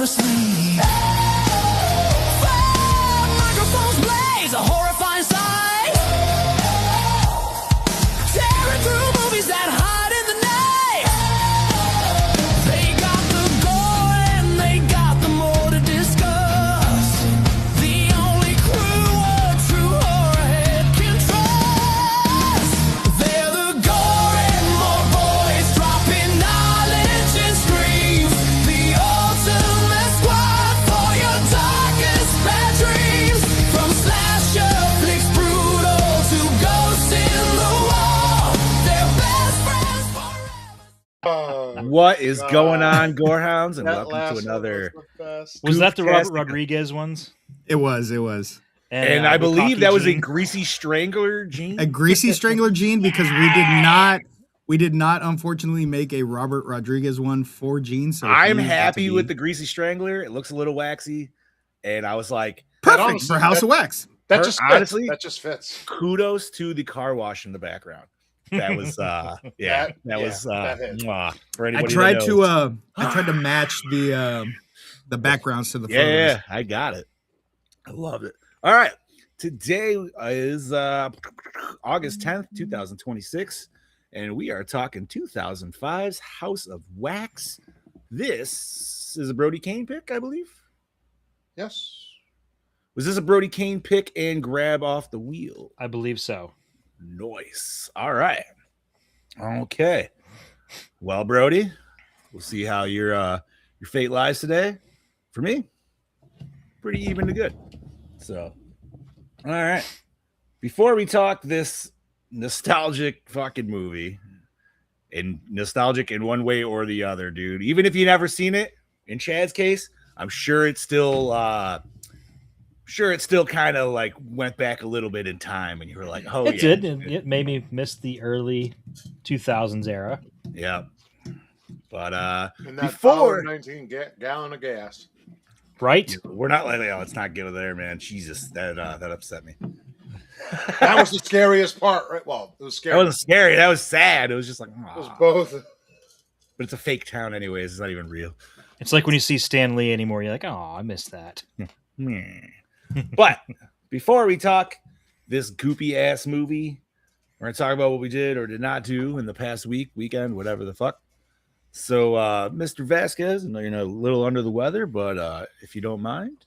sleep. Fire microphones blaze, a horrifying sight. Tearing through movies that hide in the night. They got the gore and they got the more to discuss. The only crew a true horror head can trust. They're the gore and more boys, dropping knowledge and screams. The ultimate squad for your darkest bad dreams. From slasher flicks brutal to ghosts in the wall. They're best friends forever. What is going on, Gorehounds? And That welcome last to one another. Was that the Robert Gooftastic- Rodriguez ones? It was. And I believe Lukaku that was a Gene? greasy strangler gene. A greasy strangler gene because we did not unfortunately make a Robert Rodriguez one for Gene. So I'm he had to happy be with the greasy strangler. It looks a little waxy. And I was like, perfect honestly, for House of Wax. That just fits. Honestly- that just fits. kudos to the car wash in the background. That was that was that hit. mwah, for I anybody tried that to knows. I tried to match the backgrounds to the photos. Yeah, I got it. I love it. All right. Today is August 10th, 2026, and we are talking 2005's House of Wax. This is a Brodie Kane pick, I believe. Yes. Was this a Brodie Kane pick and grab off the wheel? I believe so. Nice. All right. Okay. Well, Brodie, we'll see how your fate lies today. For me, pretty even to good. So, all right. Before we talk this nostalgic fucking movie, and nostalgic in one way or the other, dude. Even if you never seen it, in Chad's case, I'm sure it's still kind of like went back a little bit in time, and you were like, "Oh, It yeah, did. It made me miss the early 2000s era. yeah." But And that before gallon of gas. Right? we're not like, oh, it's not good there, man. Jesus, that upset me. That was the scariest part, right? Well, it was scary. That wasn't scary. That was sad. It was just like, It was "Aw." both. But it's a fake town, anyways. It's not even real. It's like when you see Stan Lee anymore, you're like, oh, I missed that. Meh. But before we talk this goopy ass movie, we're gonna talk about what we did or did not do in the past weekend, whatever the fuck. So, Mr. Vasquez, I know you're a little under the weather, but if you don't mind,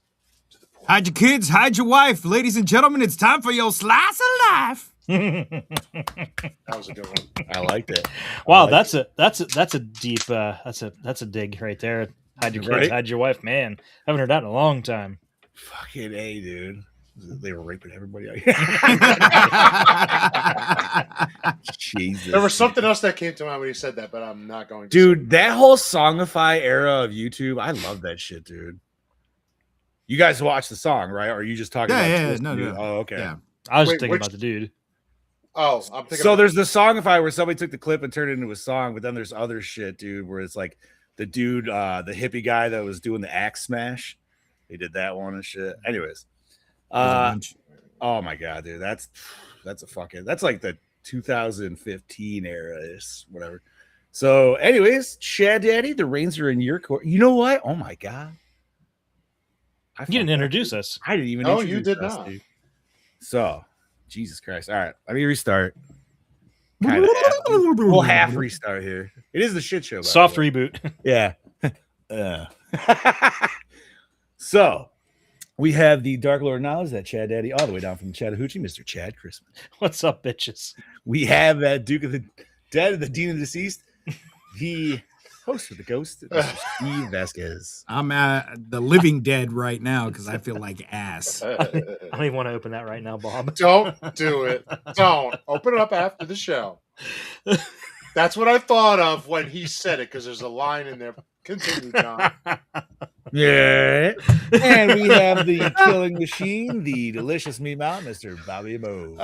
Hide your kids, hide your wife, ladies and gentlemen. It's time for your slice of life. That was a good one. I liked it. Wow, I liked that's a deep that's a dig right there. Hide your kids, Right? hide your wife, man. Haven't heard that in a long time. Fucking A, dude. They were raping everybody out here. Jesus. There was something else that came to mind when you said that, but I'm not going to. Dude, that whole Songify era of YouTube, I love that shit, dude. You guys watch the song, right? Or are you just talking about this no. dude? Oh, okay. Yeah. I was Wait, thinking which- about the dude. Oh, I'm thinking. So there's the Songify where somebody took the clip and turned it into a song, but then there's other shit, dude, where it's like the dude, the hippie guy that was doing the axe smash. He did that one and shit. Anyways. Oh my god, dude. That's like the 2015 era is whatever. So, anyways, Chad Daddy, the reins are in your court. You know what? Oh my god. You didn't introduce us. I didn't even No, introduce you did us, not. dude. So, Jesus Christ. All right, let me restart. Kind of we'll half restart here. It is the shit show. by the Soft way. reboot. Yeah. So, we have the Dark Lord Knowledge, that Chad Daddy, all the way down from Chattahoochee, Mr. Chad Christmas. What's up, bitches? We have that Duke of the Dead, the Dean of the Deceased, the host of the Ghost, Mr. Steve Vasquez. I'm the living dead right now because I feel like ass. I don't even want to open that right now, Bob. Don't do it. Don't open it up after the show. That's what I thought of when he said it because there's a line in there. Continue, John. Yeah. And we have the Killing Machine, the delicious meat mountain, Mr. Bobby Mo.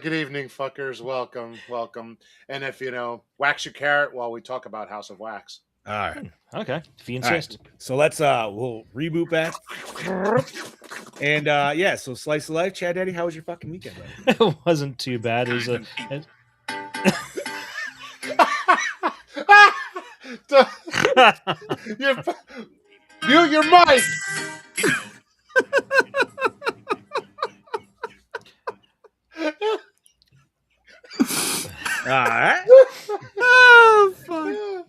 Good evening, fuckers. Welcome. And if wax your carrot while we talk about House of Wax. All right. Okay, if you All right. insist. So let's we'll reboot back. And yeah, so Slice of Life, Chad Daddy, how was your fucking weekend, buddy? It wasn't too bad. It was You- Mute your mic. All right. Oh, fuck.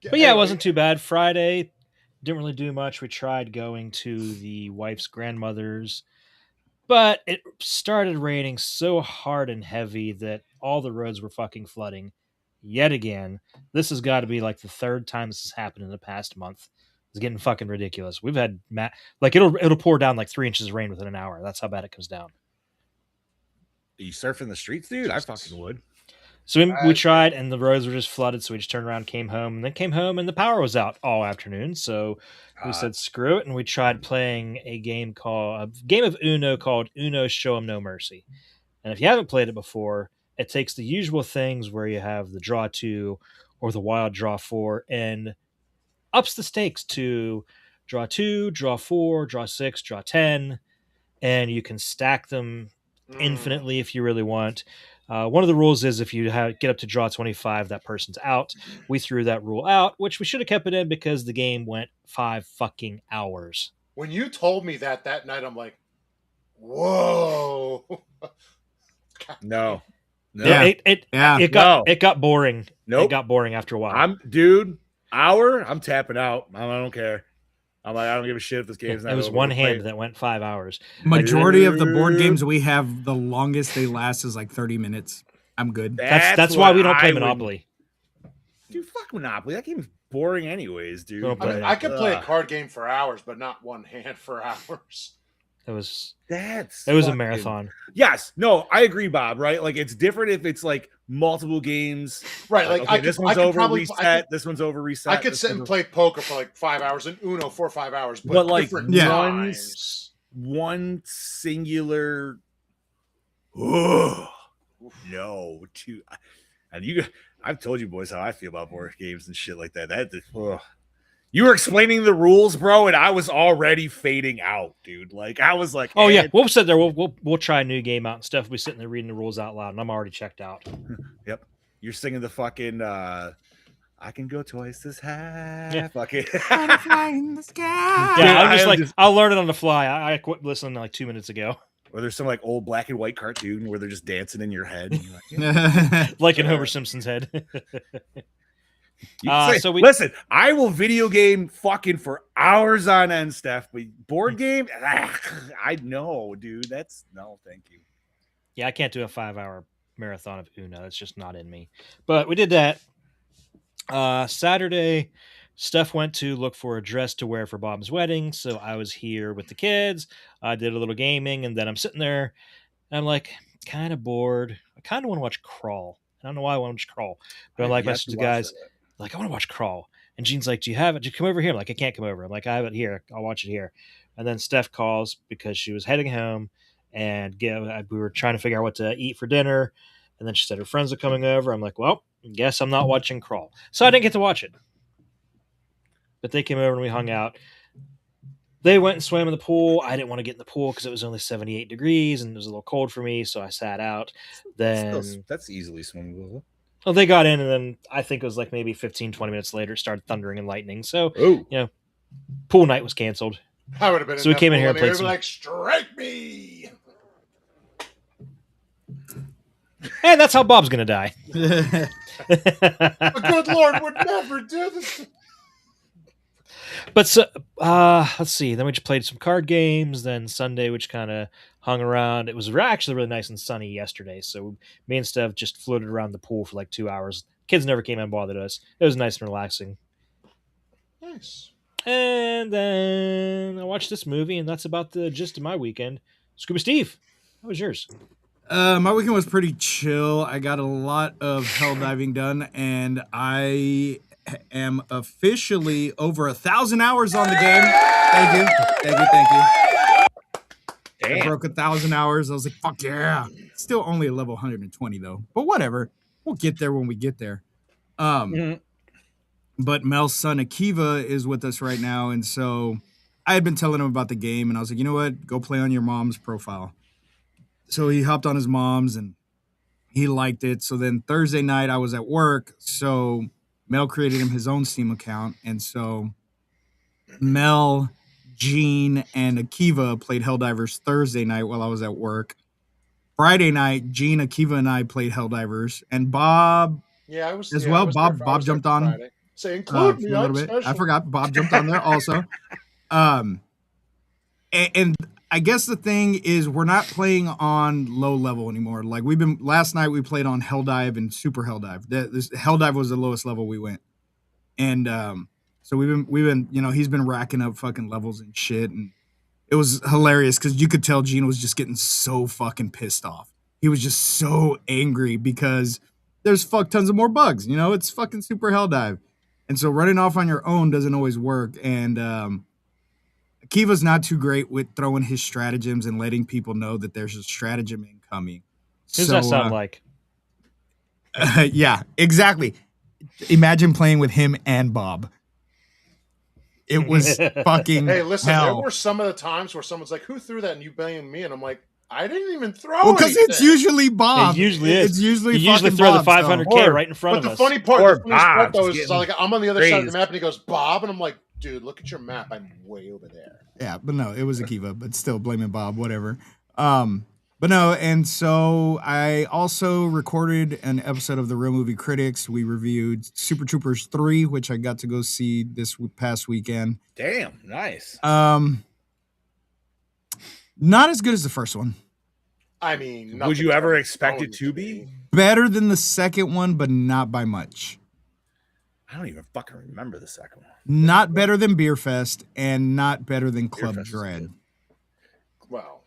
But yeah, it wasn't too bad. Friday, didn't really do much. We tried going to the wife's grandmother's, but it started raining so hard and heavy that all the roads were fucking flooding yet again. This has got to be like the third time this has happened in the past month. It's getting fucking ridiculous. We've had like it'll pour down like 3 inches of rain within an hour. That's how bad it comes down. Are you surfing the streets, dude? I fucking would. So we tried, and the roads were just flooded. So we just turned around, came home, and then came home, and the power was out all afternoon. So we said screw it, and we tried playing a game of Uno called Uno Show 'Em No Mercy. And if you haven't played it before, it takes the usual things where you have the draw 2 or the wild draw 4, and ups the stakes to draw 2, draw 4, draw 6, draw 10, and you can stack them infinitely if you really want. One of the rules is if you get up to draw 25, that person's out. We threw that rule out, which we should have kept it in because the game went 5 fucking hours. When you told me that night, I'm like, whoa. No. Yeah. It got boring. Nope. It got boring after a while. I'm tapping out. I don't care. I'm like, I don't give a shit if this game's not It was over. one hand that went 5 hours. Majority of the board games we have, the longest they last is like 30 minutes. I'm good. That's why we don't play Monopoly. Dude, fuck Monopoly. That game's boring anyways, dude. I could play a card game for hours, but not one hand for hours. It was a marathon. Yes. No, I agree, Bob, right? Like, it's different if it's like multiple games. Right. Like, okay, this one's over, reset. This one's over, reset. I could sit and play poker for like 5 hours and Uno for 5 hours, but like one singular. No, two. And I've told you boys how I feel about board games and shit like that. You were explaining the rules, bro, and I was already fading out, dude. Like, I was like, oh yeah, we'll sit there. We'll try a new game out and stuff. We'll be sitting there reading the rules out loud, and I'm already checked out. Yep, you're singing the fucking I can go twice as high. Yeah. Fucking Fly in the sky. Yeah, I'm just like, I'll learn it on the fly. I quit listening like 2 minutes ago. Or there's some like old black and white cartoon where they're just dancing in your head. And you're like, yeah. Like in Homer Simpson's head. Listen, I will video game fucking for hours on end, Steph, but board game, I know, dude. No, thank you. Yeah, I can't do a 5-hour marathon of Uno. That's just not in me. But we did that. Saturday, Steph went to look for a dress to wear for Bob's wedding, so I was here with the kids. I did a little gaming, and then I'm sitting there, and I'm like, kind of bored. I kind of want to watch Crawl. I don't know why I want to watch Crawl, but I'm like, message the guys. Like, I want to watch Crawl. And Jean's like, do you have it? Do you come over here? I'm like, I can't come over. I'm like, I have it here. I'll watch it here. And then Steph calls because she was heading home and we were trying to figure out what to eat for dinner. And then she said her friends are coming over. I'm like, well, guess I'm not watching Crawl. So I didn't get to watch it. But they came over and we hung out. They went and swam in the pool. I didn't want to get in the pool because it was only 78 degrees and it was a little cold for me. So I sat out. Then that's easily swimmable. Well, they got in, and then I think it was like maybe 15, 20 minutes later, it started thundering and lightning. So, pool night was canceled. I would have been. So we came in here and played some. Like, strike me. And that's how Bob's going to die. The good Lord would never do this. But so, let's see. Then we just played some card games. Then Sunday, which kind of hung around. It was actually really nice and sunny yesterday. So me and Steph just floated around the pool for like 2 hours. Kids never came and bothered us. It was nice and relaxing. Nice. And then I watched this movie, and that's about the gist of my weekend. Scuba Steve, how was yours? My weekend was pretty chill. I got a lot of hell diving done, and I am officially over 1,000 hours on the game. Thank you. Damn. I broke 1,000 hours. I was like, fuck yeah. Still only a level 120 though, but whatever. We'll get there when we get there. But Mel's son Akiva is with us right now, and so I had been telling him about the game, and I was like, you know what? Go play on your mom's profile. So he hopped on his mom's, and he liked it. So then Thursday night I was at work, so Mel created him his own Steam account, and so Mel, Gene, and Akiva played Helldivers Thursday night while I was at work. Friday night, Gene, Akiva, and I played Helldivers, and Bob Yeah, I was as yeah, I well. was there. Bob There jumped for on Friday. Say include for me, a little I'm bit. I special. forgot Bob jumped on there also. Um, and I guess the thing is we're not playing on low level anymore. Like last night we played on Helldive and Super Helldive. This Helldive was the lowest level we went, and so we've been he's been racking up fucking levels and shit, and it was hilarious because you could tell Gene was just getting so fucking pissed off. He was just so angry because there's tons of more bugs. It's fucking Super Helldive, and so running off on your own doesn't always work. And Akiva's not too great with throwing his stratagems and letting people know that there's a stratagem incoming. Who's that sound like? Yeah, exactly. Imagine playing with him and Bob. It was fucking Hey, listen, hell. there were some of the times where someone's like, "Who threw that?" And you blame me, and I'm like, "I didn't even throw." Well, because it's anything." usually Bob. It usually is. It's usually You usually fucking throw Bob, the so. 500K right in front But of the us. funny part, Poor the funniest part Bob's though, is getting like I'm on the other side of the raised. map, and he goes, "Bob," and I'm like, "Dude, look at your map. I'm way over there." Yeah, but no, it was Akiva, but still blaming Bob, whatever. But no, and so I also recorded an episode of the Real Movie Critics. We reviewed Super Troopers 3, which I got to go see this past weekend. Damn, nice. Not as good as the first one. I mean, Would you nothing's ever ever expect it thrown to be? Better than the second one, but not by much. I don't even fucking remember the second one. Not better than Beer Fest, and not better than Beer Club Fest is Dread. good. Well,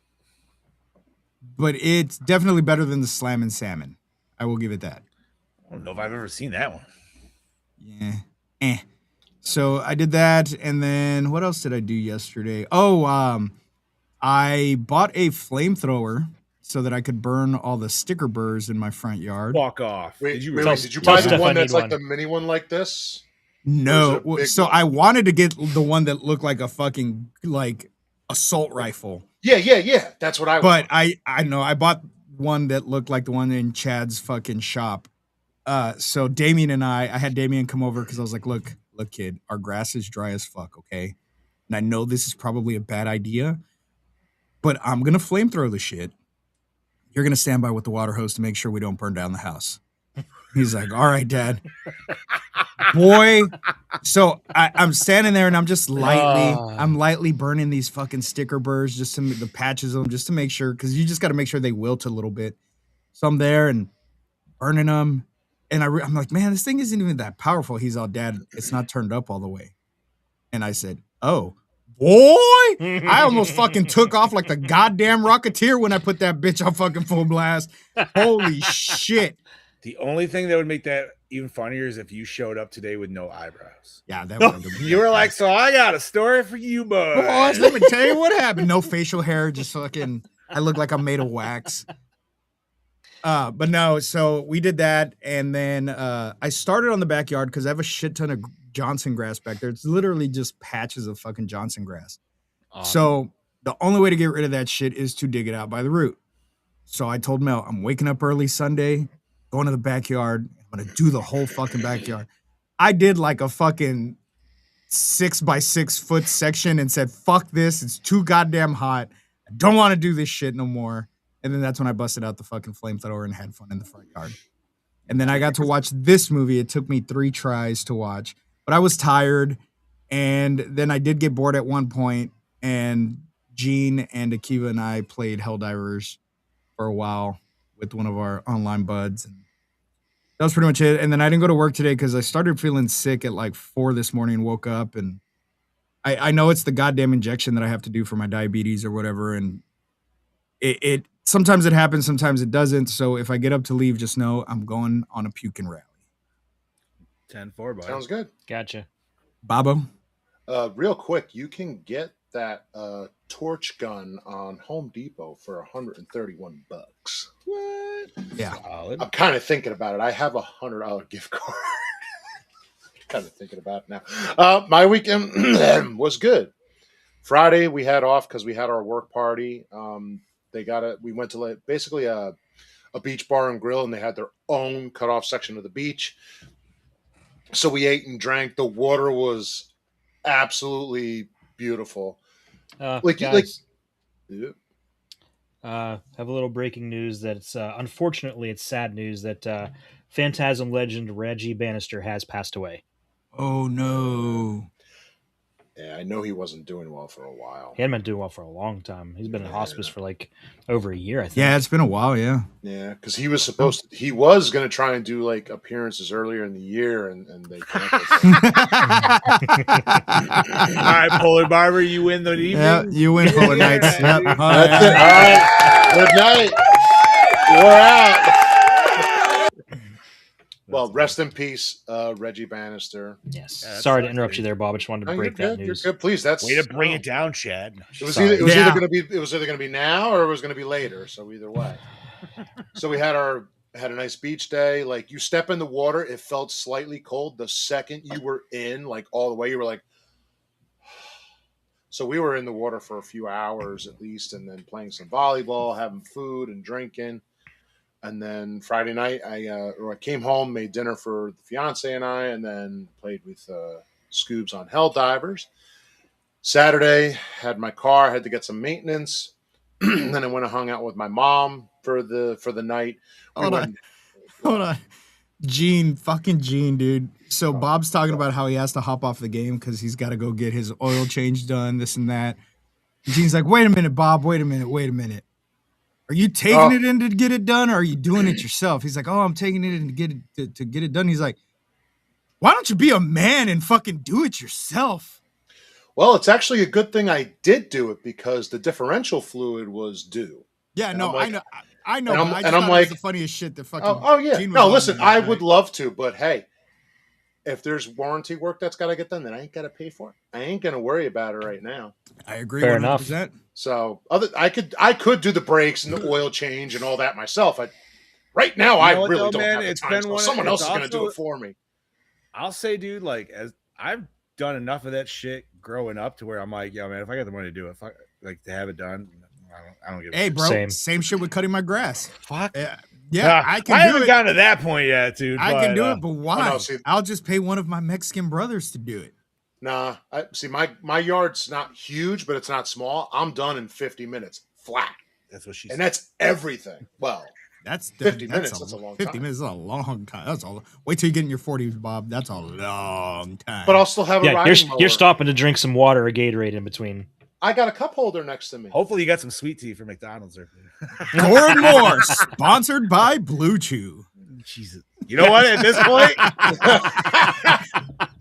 But it's definitely better than the Slam and Salmon. I will give it that. I don't know if I've ever seen that one. Yeah. So I did that, and then what else did I do yesterday? I bought a flamethrower so that I could burn all the sticker burrs in my front yard. Fuck off. wait, Did you wait, really? wait, did you Tell buy the Steph I one need that's like one. the mini one like this? No, Or is it a big so one? I wanted to get the one that looked like a fucking assault rifle. Yeah. That's what I But want. I know I bought one that looked like the one in Chad's fucking shop. So Damien and I had Damien come over because I was like, look, kid, our grass is dry as fuck, okay? And I know this is probably a bad idea, but I'm gonna flamethrow the shit. You're gonna stand by with the water hose to make sure we don't burn down the house. He's like, all right, Dad. Boy, so I'm standing there and I'm just lightly burning these fucking sticker burrs, just to the patches of them, just to make sure, because you just got to make sure they wilt a little bit. So I'm there and burning them, and I'm like, man, this thing isn't even that powerful. He's all, Dad, it's not turned up all the way. And I said, oh, boy, I almost fucking took off like the goddamn Rocketeer when I put that bitch on fucking full blast. Holy shit. The only thing that would make that even funnier is if you showed up today with no eyebrows. Yeah, that would have been. You were like, so I got a story for you, boys. Boys, let me tell you what happened. No facial hair, just fucking, I look like I'm made of wax. But no, so we did that, and then I started on the backyard because I have a shit ton of Johnson grass back there. It's literally just patches of fucking Johnson grass. So the only way to get rid of that shit is to dig it out by the root. So I told Mel, I'm waking up early Sunday, going to the backyard. I'm gonna do the whole fucking backyard. I did like a fucking 6 by 6 foot section and said, fuck this. It's too goddamn hot. I don't want to do this shit no more. And then that's when I busted out the fucking flamethrower and had fun in the front yard. And then I got to watch this movie. It took me 3 tries to watch, but I was tired. And then I did get bored at one point, and Gene and Akiva and I played Helldivers for a while with one of our online buds. And that was pretty much it. And then I didn't go to work today because I started feeling sick at like 4 this morning and woke up. And I know it's the goddamn injection that I have to do for my diabetes or whatever. And it sometimes it happens, sometimes it doesn't. So if I get up to leave, just know I'm going on a puking rally. 10-4, boy. Sounds good. Gotcha. Babo? Real quick, you can get that torch gun on Home Depot for $131. What? Yeah. Solid. I'm kind of thinking about it. I have $100 gift card. Kind of thinking about it now. My weekend was good. Friday we had off because we had our work party. We went to basically a beach bar and grill, and they had their own cut off section of the beach. So we ate and drank. The water was absolutely beautiful. Guys, Yeah. have a little breaking news that it's unfortunately it's sad news that Phantasm legend Reggie Bannister has passed away. Oh no. Yeah, I know he wasn't doing well for a while. He hadn't been doing well for a long time. He's been in Yeah. hospice for like over a year, I think. Yeah, it's been a while. Yeah. Yeah, because he was he was going to try and do like appearances earlier in the year, and they canceled him. All right, Polar Barber, you win the evening. Yeah, you win Polar Nights. Yep. That's it. All right. Good night. We're out. Well, rest in peace, Reggie Bannister. Yes. Yeah, that Sorry to sucks, interrupt dude. you there, Bob. I just wanted to No, break you're that good. news. You're good. Please, that's Way to bring it down, Chad. It was Sorry. either Yeah. going to be either going to be now or it was going to be later. So either way. So we had a nice beach day. Like you step in the water, it felt slightly cold. The second you were in, like all the way, you were like. So we were in the water for a few hours at least, and then playing some volleyball, having food and drinking. And then Friday night, I came home, made dinner for the fiance and I, and then played with Scoobs on Hell Divers. Saturday, had my car, had to get some maintenance. Then I went and hung out with my mom for the night. Hold on. Fucking Gene, dude. So Bob's talking about how he has to hop off the game because he's got to go get his oil change done, this and that. Gene's like, wait a minute, Bob. Wait a minute. Are you taking it in to get it done, or are you doing it yourself? He's like, oh, I'm taking it in to get it done. He's like, why don't you be a man and fucking do it yourself? Well, it's actually a good thing I did do it because the differential fluid was due. Yeah, And no, I'm like- I know. and I'm- But I just and I'm thought it like- was the funniest shit that fucking. Oh yeah. Gene was No, on listen, that I night. would love to, but hey, if there's warranty work that's got to get done, then I ain't got to pay for it. I ain't going to worry about it right now. I agree. Fair 100%. So I could do the brakes and the oil change and all that myself. Right now, You I know what, really though, don't man? have the It's time. been So one of- someone it's else is going to do also- it for me. I'll say, dude, like as I've done enough of that shit growing up to where I'm like, yo, man, if I got the money to do it, fuck, like to have it done, I don't give a Hey, shit. bro. Same. Same shit with cutting my grass. Fuck. Yeah, I can do haven't it. gotten to that point yet, dude. I can but, do it, but why? no, see- I'll just pay one of my Mexican brothers to do it. Nah, my yard's not huge, but it's not small. I'm done in 50 minutes flat, that's what she and said. that's everything. Well, That's 50 minutes, that's a long 50 time. minutes is a long time. That's all. Wait till you get in your 40s, Bob. That's a long time. but I'll still have a Yeah, riding mower. you're stopping to drink some water or Gatorade in between. I got a cup holder next to me. Hopefully, you got some sweet tea from McDonald's or Gore and More, sponsored by Blue Chew. Jesus. You know what? At this point,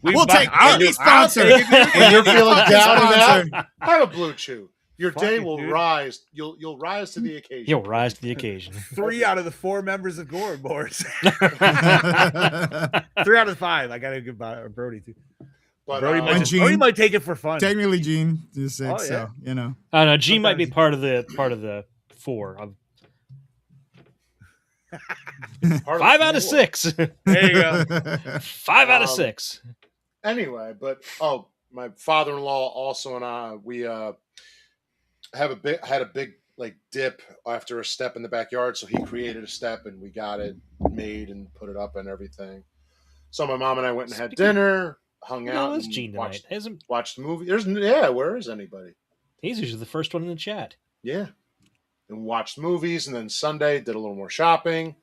We'll take any I'll sponsor. take it. When you're feeling Fucking down and sponsor. out, have a Blue Chew. Your Fuck day it, will dude. rise. You'll rise to the occasion. You'll rise to the occasion. 3 out of the 4 members of Gore boards. 3 Technically, out of 5. I gotta give Brodie too. But Brodie, and Gene- Brodie might take it for fun. Gene just said Oh, yeah. so. You know. I don't know. G might be part of the 4. part of 5 the out of rule. 6. There you go. 5 out of 6. Anyway, but my father-in-law also and I had a big like dip after a step in the backyard, so he created a step and we got it made and put it up and everything. So my mom and I went and had dinner, hung out, No, it's and Gene tonight. watched the movie. Where is anybody? He's usually the first one in the chat. Yeah, and watched movies, and then Sunday did a little more shopping.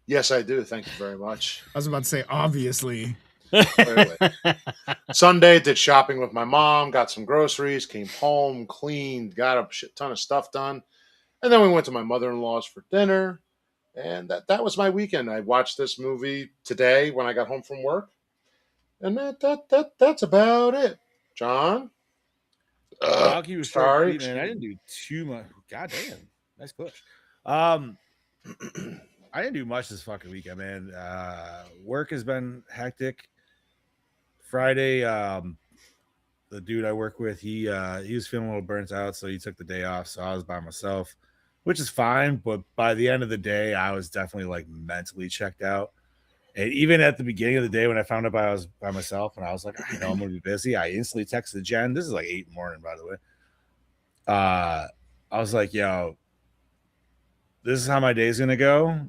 Yes, I do. Thank you very much. I was about to say, obviously. Clearly. Sunday did shopping with my mom, got some groceries, came home, cleaned, got a shit ton of stuff done, and then we went to my mother-in-law's for dinner, and that was my weekend. I watched this movie today when I got home from work, and that's about it. John, I'll keep it short, sorry, sweet, man. I didn't do too much. God damn, nice push. I didn't do much this fucking weekend, man. Work has been hectic. Friday, the dude I work with, he was feeling a little burnt out, so he took the day off. So I was by myself, which is fine. But by the end of the day, I was definitely like mentally checked out. And even at the beginning of the day, when I found out I was by myself, and I was like, I know I'm gonna be busy, I instantly texted Jen. This is like 8 in the morning, by the way. I was like, yo, this is how my day's gonna go.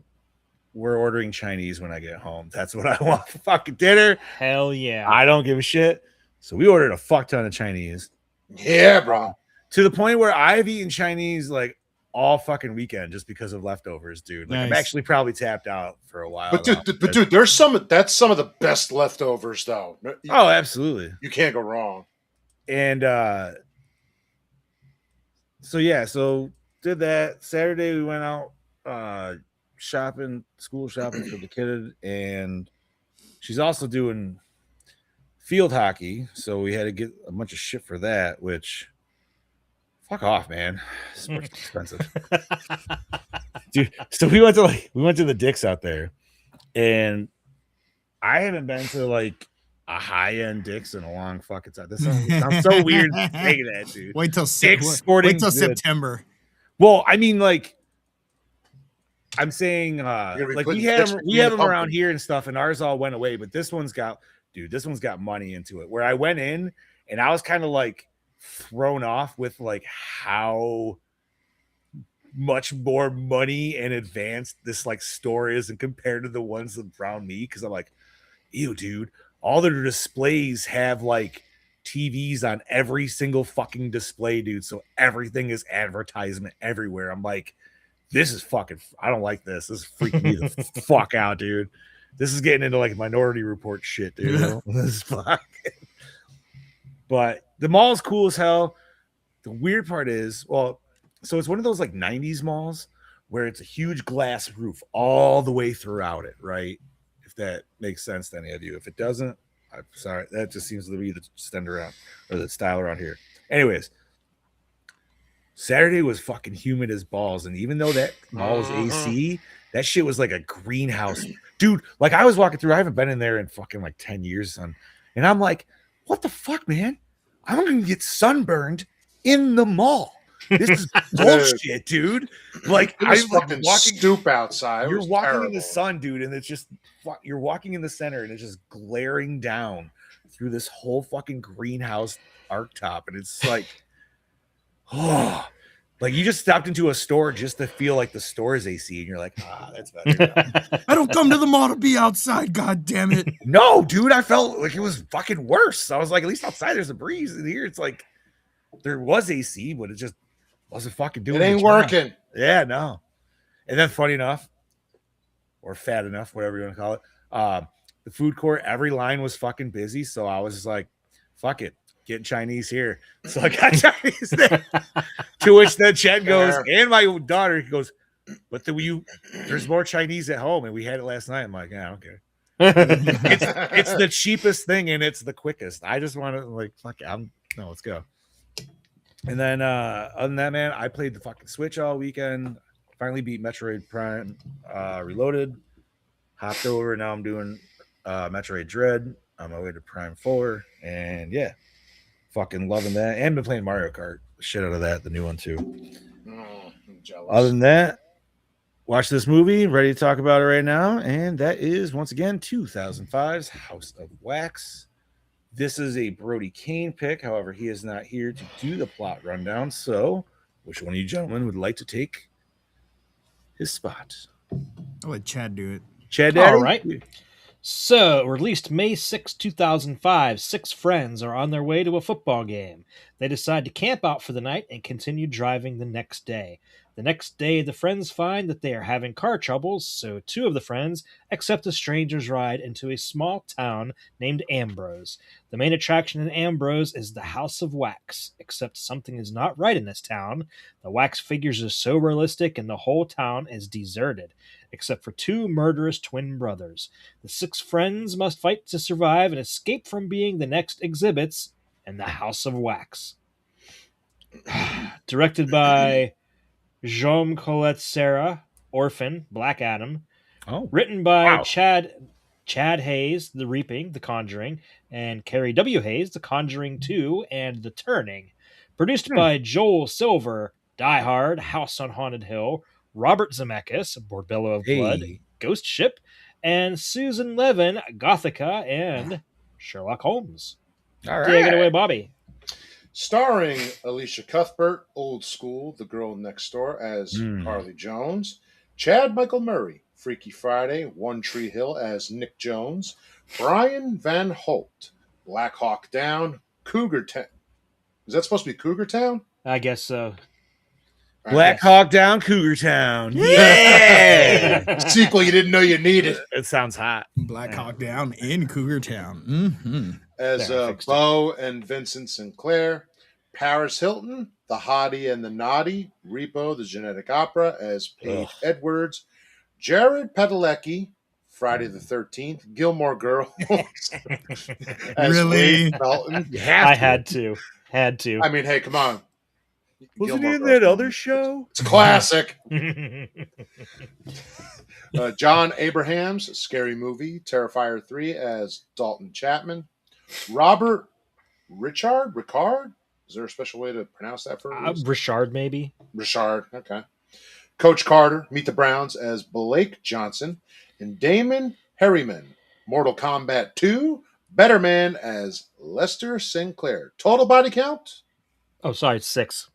We're ordering Chinese when I get home. That's what I want for fucking dinner. Hell yeah. I don't give a shit. So we ordered a fuck ton of Chinese Yeah, bro. to the point where I've eaten Chinese like all fucking weekend just because of leftovers, dude. Like I'm Nice. actually probably tapped out for a while. But now. dude, that's some of the best leftovers, though. Oh, absolutely. You can't go wrong. And so did that. Saturday we went out school shopping for the kid, and she's also doing field hockey, so we had to get a bunch of shit for that, which fuck off, man. Sports expensive. Dude, so we went to the Dicks out there, and I haven't been to like a high-end Dicks in a long fucking time. This sounds so weird saying that, dude. Wait till Dick's Sporting wait till Goods. September. Well, I mean, like, I'm saying, You're gonna be like putting we have Dick's them in the around pumpkin. here and stuff, and ours all went away. But this one's got money into it. Where I went in and I was kind of like thrown off with like how much more money and advanced this like store is and compared to the ones around me, because I'm like, ew, dude, all their displays have like TVs on every single fucking display, dude. So everything is advertisement everywhere. I'm like, this is fucking, I don't like this. This is freaking me the fuck out, dude. This is getting into like Minority Report shit, dude. This is fucking. But the mall is cool as hell. The weird part is, well, so it's one of those like 90s malls where it's a huge glass roof all the way throughout it, right? If that makes sense to any of you. If it doesn't, I'm sorry. That just seems to be the stand around or the style around here. Anyways, Saturday was fucking humid as balls, and even though that mall was AC, that shit was like a greenhouse, dude. Like I was walking through, I haven't been in there in fucking like 10 years, son, and I'm like, what the fuck, man? I'm gonna get sunburned in the mall. This is bullshit, dude. Like It was I'm like fucking walking. stoop outside. It You're was walking in terrible. the sun, dude, and it's just you're walking in the center, and it's just glaring down through this whole fucking greenhouse archtop, and it's like, oh, like you just stepped into a store just to feel like the store is AC, and you're like, that's better. I don't come to the mall to be outside. God damn it! No, dude, I felt like it was fucking worse. I was like, at least outside there's a breeze, and here it's like there was AC, but it just wasn't fucking doing It ain't its job. working. Yeah, no. And then funny enough, or fat enough, whatever you want to call it, the food court, every line was fucking busy. So I was just like, fuck it, getting Chinese here. So I got Chinese there. To which then Chad goes, and my daughter goes, but there's more Chinese at home, and we had it last night. I'm like, yeah, I don't care. It's the cheapest thing, and it's the quickest. I just want to like, fuck it, let's go. And then other than that, man, I played the fucking Switch all weekend. Finally beat Metroid Prime Reloaded. Hopped over. Now I'm doing Metroid Dread on my way to Prime 4. And yeah, fucking loving that. And been playing Mario Kart. Shit out of that, the new one too. I'm jealous. Other than that, watch this movie. Ready to talk about it right now. And that is, once again, 2005's House of Wax. This is a Brodie Kane pick. However, he is not here to do the plot rundown. So, which one of you gentlemen would like to take his spot? I'll let Chad do it. Chad Daddy? All right. So, released May 6, 2005, 6 friends are on their way to a football game. They decide to camp out for the night and continue driving the next day. The next day, the friends find that they are having car troubles, so 2 of the friends accept a stranger's ride into a small town named Ambrose. The main attraction in Ambrose is the House of Wax, except something is not right in this town. The wax figures are so realistic and the whole town is deserted, except for 2 murderous twin brothers. The 6 friends must fight to survive and escape from being the next exhibits in the House of Wax. Directed by Jaume Colette Serra, Orphan, Black Adam. Oh, Written by wow. Chad Hayes, The Reaping, The Conjuring, and Carrie W. Hayes, The Conjuring 2, and The Turning. Produced by Joel Silver, Die Hard, House on Haunted Hill, Robert Zemeckis, Bordello of Blood, Hey. Ghost Ship, and Susan Levin, Gothica, and Sherlock Holmes. All Take it away, right. Bobby. Starring Alicia Cuthbert, Old School, the girl next door, as Carly Jones. Chad Michael Murray, Freaky Friday, One Tree Hill as Nick Jones. Brian Van Holt, Black Hawk Down, Cougar Town. Is that supposed to be Cougar Town? I guess so. Black Yes. Hawk Down, Cougar Town. Yeah. Sequel you didn't know you needed. It sounds hot. Black Hawk Down in Cougar Town. Mm-hmm. As There, I fixed it. Bo and Vincent Sinclair. Paris Hilton, The Hottie and the Naughty. Repo, The Genetic Opera as Paige Ugh. Edwards. Jared Padalecki, Friday the 13th. Gilmore Girls. as Really? Wade Felton. You have I to. had to. I mean, hey, come on. Wasn't Gilmore he in Girls. that other show? It's a classic. John Abrahams, Scary Movie, Terrifier 3 as Dalton Chapman. Robert Ricard? Is there a special way to pronounce that for a reason? Richard, maybe. Richard, okay. Coach Carter, Meet the Browns as Blake Johnson. And Damon Harriman, Mortal Kombat 2, Better Man as Lester Sinclair. Total body count? Oh, sorry, it's 6.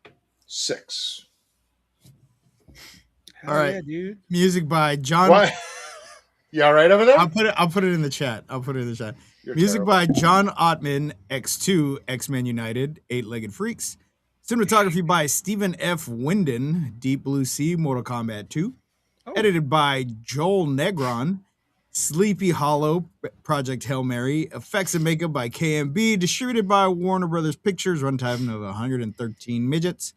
6. All right. Yeah, dude. Music by John. What? You all right over there? I'll put it in the chat. You're Music terrible. by John Ottman, X2, X-Men United, Eight-Legged Freaks. Cinematography by Stephen F. Winden, Deep Blue Sea, Mortal Kombat 2. Oh. Edited by Joel Negron, Sleepy Hollow, Project Hail Mary. Effects and makeup by KMB. Distributed by Warner Brothers Pictures. Runtime of 113 midgets.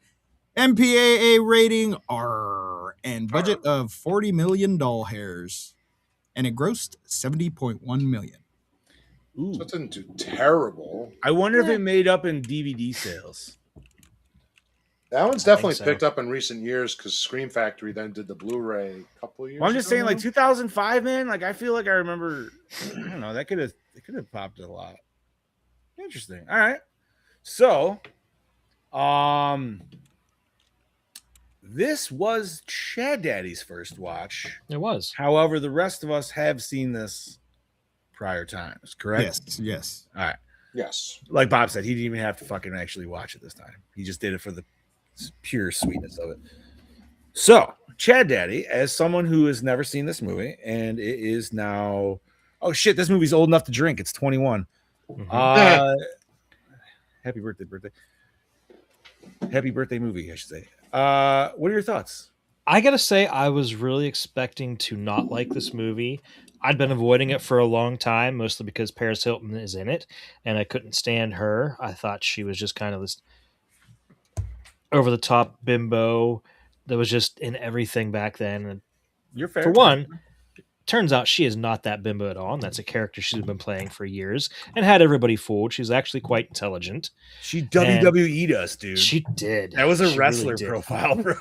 MPAA rating R. And budget of $40 million doll hairs. And it grossed $70.1 million. Ooh. So it didn't do terrible. I wonder if it made up in DVD sales. That one's definitely so. picked up in recent years because Scream Factory then did the Blu-ray a couple of years. Well, I'm just ago saying, like now. 2005, man. Like I feel like I remember. I don't know. That could have popped a lot. Interesting. All right. So, this was Chad Daddy's first watch. It was. However, the rest of us have seen this prior times. Correct. Yes. All right. Yes. Like Bob said, he didn't even have to fucking actually watch it this time. He just did it for the pure sweetness of it. So, Chad Daddy, as someone who has never seen this movie, and it is now, oh shit, this movie's old enough to drink. It's 21. Mhm. Happy birthday. Happy birthday movie, I should say. What are your thoughts? I gotta say, I was really expecting to not like this movie. I'd been avoiding it for a long time, mostly because Paris Hilton is in it, and I couldn't stand her. I thought she was just kind of this over-the-top bimbo that was just in everything back then. And You're fair. for one, turns out she is not that bimbo at all, and that's a character she's been playing for years and had everybody fooled. She's actually quite intelligent. she WWE'd us, dude. She did. That was a She wrestler really did. profile, bro.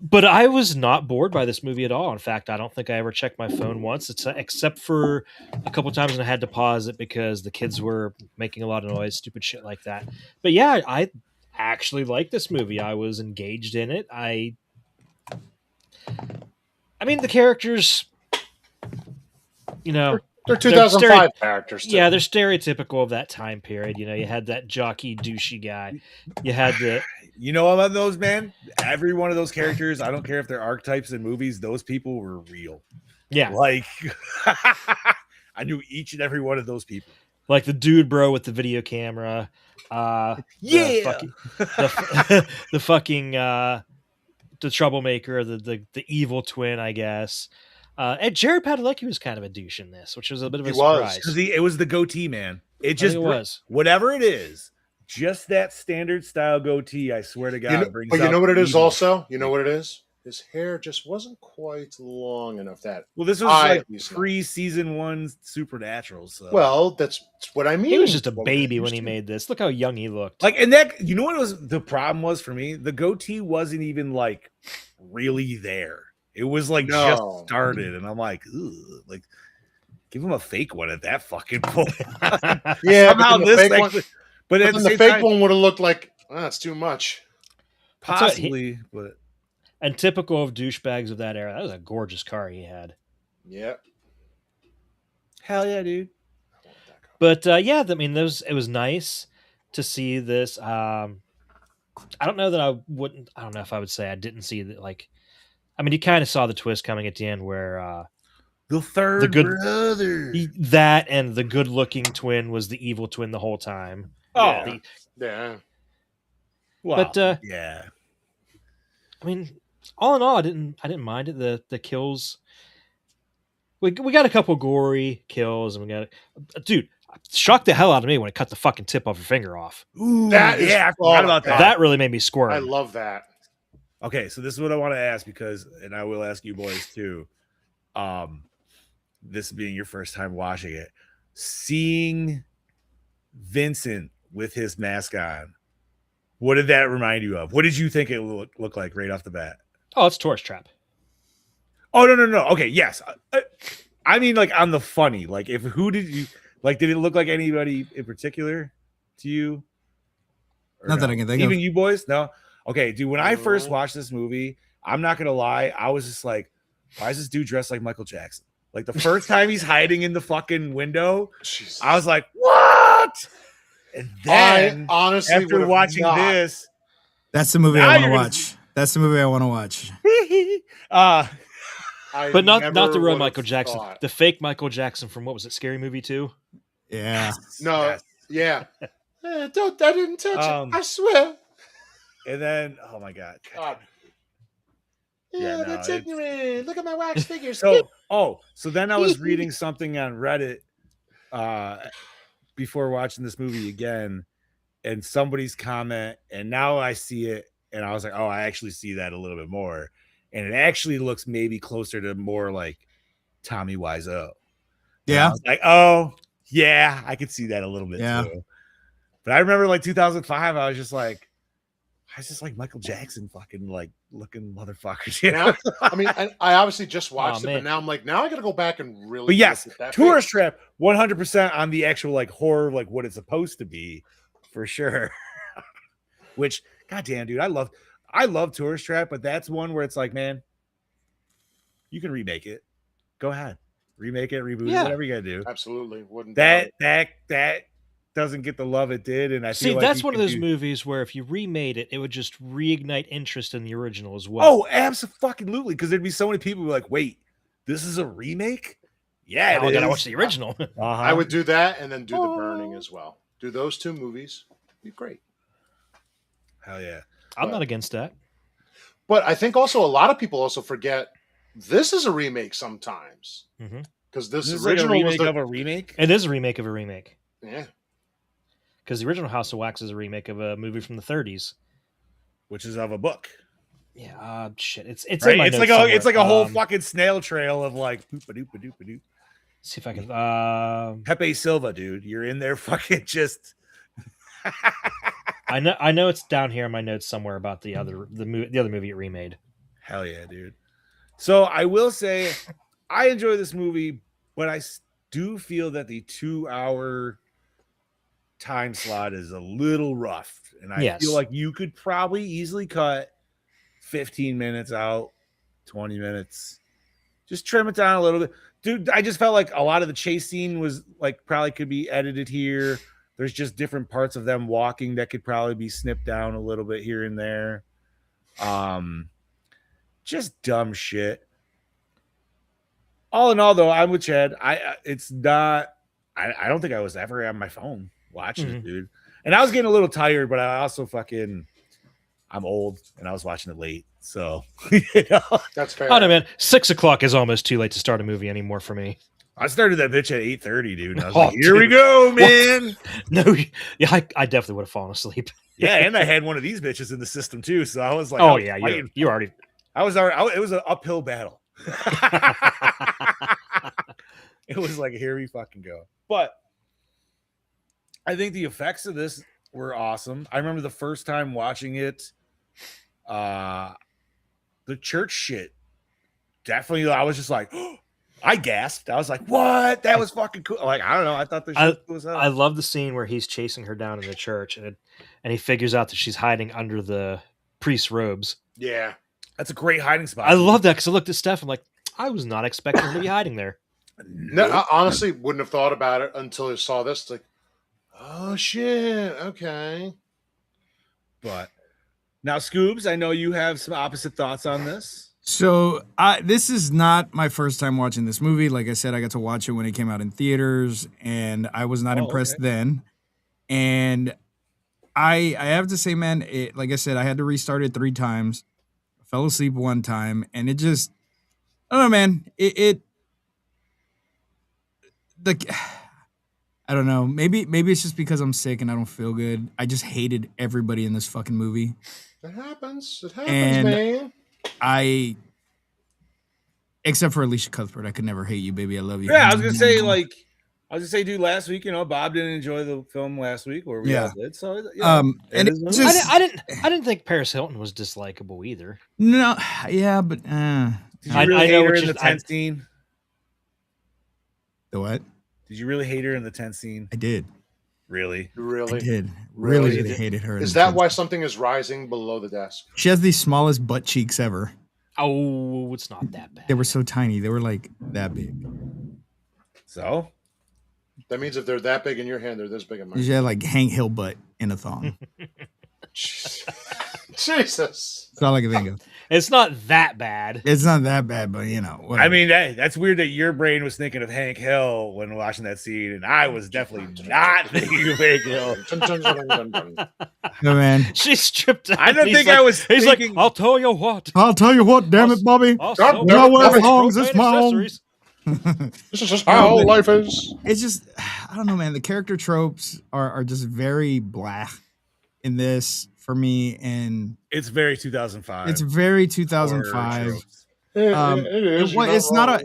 But I was not bored by this movie at all. In fact, I don't think I ever checked my phone once, except for a couple times when I had to pause it because the kids were making a lot of noise, stupid shit like that. But yeah, I actually liked this movie. I was engaged in it. I mean, the characters, you know, They're 2005 characters. Too. yeah, they're stereotypical of that time period. You know, you had that jockey, douchey guy. You had the You know about those, man? Every one of those characters, I don't care if they're archetypes in movies, those people were real. yeah, Like, I knew each and every one of those people. like the dude bro with the video camera. Yeah. The fucking the troublemaker, the evil twin, I guess. And Jared Padalecki was kind of a douche in this, which was a bit of a He was. surprise. Because it was the goatee, man. It I just think it was. whatever it is, just that standard style goatee. I swear to God, brings. But you out know what it is evil. also? You know what it is? His hair just wasn't quite long enough. That Well, this was I- like pre-season 1 Supernatural. So well, that's what I mean. He was just a What we're baby when used he to. made this. Look how young he looked. like, and that, you know what was the problem was for me? The goatee wasn't even like really there. It was like No. just started, and I'm like, ugh, like, give him a fake one at that fucking point. Yeah, Somehow but then the this fake one, actually, but at then the the same fake time, one would have looked like that's too much. That's what possibly, but And typical of douchebags of that era, that was a gorgeous car he had. Yeah. hell yeah, dude. But yeah, I mean, it was nice to see this. I don't know that I wouldn't. I don't know if I would say I didn't see that. Like, I mean, you kind of saw the twist coming at the end where The third good- brother. That and the good-looking twin was the evil twin the whole time. Oh, The- Yeah. well, But, yeah. I mean, all in all, I didn't mind it. The kills. We got a couple gory kills, and we got dude. Shocked the hell out of me when it cut the fucking tip of her finger off. Ooh, That is- yeah, I oh forgot my about God. that. That really made me squirm. I love that. Okay, so this is what I want to ask because, and I will ask you boys too. This being your first time watching it, seeing Vincent with his mask on, what did that remind you of? What did you think it looked like right off the bat? Oh, it's Tourist Trap. Oh no. Okay, yes. I mean, like on the funny. Like, if who did you like? Did it look like anybody in particular to you? Or Not that no? I can think Even of. you boys? No. Okay, dude. When I first No. watched this movie, I'm not gonna lie. I was just like, why is this dude dressed like Michael Jackson? Like the first time he's hiding in the fucking window, Jesus. I was like, what? And then I honestly after would've watching not. this, That's the movie Now I want you're to gonna watch. That's the movie I want to watch. I But not the never real would've Michael Jackson. thought. The fake Michael Jackson from what was it, Scary Movie 2? Yeah. No. yes. Yeah. Don't. I didn't touch Um, it. I swear. And then, oh my god. God. Yeah, Yeah, no, that's it's- ignorant. Look at my wax figures. So then I was reading something on Reddit before watching this movie again, and somebody's comment, and now I see it, and I was like, oh, I actually see that a little bit more, and it actually looks maybe closer to more like Tommy Wiseau. And I Yeah. was like, oh yeah, I could see that a little bit Yeah. too. But I remember like 2005, I was just like, I was just like Michael Jackson fucking like looking motherfuckers, you know? Now, I mean, I obviously just watched it, man. but now I'm like, now I got to go back and really. But yes, look at that Tourist face. Trap 100% on the actual like horror, like what it's supposed to be, for sure. Which, goddamn, dude, I love Tourist Trap, but that's one where it's like, man, you can remake it. Go ahead, remake it, reboot it, Yeah. whatever you gotta do. Absolutely wouldn't. doubt That it. doesn't get the love it did, and I See, feel like that's you one of could those do- movies where if you remade it, it would just reignite interest in the original as well. Oh, absolutely, because there'd be so many people who are like, wait, this is a remake? Yeah, now I it gotta is. watch the original. Uh-huh. I would do that and then do The Burning as well. Do those two movies. Be great. Hell yeah. I'm not against that. But I think also a lot of people also forget this is a remake sometimes Mhm. because this This is like a original was remake the of a remake. It is a remake of a remake yeah. because the original House of Wax is a remake of a movie from the 30s. Which is of a book. Yeah, shit. It's in Right? my It's notes like somewhere. it's like a whole fucking snail trail of like poopa doop doop doop. See if I can. Pepe Silva, dude, you're in there fucking just. I know it's down here in my notes somewhere about the other movie it remade. Hell yeah, dude. So I will say, I enjoy this movie, but I do feel that the 2-hour time slot is a little rough, and I Yes. feel like you could probably easily cut 15 minutes out, 20 minutes, just trim it down a little bit. Dude, I just felt like a lot of the chase scene was like probably could be edited here. There's just different parts of them walking that could probably be snipped down a little bit here and there. Just dumb shit. All in all, though, I'm with Chad. It's not. I don't think I was ever on my phone watching it, dude. And I was getting a little tired, but I also I'm old and I was watching it late, so you know. That's fair. I don't know, man. 6 o'clock is almost too late to start a movie anymore for me. I started that bitch at 8:30, dude. And I was Oh, like, "Here we dude. go, man!" No, yeah, I definitely would have fallen asleep. Yeah, and I had one of these bitches in the system too, so I was like, Oh I was yeah, fighting. you already. It was an uphill battle. It was like, here we fucking go. But I think the effects of this were awesome. I remember the first time watching it, the church shit. Definitely, I was just like, I gasped. I was like, what? That was fucking cool. Like, I don't know. I thought the shit was cool as hell. I love the scene where he's chasing her down in the church, and he figures out that she's hiding under the priest's robes. Yeah. That's a great hiding spot. I love that because I looked at Steph. I'm like, I was not expecting her to be hiding there. No, I honestly wouldn't have thought about it until I saw this. It's like, oh shit. Okay. But now, Scoobs, I know you have some opposite thoughts on this. So this is not my first time watching this movie. Like I said, I got to watch it when it came out in theaters, and I was not impressed then. And I have to say, man, like I said, I had to restart it 3 times. I fell asleep one time, and it just, I don't know, man. I don't know. Maybe it's just because I'm sick and I don't feel good. I just hated everybody in this fucking movie. It happens. It happens, And man. Except for Alicia Cuthbert, I could never hate you, baby. I love you. Yeah, I was gonna say, dude. Last week, Bob didn't enjoy the film last week, or we all did. So, and is it's what it is. just I didn't think Paris Hilton was dislikable either. no, yeah, but Did you I really know hate her what in the you're- tent scene? the what? Did you really hate her in the tent scene? I did. Really? I Really? did. Really? Really hated her. in Is the that tent. why something is rising below the desk? She has the smallest butt cheeks ever? Oh, it's not that bad. They were so tiny. They were like that big. So That means if they're that big in your hand, they're this big in mine. She had like Hank Hill butt in a thong. Jesus. That's all I can think of. It's not that bad. It's not that bad, but whatever. I mean, that's weird that your brain was thinking of Hank Hill when watching that scene, and I was definitely not thinking of Hank Hill. no, man. She stripped down. I don't He's think like- I was He's thinking- like, I'll tell you what. I'll tell you what, damn it, Bobby. I'll God sell damn it, you Bobby. thongs, it's propane my own. accessories. This is just how life is. It's just, I don't know, man. The character tropes are just very blah in this for me, and It's very 2005. it's very horror 2005. tropes. It is.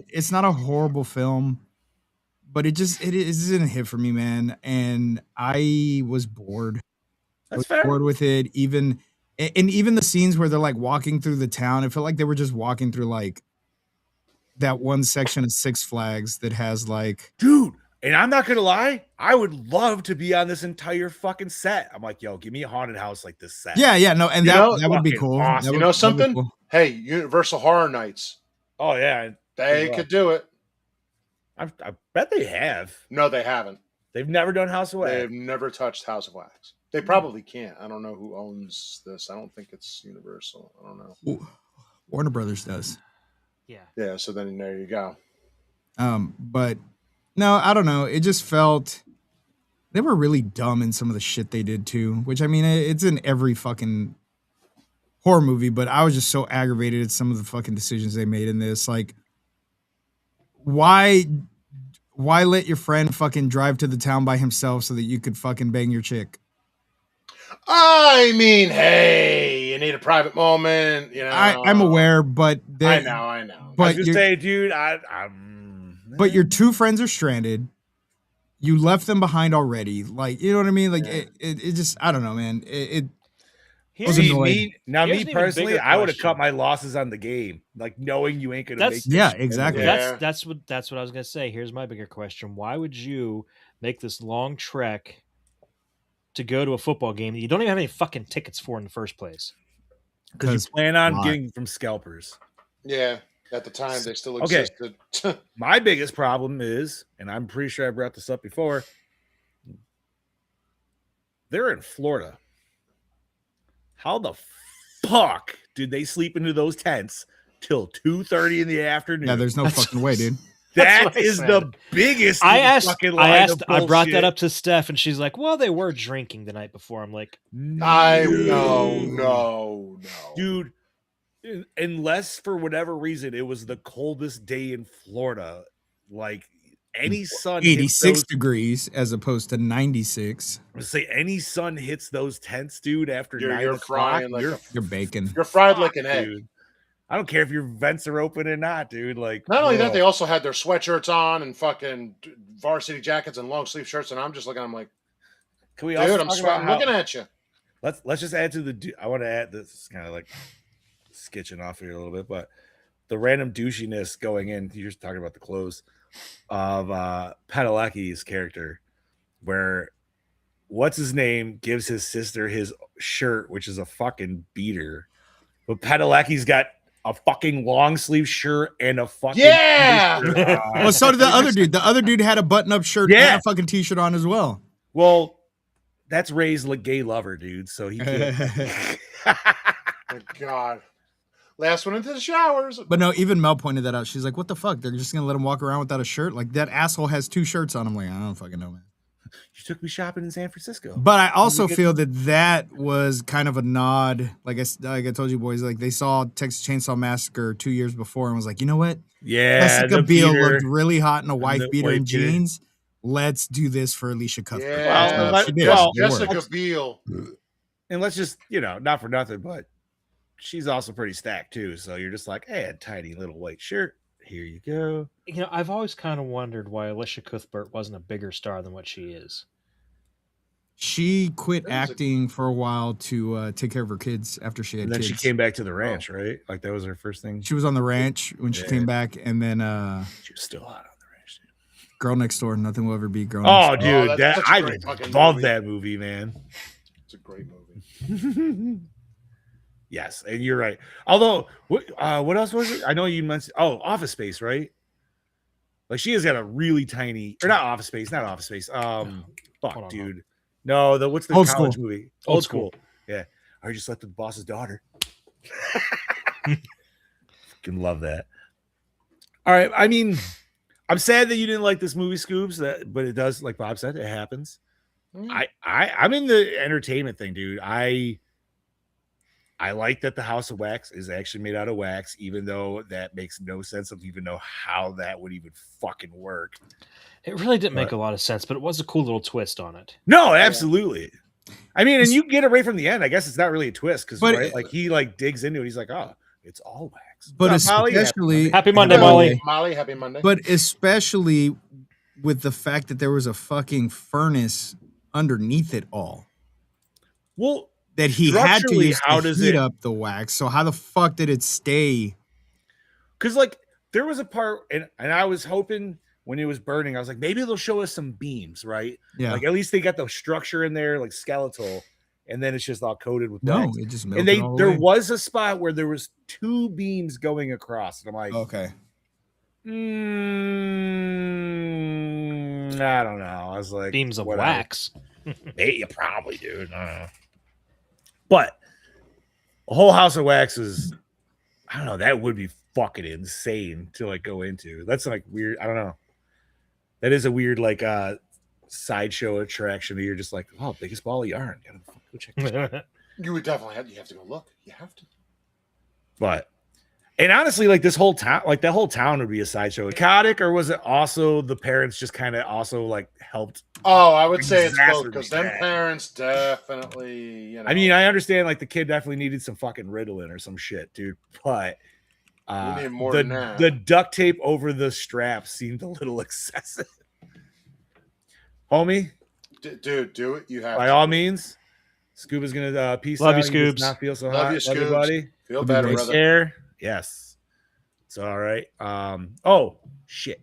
It's not a horrible film, but it didn't hit for me, man. And I was bored. I That's was fair. bored with it. Even the scenes where they're like walking through the town, it felt like they were just walking through like that one section of Six Flags that has like Dude, and I'm not gonna lie, I would love to be on this entire fucking set. I'm like, yo, give me a haunted house like this set. no, and You that know, would be fucking cool. awesome. That You would- know that would be something? cool. Hey, Universal Horror Nights. Oh yeah. They Yeah. could do it. I bet they have. No, they haven't. They've never done House of Wax. They've never touched House of Wax. They probably can't. I don't know who owns this. I don't think it's Universal. I don't know. Warner Brothers does. Yeah. Yeah, so then there you go. But no, I don't know. It just felt they were really dumb in some of the shit they did too. Which I mean, it's in every fucking horror movie. But I was just so aggravated at some of the fucking decisions they made in this. Like, why let your friend fucking drive to the town by himself so that you could fucking bang your chick? I mean, hey, you need a private moment. You know, I'm aware, but I know. I But was just you're, say, dude, but your 2 friends are stranded. You left them behind already. Like, you know what I mean? Like, Yeah. it just, I don't know, man. It Here's, was See, annoyed. me Here's an even personally, bigger I would have question. cut my losses on the game, like knowing you ain't gonna That's- make. this Yeah, shit exactly. anyway. Yeah. that's what I was gonna say. Here's my bigger question: why would you make this long trek to go to a football game that you don't even have any fucking tickets for in the first place? Because you plan on why? getting from scalpers. Yeah, at the time they still Okay. existed. My biggest problem is, and I'm pretty sure I brought this up before, they're in Florida. How the fuck did they sleep into those tents till 2:30 in the afternoon? Yeah, there's no fucking way, dude. That what I is said. the biggest I asked, fucking I line asked, of I brought that bullshit. up to Steph, and she's like, "Well, they were drinking the night before." I'm like, No. Dude, unless for whatever reason it was the coldest day in Florida, like any sun hits 86 those, degrees as opposed to 96. say any sun hits those tents, dude, after You're 9 o'clock, frying like you're a- You're bacon. You're fried like fucked, an egg. dude. I don't care if your vents are open or not, dude. Like, Not only that, ugh. they also had their sweatshirts on and fucking varsity jackets and long sleeve shirts, and I'm just looking. I'm like, Can we dude, also I'm talk sweating about looking how, at you. let's just add to the. I want to add this is kind of like sketching off here a little bit, but the random douchiness going in. You're just talking about the clothes of Padalecki's character, where what's his name gives his sister his shirt, which is a fucking beater, but Padalecki's got a fucking long sleeve shirt and a fucking Yeah! t-shirt. Well, so did the other dude. The other dude had a button-up shirt Yeah. and a fucking t-shirt on as well. Well, that's Ray's gay lover, dude. So he can't. My God. Last one into the showers. But no, even Mel pointed that out. She's like, "What the fuck? They're just gonna let him walk around without a shirt? Like that asshole has 2 shirts on." I'm like, I don't fucking know, man. You took me shopping in San Francisco. But I also feel that was kind of a nod. Like I told you boys, like they saw Texas Chainsaw Massacre 2 years before and was like, you know what? Yeah, Jessica the Biel beater. looked really hot in a And wife the beater white and beater. jeans. Let's do this for Alicia Cuthbert. Yeah, Well, She did. well, It worked. Jessica Biel. And let's just, not for nothing, but she's also pretty stacked too. So you're just like, hey, a tiny little white shirt. Here you go. I've always kind of wondered why Alicia Cuthbert wasn't a bigger star than what she is. She quit That was a- acting for a while to take care of her kids after she had And then kids. she came back to the ranch, right? Like that was her first thing. She was on the ranch when she Yeah. came back, and then She was still hot on the ranch. Dude. Girl Next Door. Nothing will ever beat Girl Oh, Next Door. dude, that's that such a I great fucking love movie. that movie, man. It's a great movie. Yes, and you're right. Although, what else was it? I know you mentioned. Oh, Office Space, right? Like she has got a really tiny, or not Office Space, not Office Space. Hold Fuck, on, dude. No, what's the Old college School. movie? Old Old School. School. Yeah, I just slept with the boss's daughter. Fucking love that. All right, I mean, I'm sad that you didn't like this movie, Scoobs. But it does, like Bob said, it happens. I'm in the entertainment thing, dude. I like that the House of Wax is actually made out of wax, even though that makes no sense. I don't even know how that would even fucking work. It really didn't make a lot of sense, but it was a cool little twist on it. No, absolutely. I mean, and you get it right from the end. I guess it's not really a twist because But- right, like he like digs into it. He's like, oh, it's all wax. But What's up, Molly? especially Happy Monday, Hello, Molly. Molly, happy Monday. But especially with the fact that there was a fucking furnace underneath it all Well, that he had to Structurally, use how to does heat it- up the wax. So how the fuck did it stay? because like there was a part, and I was hoping when it was burning, I was like, maybe they'll show us some beams, right? Yeah. Like at least they got the structure in there, like skeletal, and then it's just all coated with No, wax. it just And melted all the there way. was a spot where there was 2 beams going across, and I'm like, Okay. I don't know. I was like, Beams of whatever. wax. Hey, you probably, dude. I don't know. But a whole House of Wax is, I don't know. That would be fucking insane to like go into. That's like weird. I don't know. That is a weird like sideshow attraction. That you're just like, oh, biggest ball of yarn. Gotta go check this out. you would definitely have to go look. You have to. But and honestly, like this whole town, like that whole town would be a sideshow. Chaotic, or was it also the parents just kind of also like helped? Oh, I would say it's both Exacerbate because them that. parents definitely, I mean, I understand like the kid definitely needed some fucking Ritalin or some shit, dude. But We need more the than that. the duct tape over the strap seemed a little excessive. Homie, dude, do it. You have by to. all means, Scuba's gonna peace Love out. you, He does Scoobs. not feel so Love hot. you, Love you, Scoobs. buddy. Feel better, Take Take brother. care. Yes, it's all right. Oh shit.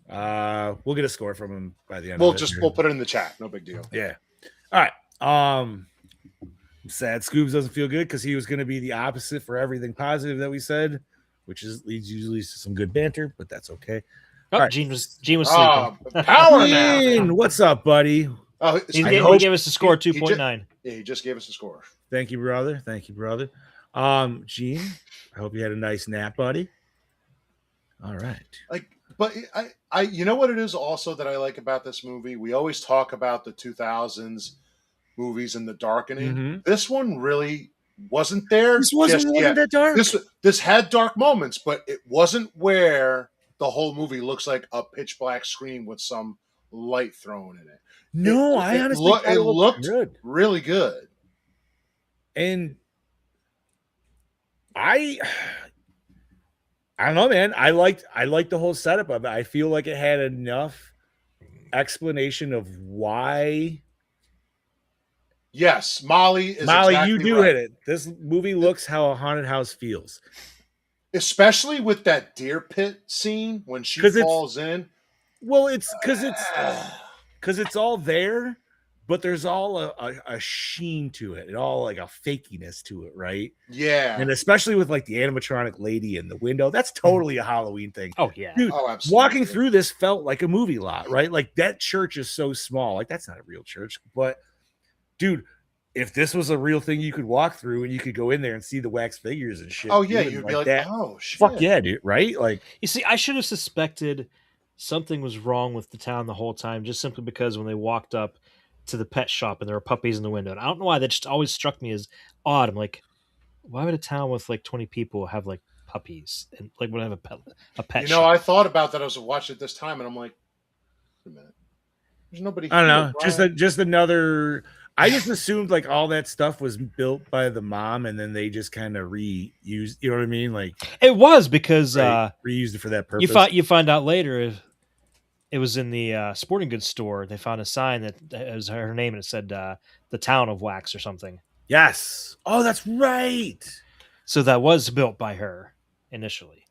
We'll get a score from him by the end. We'll of it. we'll put it in the chat. No big deal. Yeah. All right. I'm sad Scoobs doesn't feel good because he was going to be the opposite for everything positive that we said, which leads usually to some good banter, but that's okay. Oh, All right. Gene was sleeping. Power now. Ian, what's up, buddy? Oh, He I gave, hope- he gave us a score he 2.9. yeah, he just gave us a score. Thank you, brother. Thank you, brother. Gene, I hope you had a nice nap, buddy. All right. But I, you know what it is also that I like about this movie? We always talk about the 2000s movies and the darkening. Mhm. This one really wasn't there. This wasn't just really yet. that dark. This had dark moments, but it wasn't where the whole movie looks like a pitch black screen with some light thrown in it. No, It- I it honestly loo- thought it looked looked good. really good. And I don't know, man. I liked the whole setup of it. I feel like it had enough explanation of why. Yes, Molly is Molly, exactly you do right. hit it. This movie looks how a haunted house feels. Especially with that deer pit scene when she 'Cause it's- falls in. Well, it's because it's all there, but there's all a sheen to it and all like a fakiness to it, right? Yeah. And especially with like the animatronic lady in the window, that's totally a Halloween thing. Oh, yeah. Dude, Oh, absolutely. walking through this felt like a movie lot, right? Like that church is so small. Like that's not a real church, but dude, if this was a real thing you could walk through and you could go in there and see the wax figures and shit. Oh yeah, dude, you'd be like, that. oh shit. Fuck yeah, dude. Right? Like, You see, I should have suspected something was wrong with the town the whole time, just simply because when they walked up to the pet shop and there were puppies in the window. And I don't know why that just always struck me as odd. I'm like, why would a town with like 20 people have like puppies and like would have a pet You know, shop? I thought about that as I watched it this time, and I'm like, wait a minute, there's nobody. I don't here, know. Brian. Just another. I just assumed like all that stuff was built by the mom and then they just kind of reused. You know what I mean? Like It was because reused it for that purpose. you find out later it was in the sporting goods store. They found a sign that was her name and it said the town of Wax or something. Yes. Oh, that's right. So that was built by her initially.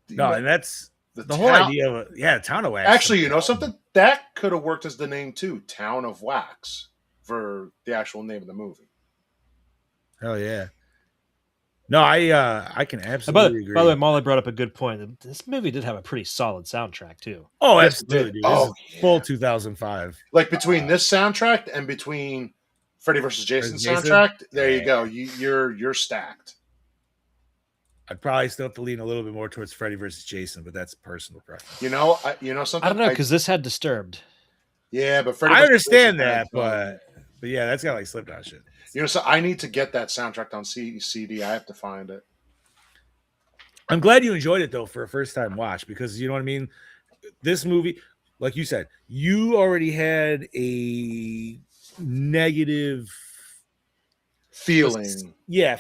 No, and that's the whole town- idea of town of wax. Actually, you know something that could have worked as the name too, Town of Wax, for the actual name of the movie. Hell yeah. No, I can And absolutely agree. by the way, Molly brought up a good point. This movie did have a pretty solid soundtrack too. Oh, Yes, it absolutely, did. dude. Oh, This is yeah. full 2005. Like between this soundtrack and between Freddy vs. Jason Jason? soundtrack, there you Yeah. go. You're stacked. I'd probably still have to lean a little bit more towards Freddy versus Jason, but that's personal preference. You know, something. I don't know because this had Disturbed. yeah, but Freddy I vs. understand Jason that, had, but yeah, that's got like Slipknot shit. you know, so I need to get that soundtrack on CD. I have to find it. I'm glad you enjoyed it though for a first time watch because you know what I mean. This movie, like you said, you already had a negative, Feeling.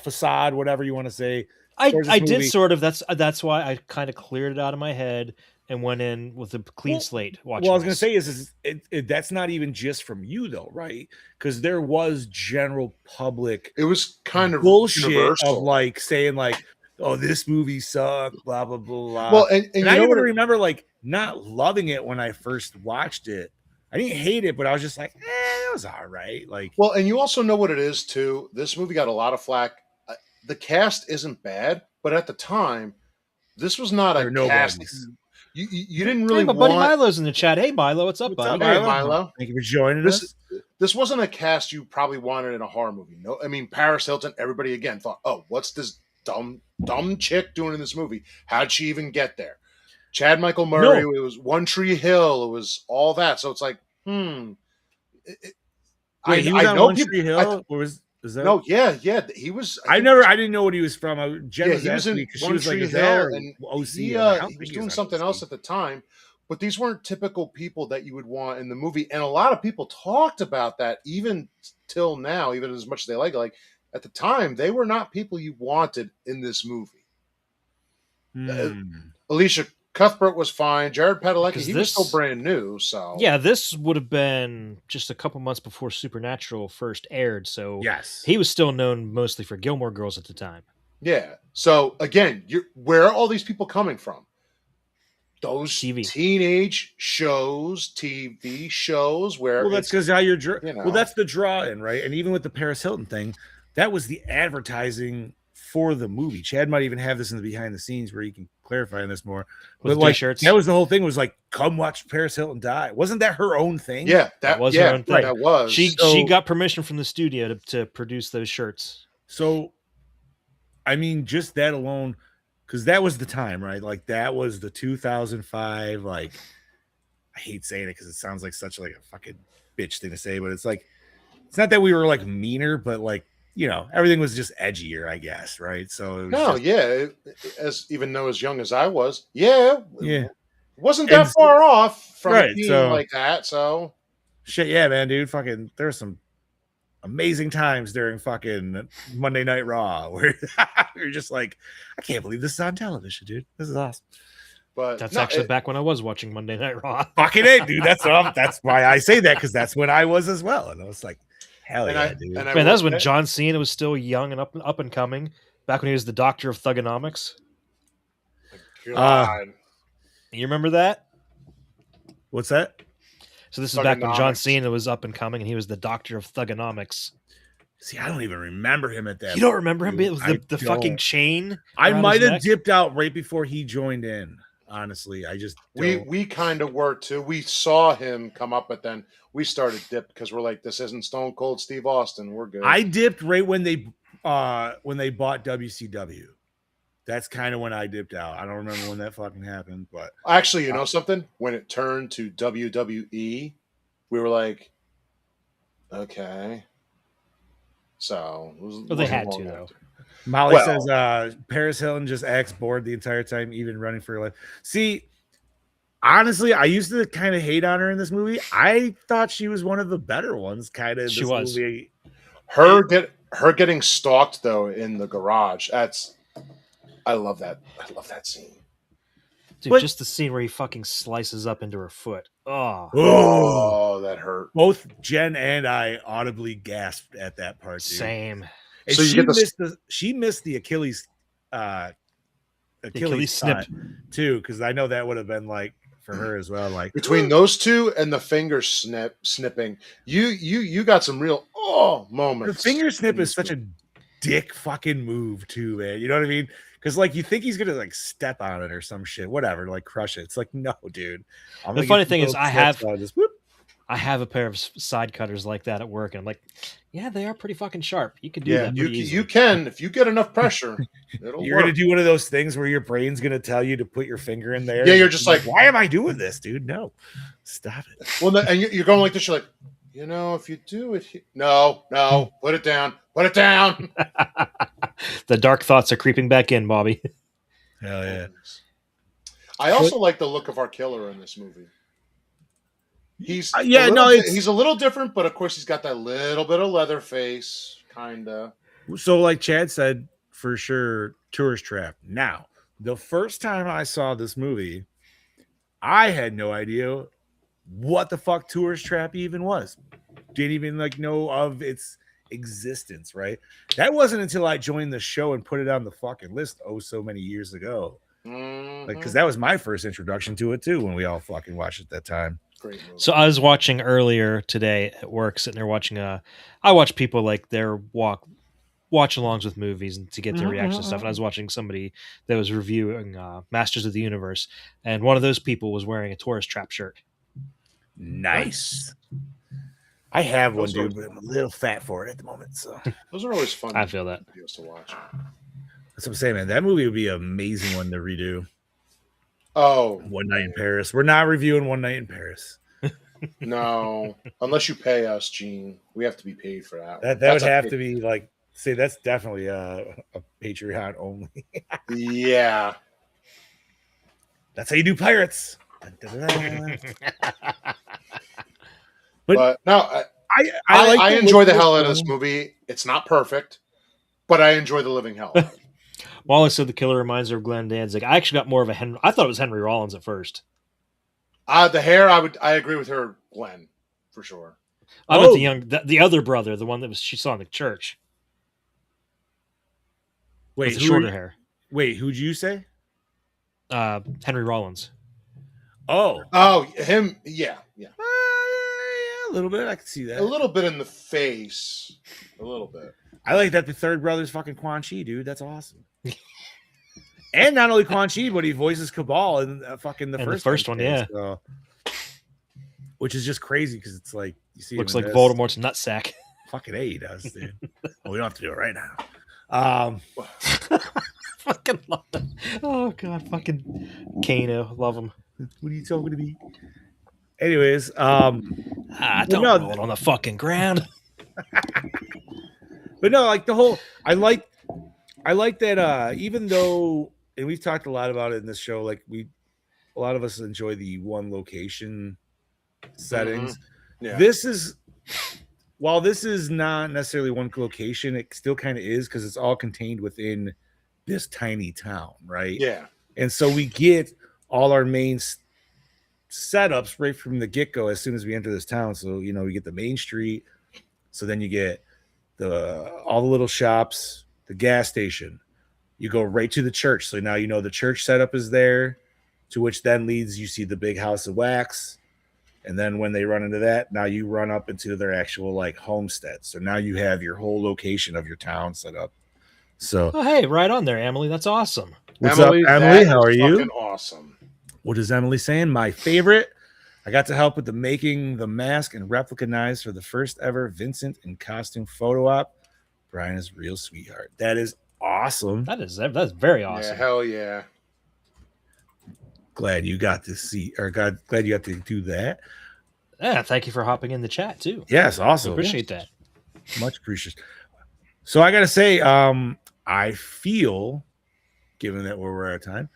facade, whatever you want to say. I towards this did movie. sort of. That's why I kind of cleared it out of my head and went in with a clean Well- slate. Watching Well, I was gonna this. say is that's not even just from you though, right? Because there was general public It was kind of bullshit universal. of like saying like, "Oh, this movie sucked," blah blah blah. Blah. well, and and you I know even what it- remember like not loving it when I first watched it. I didn't hate it, but I was just like, it was all right. Like, well, and you also know what it is too. This movie got a lot of flack. The cast isn't bad, but at the time, this was not there a are no cast. buddies. You didn't really Hey, my buddy want. Milo's in the chat. Hey, Milo, what's up, What's bud? up, Hey, Milo. Thank you for joining This us. this wasn't a cast you probably wanted in a horror movie. No, I mean Paris Hilton. Everybody again thought, oh, what's this dumb chick doing in this movie? How'd she even get there? Chad Michael Murray. No. It was One Tree Hill. It was all that. So it's like, It- Wait, he was on know One people- Tree Hill. Or is that? No, yeah, he was. I didn't know what he was from. Jen Yeah, was he was asking in me 'cause she One was like, Tree "Is that Hill, or and OC?" he, And I don't he think was he doing on something OC. else at the time. But these weren't typical people that you would want in the movie, and a lot of people talked about that even till now, even as much as they like it. Like at the time, they were not people you wanted in this movie. Hmm. Alicia Cuthbert was fine. Jared Padalecki, 'Cause he was this- still brand new. So Yeah, this would have been just a couple months before Supernatural first aired, so Yes. he was still known mostly for Gilmore Girls at the time. yeah. So again, where are all these people coming from? Those TV. teenage shows, TV shows where Well, that's it's- because how you're. you know. Well, that's the draw in, right? And even with the Paris Hilton thing, that was the advertising for the movie. Chad might even have this in the behind the scenes where you can clarify on this more. With But like, t-shirts. that was the whole thing. Was like, come watch Paris Hilton die. Wasn't that her own thing? yeah, That was yeah, her own thing. That was She So- got permission from the studio to produce those shirts. So, I mean, just that alone, because that was the time, right? Like that was the 2005. Like, I hate saying it because it sounds like such like a fucking bitch thing to say, but it's like, it's not that we were like meaner, but like, you know, everything was just edgier, I guess, right? So it was no, just- yeah. As even though as young as I was, yeah, yeah, it wasn't that And- far off from Right, being so- like that. So shit, yeah, man, dude, fucking, there's some amazing times during fucking Monday Night Raw where you're just like, I can't believe this is on television, dude. This is awesome. but That's no, actually it- back when I was watching Monday Night Raw. Fucking it, dude. That's why I say that, because that's when I was as well. And I was like, hell and yeah, I- dude. and I Man, that was will when say- John Cena was still young and up and coming. Back when he was the doctor of thugonomics. God. You remember that? What's that? So this is back when John Thugonomics. Cena was up and coming, and he was the doctor of thugonomics. See, I don't even remember him at that. You don't point, remember him? dude. It was I the fucking don't. chain. I around might his have neck? dipped out right before he joined in. Honestly, I just We don't. we kind of were too. We saw him come up, but then we started dip because we're like, this isn't Stone Cold Steve Austin. We're good. I dipped right when they bought WCW. That's kind of when I dipped out. I don't remember when that fucking happened, but Actually, you know something? When it turned to WWE, we were like, okay. So it was, Well, they wasn't had long to, though. after. Molly Well- says Paris Hilton just acts bored the entire time, even running for her life. See, honestly, I used to kind of hate on her in this movie. I thought she was one of the better ones, kind of. She was. Movie. Her getting stalked though in the garage. I love that. I love that scene. Dude, But- just the scene where he fucking slices up into her foot. Oh, Oh, that hurt. Both Jen and I audibly gasped at that part. Dude. same. And So you she missed the Achilles Achilles snip snip. too, because I know that would have been like for her as well. Like Between those two and the finger snipping, you got some real the moments. finger snip is such a dick fucking move too, man. You know what I mean? Because like you think he's gonna like step on it or some shit, whatever, like crush it. It's like no, dude. I'm The gonna funny get thing is, little I have- snips, I'll just whoop. I have a pair of side cutters like that at work, and I'm like, yeah, they are pretty fucking sharp. You could do Yeah, that you pretty easily. you can if you get enough pressure. It'll You're work. gonna do one of those things where your brain's gonna tell you to put your finger in there. Yeah, you're just like, why am I doing this, dude? No, stop it. Well, and you're going like this. You're like, if you do it, no, put it down, put it down. The dark thoughts are creeping back in, Bobby. Hell yeah. I also like the look of our killer in this movie. He's he's a little different, but of course he's got that little bit of leather face, kinda. So, like Chad said, for sure, Tourist Trap. Now, the first time I saw this movie, I had no idea what the fuck Tourist Trap even was. Didn't even like know of its existence, right? That wasn't until I joined the show and put it on the fucking list so many years ago. Like, because that was my first introduction to it too when we all fucking watched it that time. Great movie. So I was watching earlier today at work, sitting there watching. I watch people like their watch-alongs with movies and to get their reaction and stuff. And I was watching somebody that was reviewing Masters of the Universe, and one of those people was wearing a Tourist Trap shirt. Nice. I have one, Those are- dude, but I'm a little fat for it at the moment. So Those are always fun. I feel that. videos to watch. that's what I'm saying, man. That movie would be an amazing one to redo. Oh One Night in Paris. We're not reviewing One Night in Paris. no, unless you pay us, Gene, we have to be paid for that. That would have to be like, say, that's definitely a Patreon only. Yeah. That's how you do pirates. Dun, dun, dun, dun. But no, I enjoy the hell out of this movie. It's not perfect, but I enjoy the living hell out of it. Wallace said the killer reminds her of Glenn Danzig. I actually got more of a Henry. I thought it was Henry Rollins at first. The hair, I agree with her, Glenn, for sure. I meant the other brother, the one that she saw in the church. Wait, With the shorter hair. Wait, who'd you say? Henry Rollins. Oh, Oh, him, yeah. yeah, a little bit. I can see A that. little bit in the face. A little bit. I like that the third brother's fucking Quan Chi, dude. That's awesome. And not only Quan Chi, but he voices Cabal in fucking the first one, yeah. So, which is just crazy because it's like you see, Looks him like in this. Voldemort's nutsack. Fucking A, he does, dude. Well, we don't have to do it right now. Fucking love that. Oh god, fucking Kano, love him. What are you talking to me? Anyways, Don't no, roll it on the fucking ground. but no, like the whole, I like that. Even though, and we've talked a lot about it in this show, like a lot of us enjoy the one location settings. Yeah. This is, while this is not necessarily one location, it still kind of is because it's all contained within this tiny town, right? Yeah. And so we get all our main setups right from the get-go as soon as we enter this town. So, we get the main street. So then you get all the little shops, the gas station. You go right to the church. So now the church setup is there, to which then leads, you see the big house of wax. And then when they run into that, now you run up into their actual like homestead. So now you have your whole location of your town set up. So Oh hey, right on there, Emily. That's awesome. what's Emily, up, Emily? that How is are you? fucking awesome. What is Emily saying? My favorite. I got to help with the making the mask and replica knives for the first ever Vincent in costume photo op. Brian is a real sweetheart. That is awesome. That's very awesome. Yeah, hell yeah. Glad you got to see, or glad you got to do that. Yeah, thank you for hopping in the chat too. Yes, awesome. Appreciate that. Much appreciated. So I gotta say, I feel, given that we're out of time,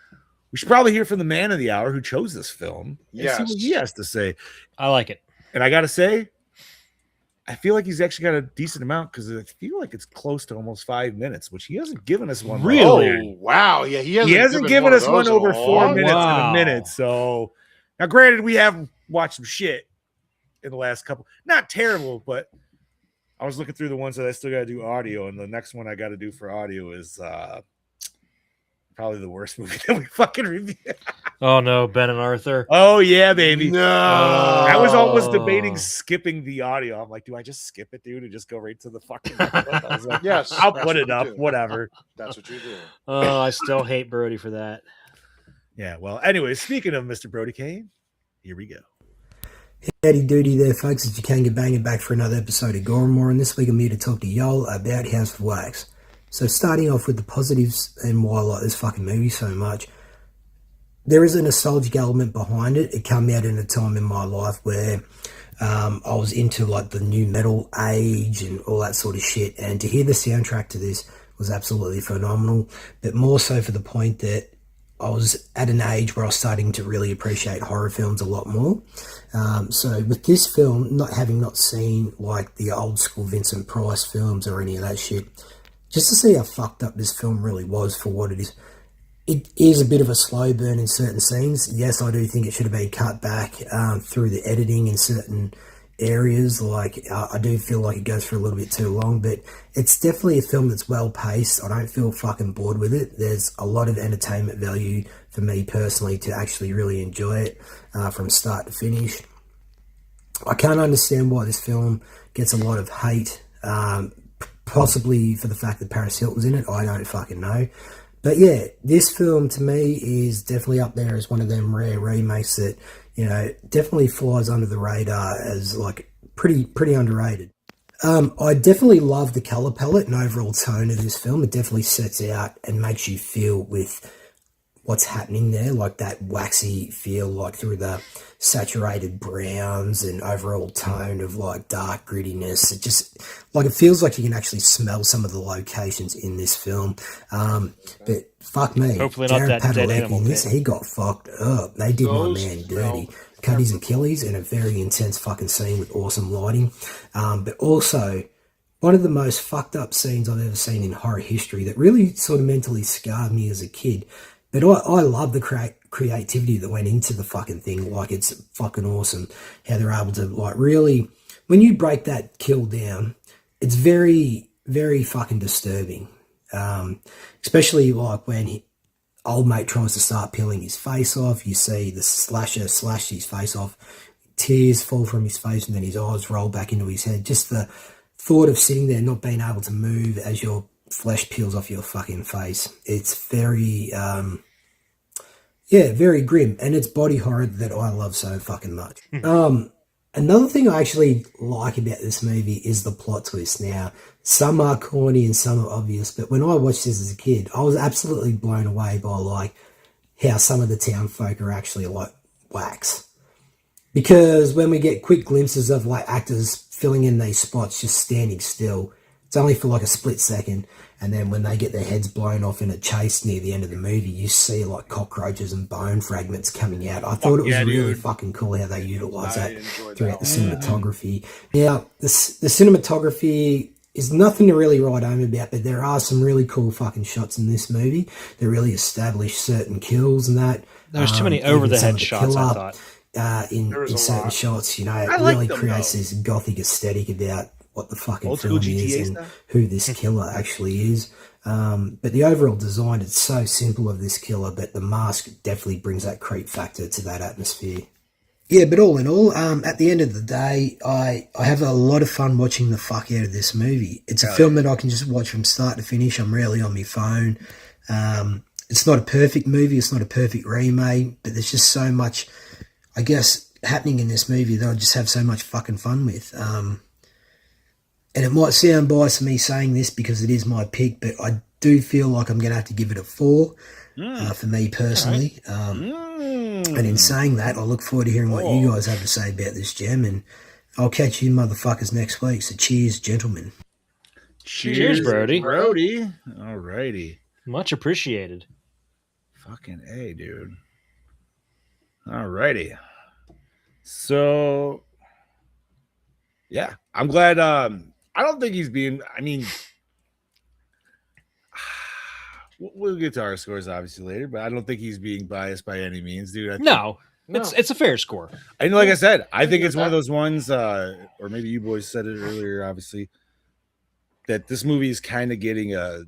we should probably hear from the man of the hour who chose this film and see what he has to say. I like it. And I gotta say, I feel like he's actually got a decent amount because I feel like it's close to almost 5 minutes, which he hasn't given us one. Really? Oh, wow. Yeah, he hasn't given us one over 4 minutes in Wow. a minute. So now, granted, we have watched some shit in the last couple. Not terrible, but I was looking through the ones that I still got to do audio, and the next one I got to do for audio is probably the worst movie that we fucking reviewed. Oh no, Ben and Arthur. Oh yeah, baby. No. I was almost Oh. debating skipping the audio. I'm like, do I just skip it, dude, and just go right to the fucking? I was like, Yes. I'll that's put what it you up, do. whatever. That's what you do. Oh, I still hate Brodie for that. Yeah. Well, anyway, speaking of Mr. Brodie Kane, here we go. Howdy doody there, folks. It's your Kanga Banging back for another episode of Gore and More, and this week I'm here to talk to y'all about House of Wax. So starting off with the positives and why I like this fucking movie so much, there is a nostalgic element behind it. It came out in a time in my life where I was into like the new metal age and all that sort of shit, and to hear the soundtrack to this was absolutely phenomenal, but more so for the point that I was at an age where I was starting to really appreciate horror films a lot more. So with this film, not seen like the old school Vincent Price films or any of that shit, just to see how fucked up this film really was for what it is. It is a bit of a slow burn in certain scenes. Yes, I do think it should have been cut back through the editing in certain areas. Like I do feel like it goes for a little bit too long, but it's definitely a film that's well paced. I don't feel fucking bored with it. There's a lot of entertainment value for me personally to actually really enjoy it from start to finish. I can't understand why this film gets a lot of hate, possibly for the fact that Paris Hilton's in it. I don't fucking know. But yeah, this film to me is definitely up there as one of them rare remakes that, you know, definitely flies under the radar as like pretty underrated. I definitely love the color palette and overall tone of this film. It definitely sets out and makes you feel with what's happening there, like that waxy feel, like through the saturated browns and overall tone of like dark grittiness. It just like it feels like you can actually smell some of the locations in this film. But fuck me, Hopefully not that dead Padalecki animal in this, pit. he got fucked up. They did Those my man smell dirty. Cut his Achilles in a very intense fucking scene with awesome lighting. But also one of the most fucked up scenes I've ever seen in horror history that really sort of mentally scarred me as a kid. But I love the creativity that went into the fucking thing. Like, it's fucking awesome how they're able to, like, really, when you break that kill down, it's very, very fucking disturbing. Especially, like, when old mate tries to start peeling his face off. You see the slasher slash his face off. Tears fall from his face and then his eyes roll back into his head. Just the thought of sitting there not being able to move as your flesh peels off your fucking face. It's very, very grim, and it's body horror that I love so fucking much. Another thing I actually like about this movie is the plot twist. Now, some are corny and some are obvious, but when I watched this as a kid, I was absolutely blown away by like how some of the town folk are actually like wax. Because when we get quick glimpses of like actors filling in these spots just standing still, it's only for like a split second, and then when they get their heads blown off in a chase near the end of the movie, you see like cockroaches and bone fragments coming out. I thought it was really fucking cool how they utilised that throughout the cinematography. Now, the cinematography is nothing to really write home about, but there are some really cool fucking shots in this movie that really establish certain kills and that. There's too many even over the some head of the shots, I kill-up, thought. in certain shots, you know, it like really them, creates though. this gothic aesthetic about what the fucking Old school film is GTA and stuff. who this killer actually is. But the overall design, it's so simple of this killer, but the mask definitely brings that creep factor to that atmosphere. Yeah, but all in all, at the end of the day, I have a lot of fun watching the fuck out of this movie. It's a film that I can just watch from start to finish. I'm rarely on my phone. it's not a perfect movie. It's not a perfect remake, but there's just so much, I guess, happening in this movie that I just have so much fucking fun with. And it might sound biased of me saying this because it is my pick, but I do feel like I'm going to have to give it a 4 for me personally. And in saying that, I look forward to hearing what you guys have to say about this gem, and I'll catch you motherfuckers next week. So cheers, gentlemen. Cheers, Brodie. Brodie. All righty. Much appreciated. Fucking A, dude. All righty. So, yeah, I'm glad. I don't think he's being, I mean, we'll get to our scores obviously later, but I don't think he's being biased by any means, dude. I think, No, it's a fair score. and like I said, I think it's one of those ones, or maybe you boys said it earlier, obviously, that this movie is kind of getting a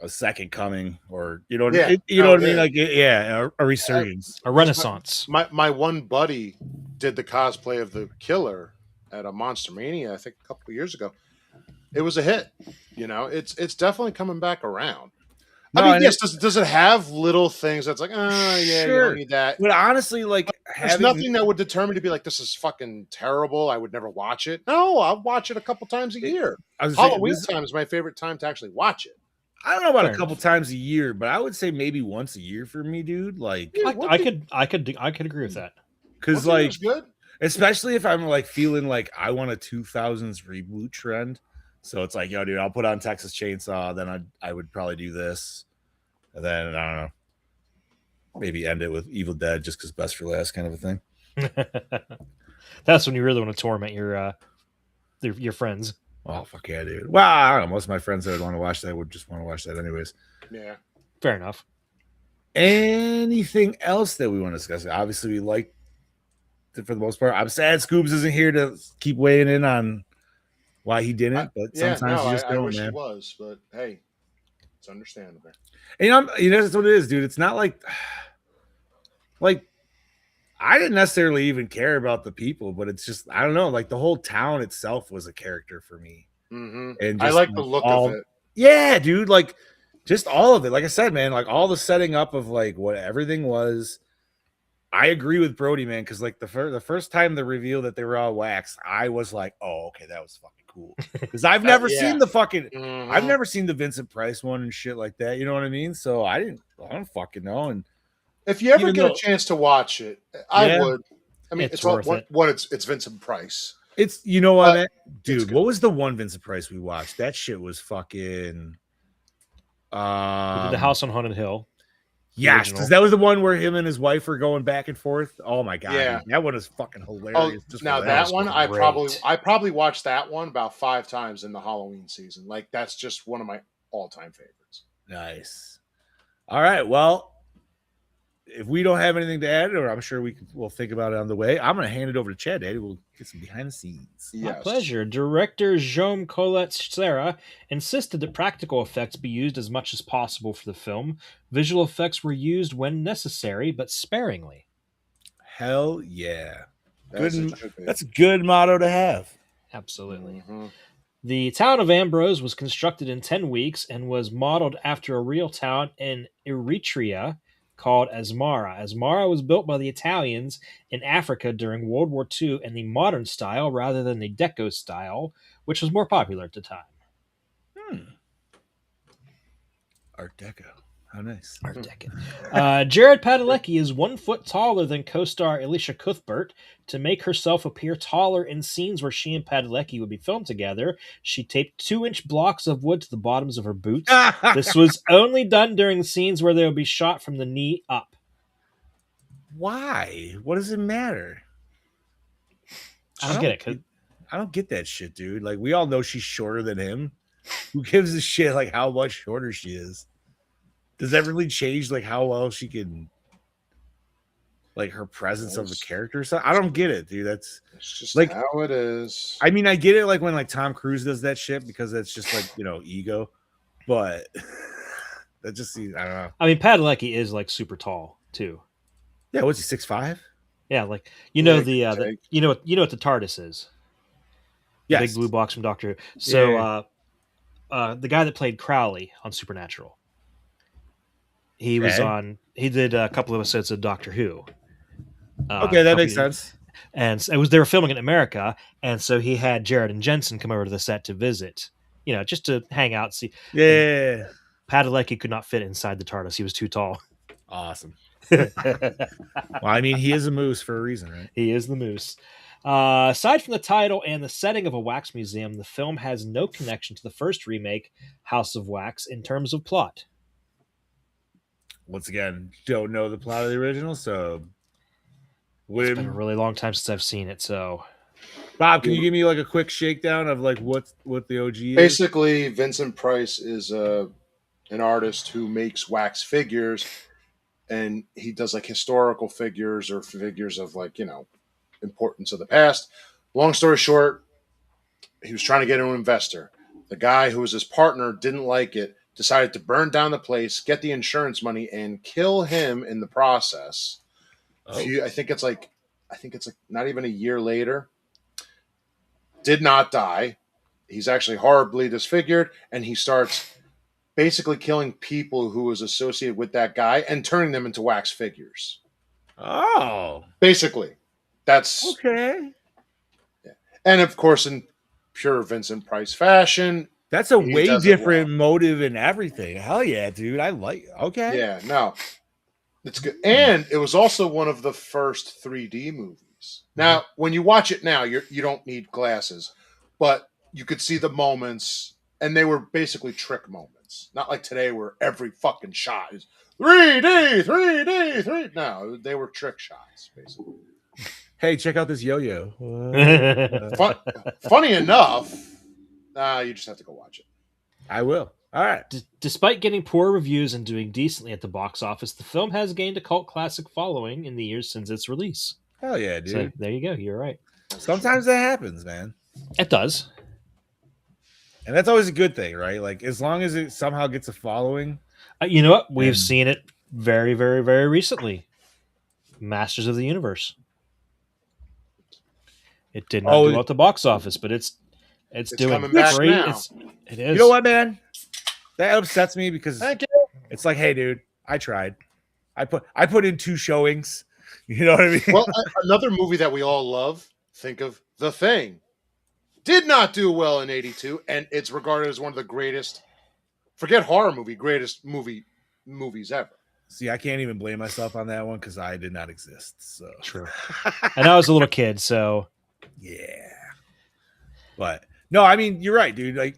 second coming, or you know, what I mean, like a resurgence, A renaissance. My one buddy did the cosplay of the killer at a Monster Mania, I think a couple of years ago. It was a hit. You know, it's definitely coming back around. No, I mean, yes, does it have little things that's like, yeah, you Sure. don't need that. but honestly, like There's nothing that would deter me to be like, this is fucking terrible. I would never watch it. No, I'll watch it a couple times a year. I was saying, Halloween time is my favorite time to actually watch it. I don't know about Fair a couple times a year, but I would say maybe once a year for me, dude. Like, I could agree with that. because Once a year like, is good. especially if I'm like feeling like I want a 2000s reboot trend. So it's like, yo, dude, I'll put on Texas Chainsaw, then I would probably do this, and then I don't know, maybe end it with Evil Dead just because best for last kind of a thing. That's when you really want to torment your friends. Oh fuck yeah, dude! Well, I don't know. Most of my friends that would want to watch that would just want to watch that anyways. Yeah. Fair enough. Anything else that we want to discuss? Obviously, we like it for the most part. I'm sad Scoobs isn't here to keep weighing in on why he didn't, but sometimes you just I don't, wish man. he was, but hey, it's understandable. And that's what it is, dude. It's not like I didn't necessarily even care about the people, but it's just I don't know. Like the whole town itself was a character for me, Mm-hmm. and I just like the look of it. Yeah, dude. Like just all of it. Like I said, man. Like all the setting up of like what everything was. I agree with Brodie, man. Because like the first time the reveal that they were all waxed, I was like, oh, okay, that was fucking cool. Because I've never seen the fucking. Mhm. I've never seen the Vincent Price one and shit like that. You know what I mean? So I don't fucking know. And If you ever even get though- a chance to watch it, I Yeah. would. I mean, It's it's all, worth it. it's Vincent Price. it's you know what, But man? Dude, good. what was the one Vincent Price we watched? That shit was fucking. We did the House on Haunted Hill. Yes, original. because that was the one where him and his wife were going back and forth. Oh my god, Yeah. dude, that one is fucking Oh, hilarious. just now for that was one, great. I probably watched that one about 5 times in the Halloween season. Like that's just one of my all-time favorites. Nice. All right, well, if we don't have anything to add, or I'm sure we'll think about it on the way, I'm going to hand it over to Chad. Daddy, we'll get some behind the scenes. My pleasure. Director Jaume Colette Serra insisted that practical effects be used as much as possible for the film. Visual effects were used when necessary, but sparingly. Hell yeah. As Good. it should be. That's a good motto to have. Absolutely. Mhm. The town of Ambrose was constructed in 10 weeks and was modeled after a real town in Eritrea called Asmara. Asmara was built by the Italians in Africa during World War II in the modern style rather than the Deco style, which was more popular at the time. Art Deco. How nice. Art Deco. Jared Padalecki is 1 foot taller than co-star Elisha Cuthbert. To make herself appear taller in scenes where she and Padalecki would be filmed together, she taped 2-inch blocks of wood to the bottoms of her boots. This was only done during the scenes where they would be shot from the knee up. Why? What does it matter? I don't get it. 'Cause I don't get that shit, dude. Like, we all know she's shorter than him. Who gives a shit, like, how much shorter she is? Does that really change, like, how well she can, like, her presence of the character? So I don't get it, dude. That's It's just like- how it is. I mean, I get it, like, when, like, Tom Cruise does that shit because that's just, like, you know, ego. But that just seems, I don't know. I mean, Padalecki is like super tall too. Yeah, what's he, 6'5"? Yeah, like you know Yeah, the take- you know what the TARDIS is. The Yes. big blue box from Doctor Who. So Yeah. the guy that played Crowley on Supernatural. He was Okay. on. He did a couple of episodes of Doctor Who. Okay, that makes sense. And it was they were filming in America, and so he had Jared and Jensen come over to the set to visit. Just to hang out, see. Yeah. Padalecki could not fit inside the TARDIS; he was too tall. Awesome. Well, I mean, he is a moose for a reason, right? He is the moose. Aside from the title and the setting of a wax museum, the film has no connection to the first remake, House of Wax, in terms of plot. Once again, don't know the plot of the original, so It's been a really long time since I've seen it, so Bob, can you give me like a quick shakedown of like what the OG is? Basically, Vincent Price is an artist who makes wax figures, and he does like historical figures or figures of like importance of the past. Long story short, he was trying to get an investor. The guy who was his partner didn't like it, decided to burn down the place, get the insurance money, and kill him in the process. Oh. I think it's like not even a year later. Did not die. He's actually horribly disfigured, and he starts basically killing people who was associated with that guy and turning them into wax figures. Oh. Basically. That's okay. Yeah. And of course, in pure Vincent Price fashion, that's a he way does it different well. motive and everything. Hell yeah, dude. I like okay. Yeah, no. It's good. And it was also one of the first 3D movies. Now, when you watch it now, you don't need glasses, but you could see the moments, and they were basically trick moments. Not like today where every fucking shot is 3D, 3D, 3D. No, they were trick shots, basically. Hey, check out this yo-yo. Funny enough, you just have to go watch it. I will. All right. Despite getting poor reviews and doing decently at the box office, the film has gained a cult classic following in the years since its release. Hell yeah, dude. So there you go. You're right. Sometimes that happens, man. It does. And that's always a good thing, right? Like, as long as it somehow gets a following. You know what? We've seen it very, very, very recently. Masters of the Universe. It did not do well at the box office, but it's doing coming back great. now. It is. You know what, man? That upsets me because Thank you. it's like, hey, dude, I tried. I put in 2 showings. You know what I mean? Well, another movie that we all love, think of The Thing. Did not do well in 82, and it's regarded as one of the greatest, forget horror movie, greatest movies ever. See, I can't even blame myself on that one because I did not exist. So True. And I was a little kid, so yeah. But no, I mean, you're right, dude. Like,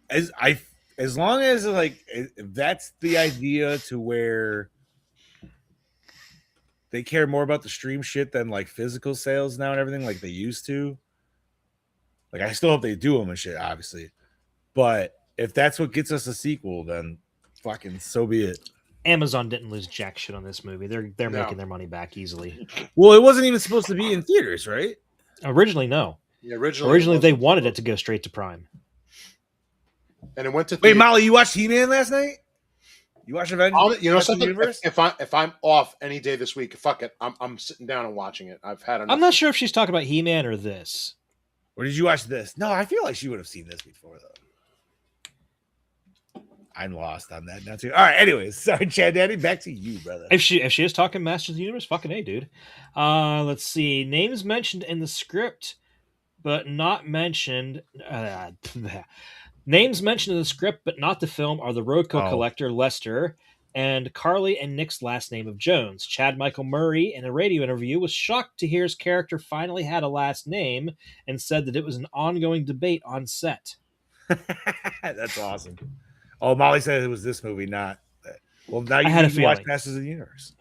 as long as like if that's the idea to where they care more about the stream shit than like physical sales now and everything like they used to. Like, I still hope they do them and shit, obviously. But if that's what gets us a sequel, then fucking so be it. Amazon didn't lose jack shit on this movie. They're making their money back easily. Well, it wasn't even supposed to be in theaters, right? Originally, no. Yeah, originally they wanted it to go straight to Prime. And it went to Wait, Molly, you watched He-Man last night? You watched Avengers? You know something? If I'm off any day this week, fuck it. I'm sitting down and watching it. I've had enough. I'm not sure if she's talking about He-Man or this. Or did you watch this? No, I feel like she would have seen this before, though. I'm lost on that now, too. All right, anyways. Sorry, Chad Daddy. Back to you, brother. If she is talking Masters of the Universe, fucking A, dude. Let's see. Names mentioned in the script, but not mentioned... Names mentioned in the script, but not the film, are the Roadkill collector, Lester, and Carly and Nick's last name of Jones. Chad Michael Murray, in a radio interview, was shocked to hear his character finally had a last name and said that it was an ongoing debate on set. That's awesome. Oh, Molly said it was this movie, not that. Well, now you had a need to watch feeling. Masters of the Universe.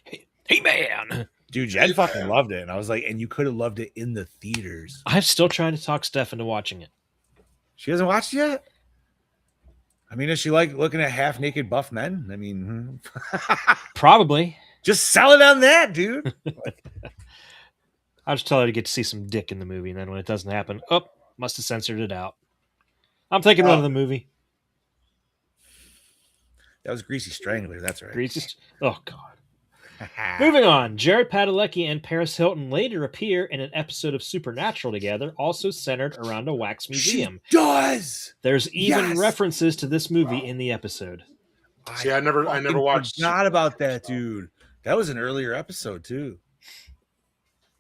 Hey, man! Dude, Jen fucking loved it. And I was like, and you could have loved it in the theaters. I'm still trying to talk Steph into watching it. She hasn't watched it yet? I mean, is she like looking at half-naked buff men? I mean... Probably. Just sell it on that, dude. I'll just tell her to get to see some dick in the movie, and then when it doesn't happen, must have censored it out. I'm taking one of the movie. That was Greasy Strangler, that's right. Greasy. Oh, God. Moving on. Jared Padalecki and Paris Hilton later appear in an episode of Supernatural together, also centered around a wax museum. She does! There's even references to this movie in the episode. See, I never fucking watched. Forgot about that, So. dude. That was an earlier episode too.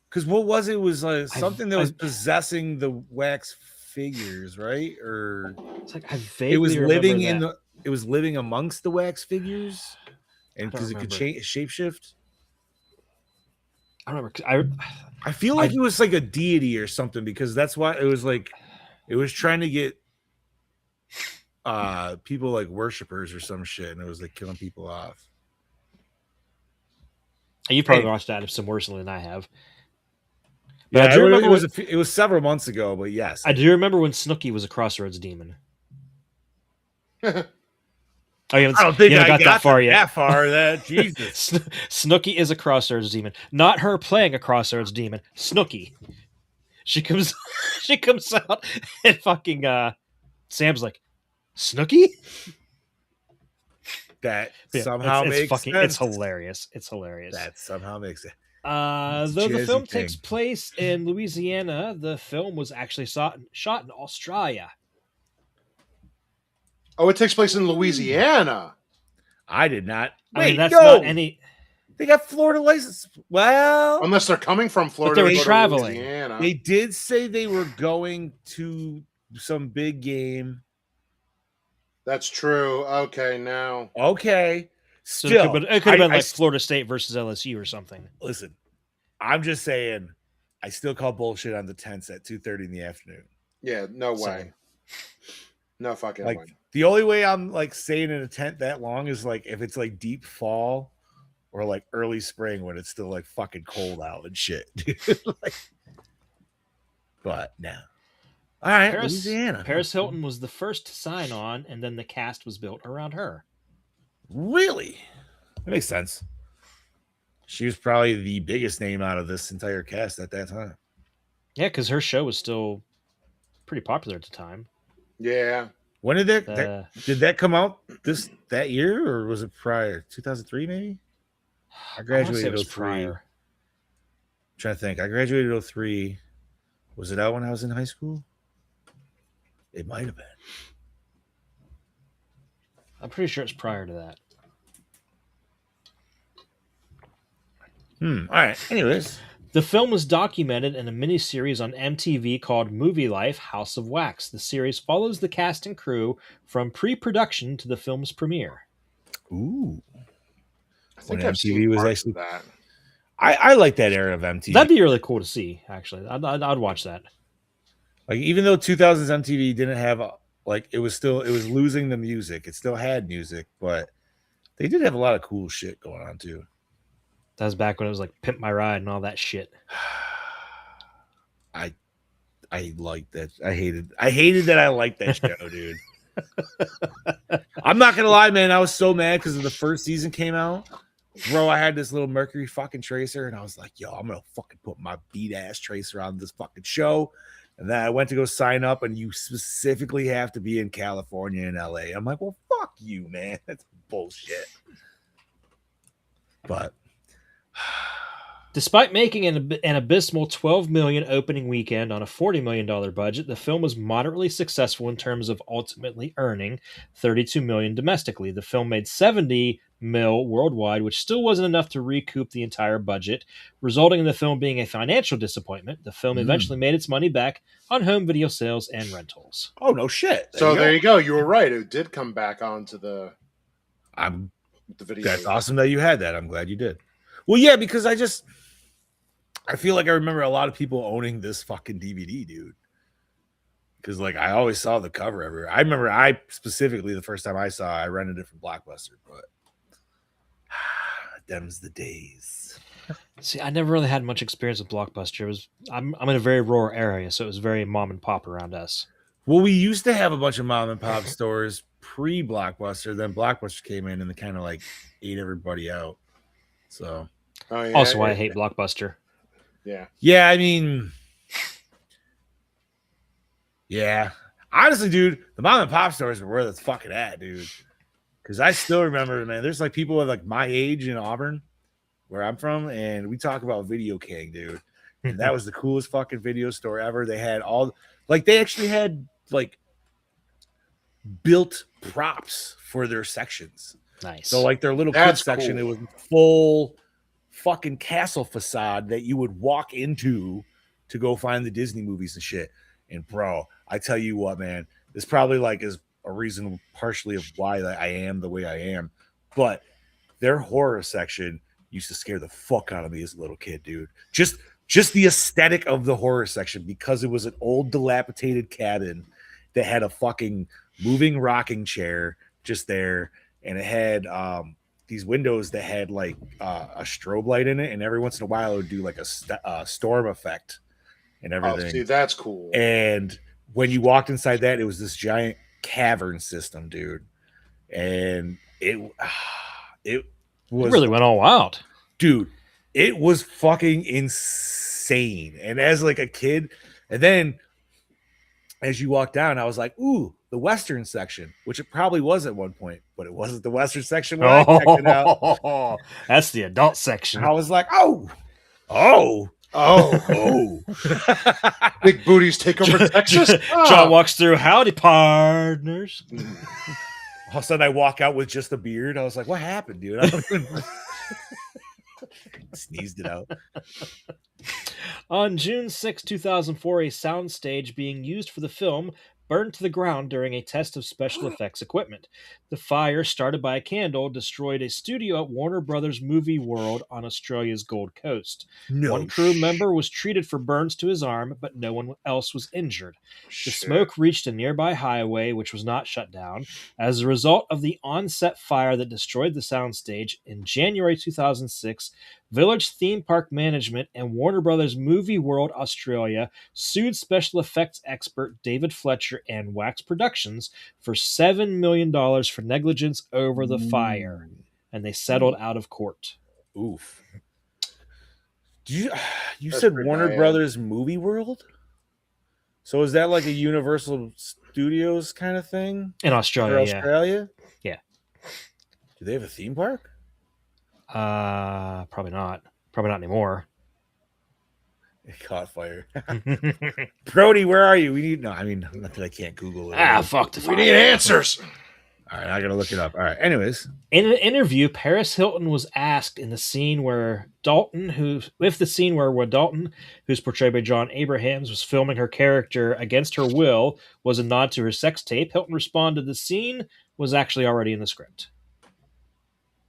Because what was it? It was like something that was possessing the wax figures, right? Or It's like I it was vaguely living remember in that. it was living amongst the wax figures, and I don't because it could remember. shapeshift. I don't remember. 'Cause I feel like it was like a deity or something, because that's why it was like it was trying to get people like worshipers or some shit, and it was like killing people off. You probably Hey. watched that some worse than I have. But But I do remember it was several months ago, but yes. I do remember when Snooki was a Crossroads demon. Oh, you I don't think I got that far yet. That far, that Jesus. Snooki is a Crossroads demon, not her playing a Crossroads demon. Snooki, she comes out and fucking Sam's like, Snooki. That Yeah, somehow makes fucking sense. It's hilarious. It's hilarious. That somehow makes it. Though the jazzy film thing. takes place in Louisiana, the film was actually shot in Australia. Oh, it takes place in Louisiana. I did not. I mean, Wait, that's not no! any. They got Florida license. Well, Unless they're coming from Florida, they were to go to traveling. Louisiana. they did say they were going to some big game. That's true. Okay, now. Okay. So Still, it could have been like Florida State versus LSU or something. Listen, I'm just saying, I still call bullshit on the tents at 2:30 in the afternoon. Yeah, no way. Same. No fucking Like way. the only way I'm like staying in a tent that long is like if it's like deep fall or like early spring when it's still like fucking cold out and shit. Dude. Like, but no. All right, Louisiana. Paris Hilton was the first to sign on, and then the cast was built around her. Really? That makes sense. She was probably the biggest name out of this entire cast at that time. Yeah, because her show was still pretty popular at the time. Yeah. When did did that come out that year, or was it prior? 2003 maybe? I graduated in 03. Prior. I'm trying to think. I graduated in 03. Was it out when I was in high school? It might have been. I'm pretty sure it's prior to that. All right. Anyways. The film was documented in a miniseries on MTV called Movie Life House of Wax. The series follows the cast and crew from pre-production to the film's premiere. Ooh. I think When I've MTV seen was parts actually of that. I like that era of MTV. That'd be really cool to see, actually. I'd watch that. Like, even though 2000s MTV didn't have like it was losing the music. It still had music, but they did have a lot of cool shit going on too. That was back when it was like Pimp My Ride and all that shit. I liked that. I hated that I liked that show, dude. I'm not gonna lie, man. I was so mad because the first season came out. Bro, I had this little Mercury fucking tracer, and I was like, yo, I'm gonna fucking put my beat ass tracer on this fucking show. And then I went to go sign up, and you specifically have to be in California and LA. I'm like, well, fuck you, man. That's bullshit. But Despite making an abysmal $12 million opening weekend on a $40 million budget, the film was moderately successful in terms of ultimately earning $32 million domestically. The film made $70 million worldwide, which still wasn't enough to recoup the entire budget, resulting in the film being a financial disappointment. The film eventually made its money back on home video sales and rentals. oh no shit. There you go. You were right. It did come back onto the video. That's awesome that you had that. I'm glad you did. Well, yeah, because I feel like I remember a lot of people owning this fucking DVD, dude. Because like I always saw the cover everywhere. I remember the first time I rented it from Blockbuster, but them's the days. See, I never really had much experience with Blockbuster. I'm in a very rural area, so it was very mom and pop around us. Well, we used to have a bunch of mom and pop stores pre-Blockbuster. Then Blockbuster came in and they kind of like ate everybody out. So Also why I hate Blockbuster. Yeah, I mean, yeah. Honestly, dude, the mom and pop stores are where that's fucking at, dude. Because I still remember, man, there's like people of like my age in Auburn, where I'm from, and we talk about Video King, dude. And that was the coolest fucking video store ever. They had they actually had like built props for their sections. Nice. So like their little That's kids section, cool. it was full fucking castle facade that you would walk into to go find the Disney movies and shit. And bro, I tell you what, man, this probably like is a reason partially of why I am the way I am, but their horror section used to scare the fuck out of me as a little kid, dude. Just the aesthetic of the horror section, because it was an old dilapidated cabin that had a fucking moving rocking chair just there, and it had these windows that had like a strobe light in it, and every once in a while it would do like a storm effect and Oh, everything. see, that's cool. And when you walked inside that, it was this giant cavern system, dude. And it was really went all wild. dude, it was fucking insane. And as like a kid, and then as you walk down, I was like, ooh, the Western section, which it probably was at one point, but it wasn't the Western section when I checked it out. That's the adult section. And I was like, oh, Big booties take over Texas. John walks through. Howdy, partners. All of a sudden, I walk out with just a beard. I was like, what happened, dude? I don't even... Sneezed it out. On June 6, 2004, a soundstage being used for the film burned to the ground during a test of special effects equipment. The fire, started by a candle, destroyed a studio at Warner Brothers Movie World on Australia's Gold Coast. One crew member was treated for burns to his arm, but no one else was injured. The smoke reached a nearby highway, which was not shut down. As a result of the on-set fire that destroyed the soundstage, in January 2006, Village Theme Park Management and Warner Brothers Movie World Australia sued special effects expert David Fletcher and Wax Productions for $7 million for negligence over the fire, and they settled out of court. Oof. You That's said pretty Warner bad. Brothers Movie World? So is that like a Universal Studios kind of thing In for Australia, yeah. Australia? Yeah. Do they have a theme park? Probably not. Probably not anymore. It caught fire. Brodie, where are you? We need not that I can't Google it. Fuck the We need answers. All right, I gotta look it up. All right. Anyways, in an interview, Paris Hilton was asked in the scene where Dalton, who's portrayed by John Abrahams, was filming her character against her will, was a nod to her sex tape. Hilton responded, the scene was actually already in the script.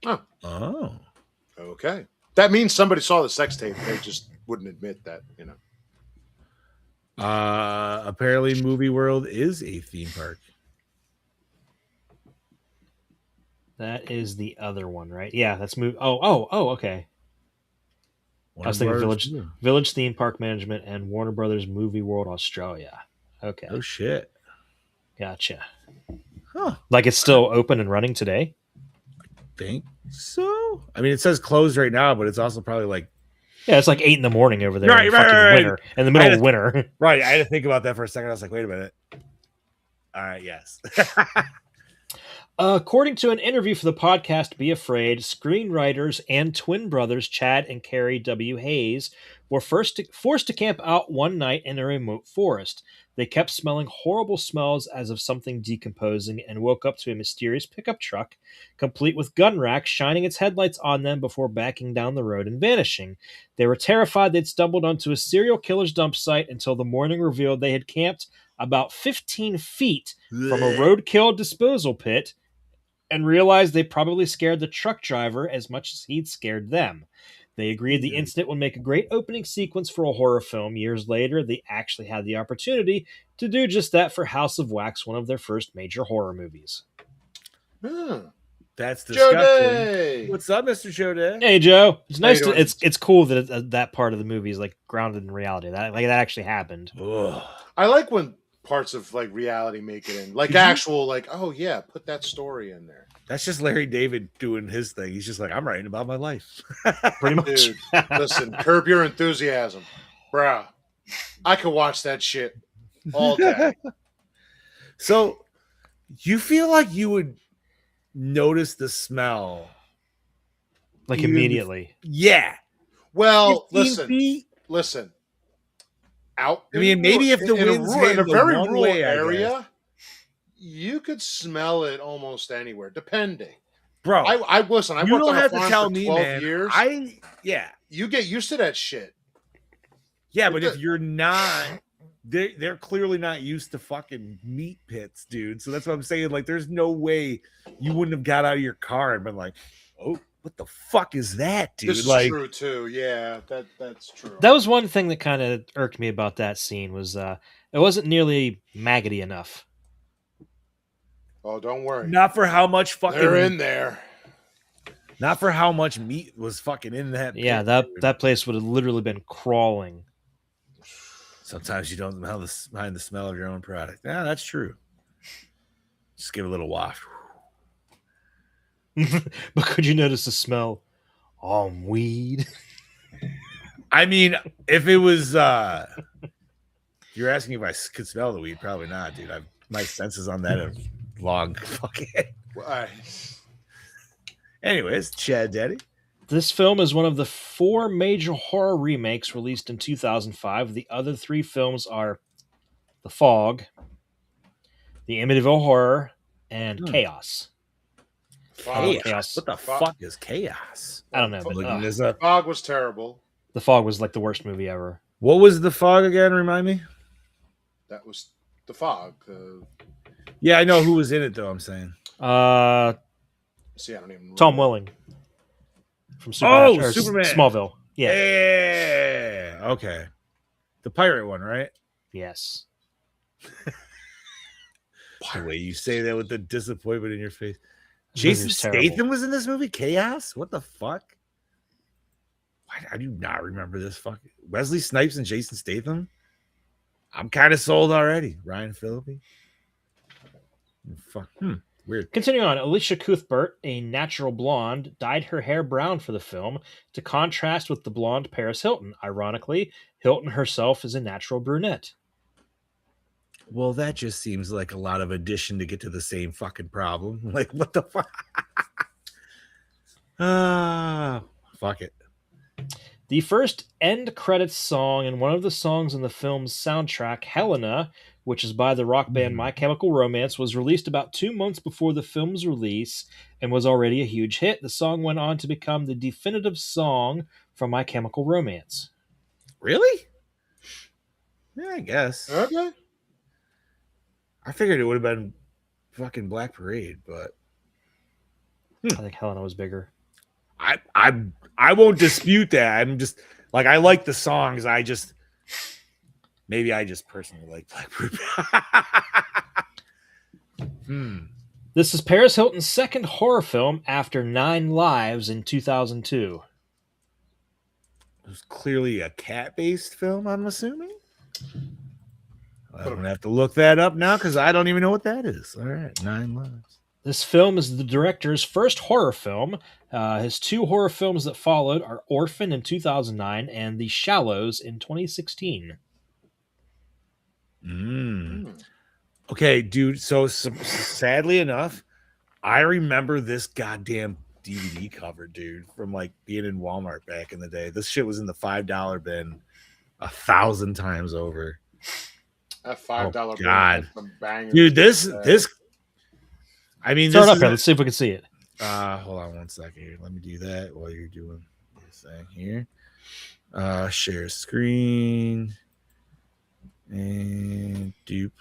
oh, Okay. That means somebody saw the sex tape. They just wouldn't admit that, apparently, Movie World is a theme park. That is the other one, right? Yeah, that's okay. I was thinking Village Theme Park Management and Warner Brothers Movie World Australia. Okay. Oh shit. Gotcha. Huh. Like it's still open and running today? Think so. I mean, it says closed right now, but it's also probably like Yeah, it's like 8 a.m. over there. Right, in right, fucking right. winter, in the middle of winter. right. I had to think about that for a second. I was like, wait a minute. All right, yes. According to an interview for the podcast Be Afraid, screenwriters and twin brothers Chad and Carrie W. Hayes were forced to camp out one night in a remote forest. They kept smelling horrible smells as of something decomposing and woke up to a mysterious pickup truck, complete with gun racks, shining its headlights on them before backing down the road and vanishing. They were terrified they'd stumbled onto a serial killer's dump site until the morning revealed they had camped about 15 feet from a roadkill disposal pit and realized they probably scared the truck driver as much as he'd scared them. They agreed the incident would make a great opening sequence for a horror film. Years later, they actually had the opportunity to do just that for House of Wax, one of their first major horror movies. That's Joe disgusting. Day. What's up, Mr. Joe Day? Hey, Joe. It's nice How you to. doing? It's cool that that part of the movie is like grounded in reality. That actually happened. Ugh. I like when parts of like reality make it in, like actual, like, oh yeah, put that story in there. That's just Larry David doing his thing. He's just like, I'm writing about my life. Pretty much. Dude, listen, Curb Your Enthusiasm, bruh. I could watch that shit all day. So you feel like you would notice the smell? Like Even- immediately. Yeah. Well, 15 feet? listen. Out. I mean, maybe if the wind's in heading a the very one rural way, I area, you could smell it almost anywhere, depending. bro. I listen. I you worked don't on a have to farm tell for me, 12 man. years. Yeah, You get used to that shit. yeah, but if you're not, they're clearly not used to fucking meat pits, dude. So that's what I'm saying. Like, there's no way you wouldn't have got out of your car and been like, "Oh, what the fuck is that, dude?" This is like, true too. Yeah, that's true. That was one thing that kind of irked me about that scene was it wasn't nearly maggoty enough. Oh, don't worry. not for how much fucking, They're in there. not for how much meat was fucking in that. Yeah, pit, dude. that place would have literally been crawling. Sometimes you don't mind the smell of your own product. Yeah, that's true. Just give it a little waft. But could you notice the smell? Weed. I mean, if it was, you're asking if I could smell the weed, probably not, dude. My senses on that are long. Fucking. Anyways, Chad Daddy. This film is one of the 4 major horror remakes released in 2005. The other 3 films are The Fog, The Amityville Horror, and Chaos. Chaos. What the fuck is chaos? I don't know. I'm But, looking this up. Fog was terrible. The Fog was like the worst movie ever. What was the fog again? Remind me. That was the Fog. Yeah, I know who was in it though. I'm saying. See, I don't even. Tom Welling from Superman. Superman. Smallville. Yeah. Yeah. Okay. The pirate one, right? Yes. The way you say that with the disappointment in your face. This movie Jason was terrible. Statham was in this movie? Chaos? What the fuck? Why I do not remember this fucking Wesley Snipes and Jason Statham? I'm kind of sold already. Ryan Phillippe. Fuck. Weird. Continuing on, Alicia Cuthbert, a natural blonde, dyed her hair brown for the film to contrast with the blonde Paris Hilton. Ironically, Hilton herself is a natural brunette. Well, that just seems like a lot of addition to get to the same fucking problem. Like, what the fuck? Fuck it. The first end credits song and one of the songs in the film's soundtrack, Helena, which is by the rock band My Chemical Romance, was released about 2 months before the film's release and was already a huge hit. The song went on to become the definitive song from My Chemical Romance. Really? Yeah, I guess. Okay. I figured it would have been fucking Black Parade, but I think Helena was bigger. I won't dispute that. I'm just like, I like the songs. Maybe I just personally like Black Parade. This is Paris Hilton's second horror film after 9 Lives in 2002. It was clearly a cat-based film, I'm assuming. I'm gonna have to look that up now because I don't even know what that is. All right, 9 Lives. This film is the director's first horror film. His 2 horror films that followed are Orphan in 2009 and The Shallows in 2016. Okay, dude. So sadly enough, I remember this goddamn DVD cover, dude, from like being in Walmart back in the day. This shit was in the $5 bin 1,000 times over. That $5 God. banger. Dude, this. I mean, Throw this it up is here. Let's see if we can see it. hold on one second here. Let me do that while you're doing this thing here. Share screen and dupe.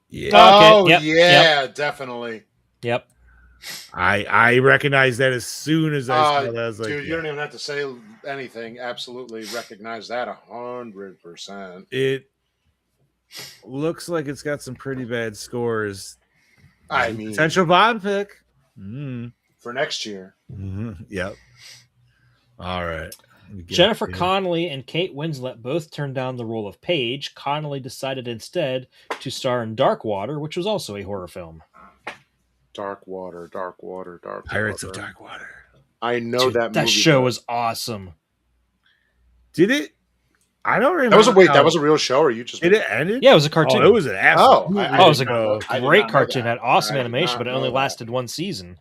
Yeah, Oh, Okay, yep, definitely. Yep. I recognize that as soon as I saw that. I was like, Dude, you don't even have to say anything. Absolutely recognize that 100%. It looks like it's got some pretty bad scores. I mean, Potential bond pick. for next year. Yep. All right. Jennifer Connelly and Kate Winslet both turned down the role of Paige. Connelly decided instead to star in Dark Water, which was also a horror film. Dark Water. Pirates of Dark Water. I know Dude, that movie. That show was awesome. Did it? I don't remember. That was a real show, or you just Did it end? Yeah, it was a cartoon. Oh, it was an absolute. it was a I did great not know cartoon. that. Had awesome I did animation, not but it know only that. lasted 1 season,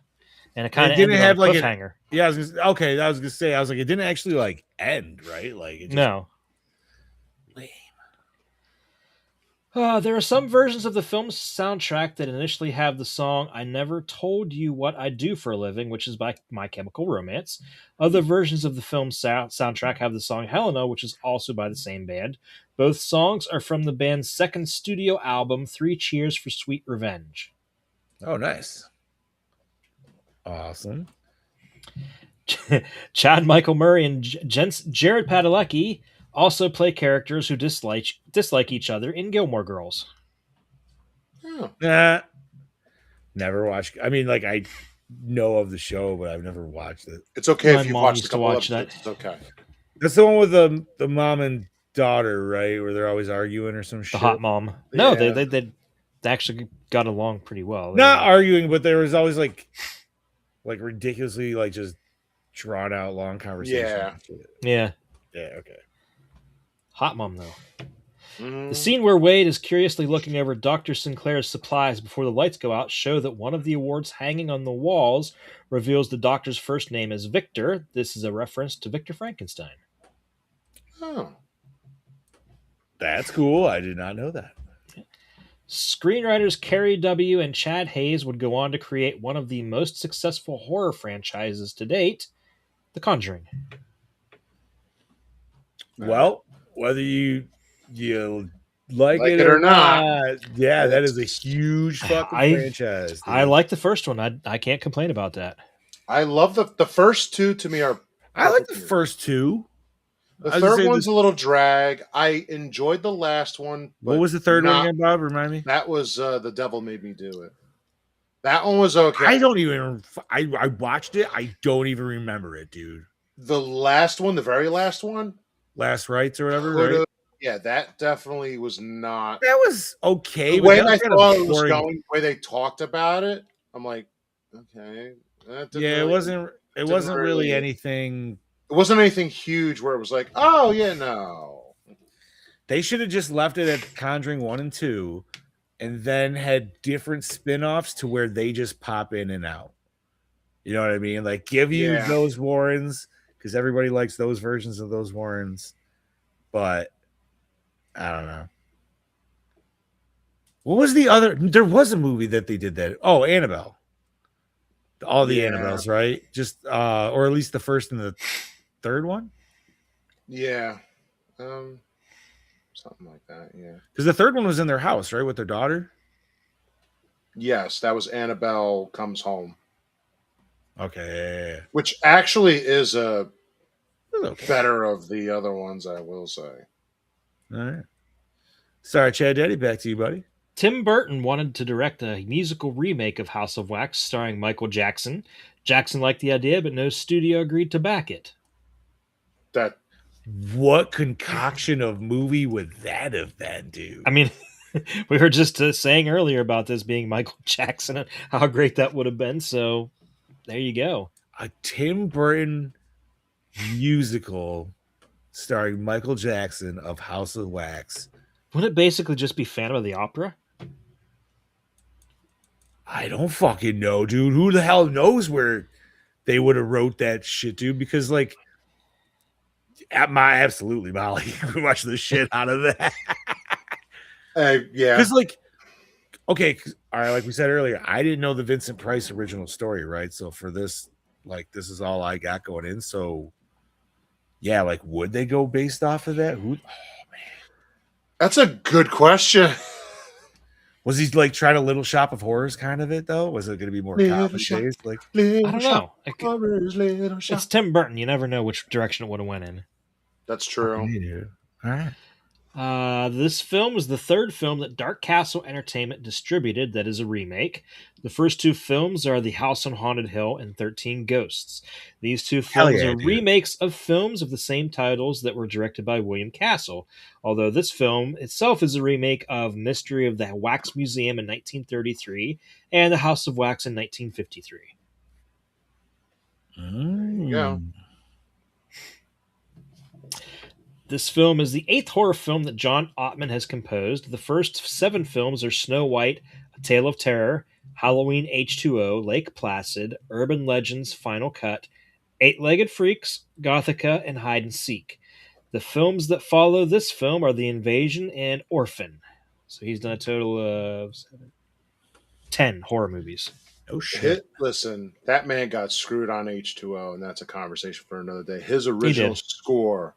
and it kind It of didn't ended have on a like cliffhanger. Yeah, I was gonna say. I was like, it didn't actually like end, right? Like, it just, No. lame. There are some versions of the film's soundtrack that initially have the song I Never Told You What I Do for a Living, which is by My Chemical Romance. Other versions of the film's soundtrack have the song Helena, which is also by the same band. Both songs are from the band's second studio album, Three Cheers for Sweet Revenge. Oh, nice. Awesome. Chad Michael Murray and Jared Padalecki also play characters who dislike each other in Gilmore Girls. Oh. Nah. Never watched. I mean, like, I know of the show, but I've never watched it. It's okay My if you mom watched a used to couple watch episodes. that. It's okay. That's the one with the mom and daughter, right? Where they're always arguing or some The shit. hot mom. No, Yeah. they actually got along pretty well. Not arguing, but there was always like ridiculously like just drawn out long conversations. Yeah. Yeah. Yeah. Okay. Hot mom, though. Mhm. The scene where Wade is curiously looking over Dr. Sinclair's supplies before the lights go out show that one of the awards hanging on the walls reveals the doctor's first name as Victor. This is a reference to Victor Frankenstein. Oh. That's cool. I did not know that. Screenwriters Carrie W. and Chad Hayes would go on to create one of the most successful horror franchises to date, The Conjuring. Well, whether you like it or not, yeah, that is a huge fucking franchise. Dude. I like the first one. I can't complain about that. I love the first two. To me, are I like the first two. The I was gonna third say one's this- a little drag. I enjoyed the last one. What but was the third one not- again, Bob? Remind me. That was The Devil Made Me Do It. That one was okay. I don't even. I watched it. I don't even remember it, dude. The last one, the very last one, Last Rites or whatever, could've- right? yeah, that definitely was not. That was okay. The but way that was I kinda thought it was boring. going, the way they talked about it, I'm like, okay. That didn't Yeah, it really- wasn't. It didn't wasn't really really- anything. It wasn't anything huge where it was like, oh yeah, no. They should have just left it at Conjuring 1 and 2 and then had different spin-offs to where they just pop in and out. You know what I mean? Like give you Yeah. those Warrens because everybody likes those versions of those Warrens. But I don't know. What was the other? There was a movie that they did that. Oh, Annabelle. All the Yeah. Annabelles, right? Just or at least the first and the third one? Yeah. Something like that, yeah. Because the third one was in their house, right? With their daughter. Yes, that was Annabelle Comes Home, Okay. which actually is a It was okay. better of the other ones, I will say. All right. Sorry, Chad Daddy, back to you, buddy. Tim Burton wanted to direct a musical remake of House of Wax starring Michael Jackson. Jackson liked the idea, but no studio agreed to back it. That What concoction of movie would that have been, dude? I mean, we were just saying earlier about this being Michael Jackson and how great that would have been. So there you go. A Tim Burton musical starring Michael Jackson of House of Wax. Wouldn't it basically just be Phantom of the Opera? I don't fucking know, dude. Who the hell knows where they would have wrote that shit, dude? Because like, absolutely, Molly, we watched the shit out of that. yeah. Because like, okay, all right, like we said earlier, I didn't know the Vincent Price original story, right? So for this, like, this is all I got going in. So yeah, like, would they go based off of that? Who? That's a good question. Was he like trying a Little Shop of Horrors kind of it though? Was it going to be more Little cop Shop. based? Like, Little I don't shop know. horrors, little shop. It's Tim Burton. You never know which direction it would have went in. That's true. hey, dude. All right. This film is the third film that Dark Castle Entertainment distributed that is a remake. The first two films are The House on Haunted Hill and 13 Ghosts. These two Hell films yeah, are dude. remakes of films of the same titles that were directed by William Castle, although this film itself is a remake of Mystery of the Wax Museum in 1933 and The House of Wax in 1953. Yeah. This film is the eighth horror film that John Ottman has composed. The first 7 films are Snow White, A Tale of Terror, Halloween H2O, Lake Placid, Urban Legends, Final Cut, Eight-Legged Freaks, Gothica, and Hide and Seek. The films that follow this film are The Invasion and Orphan. So he's done a total of 10 horror movies. Oh shit. Listen, that man got screwed on H2O, and that's a conversation for another day. His original did. score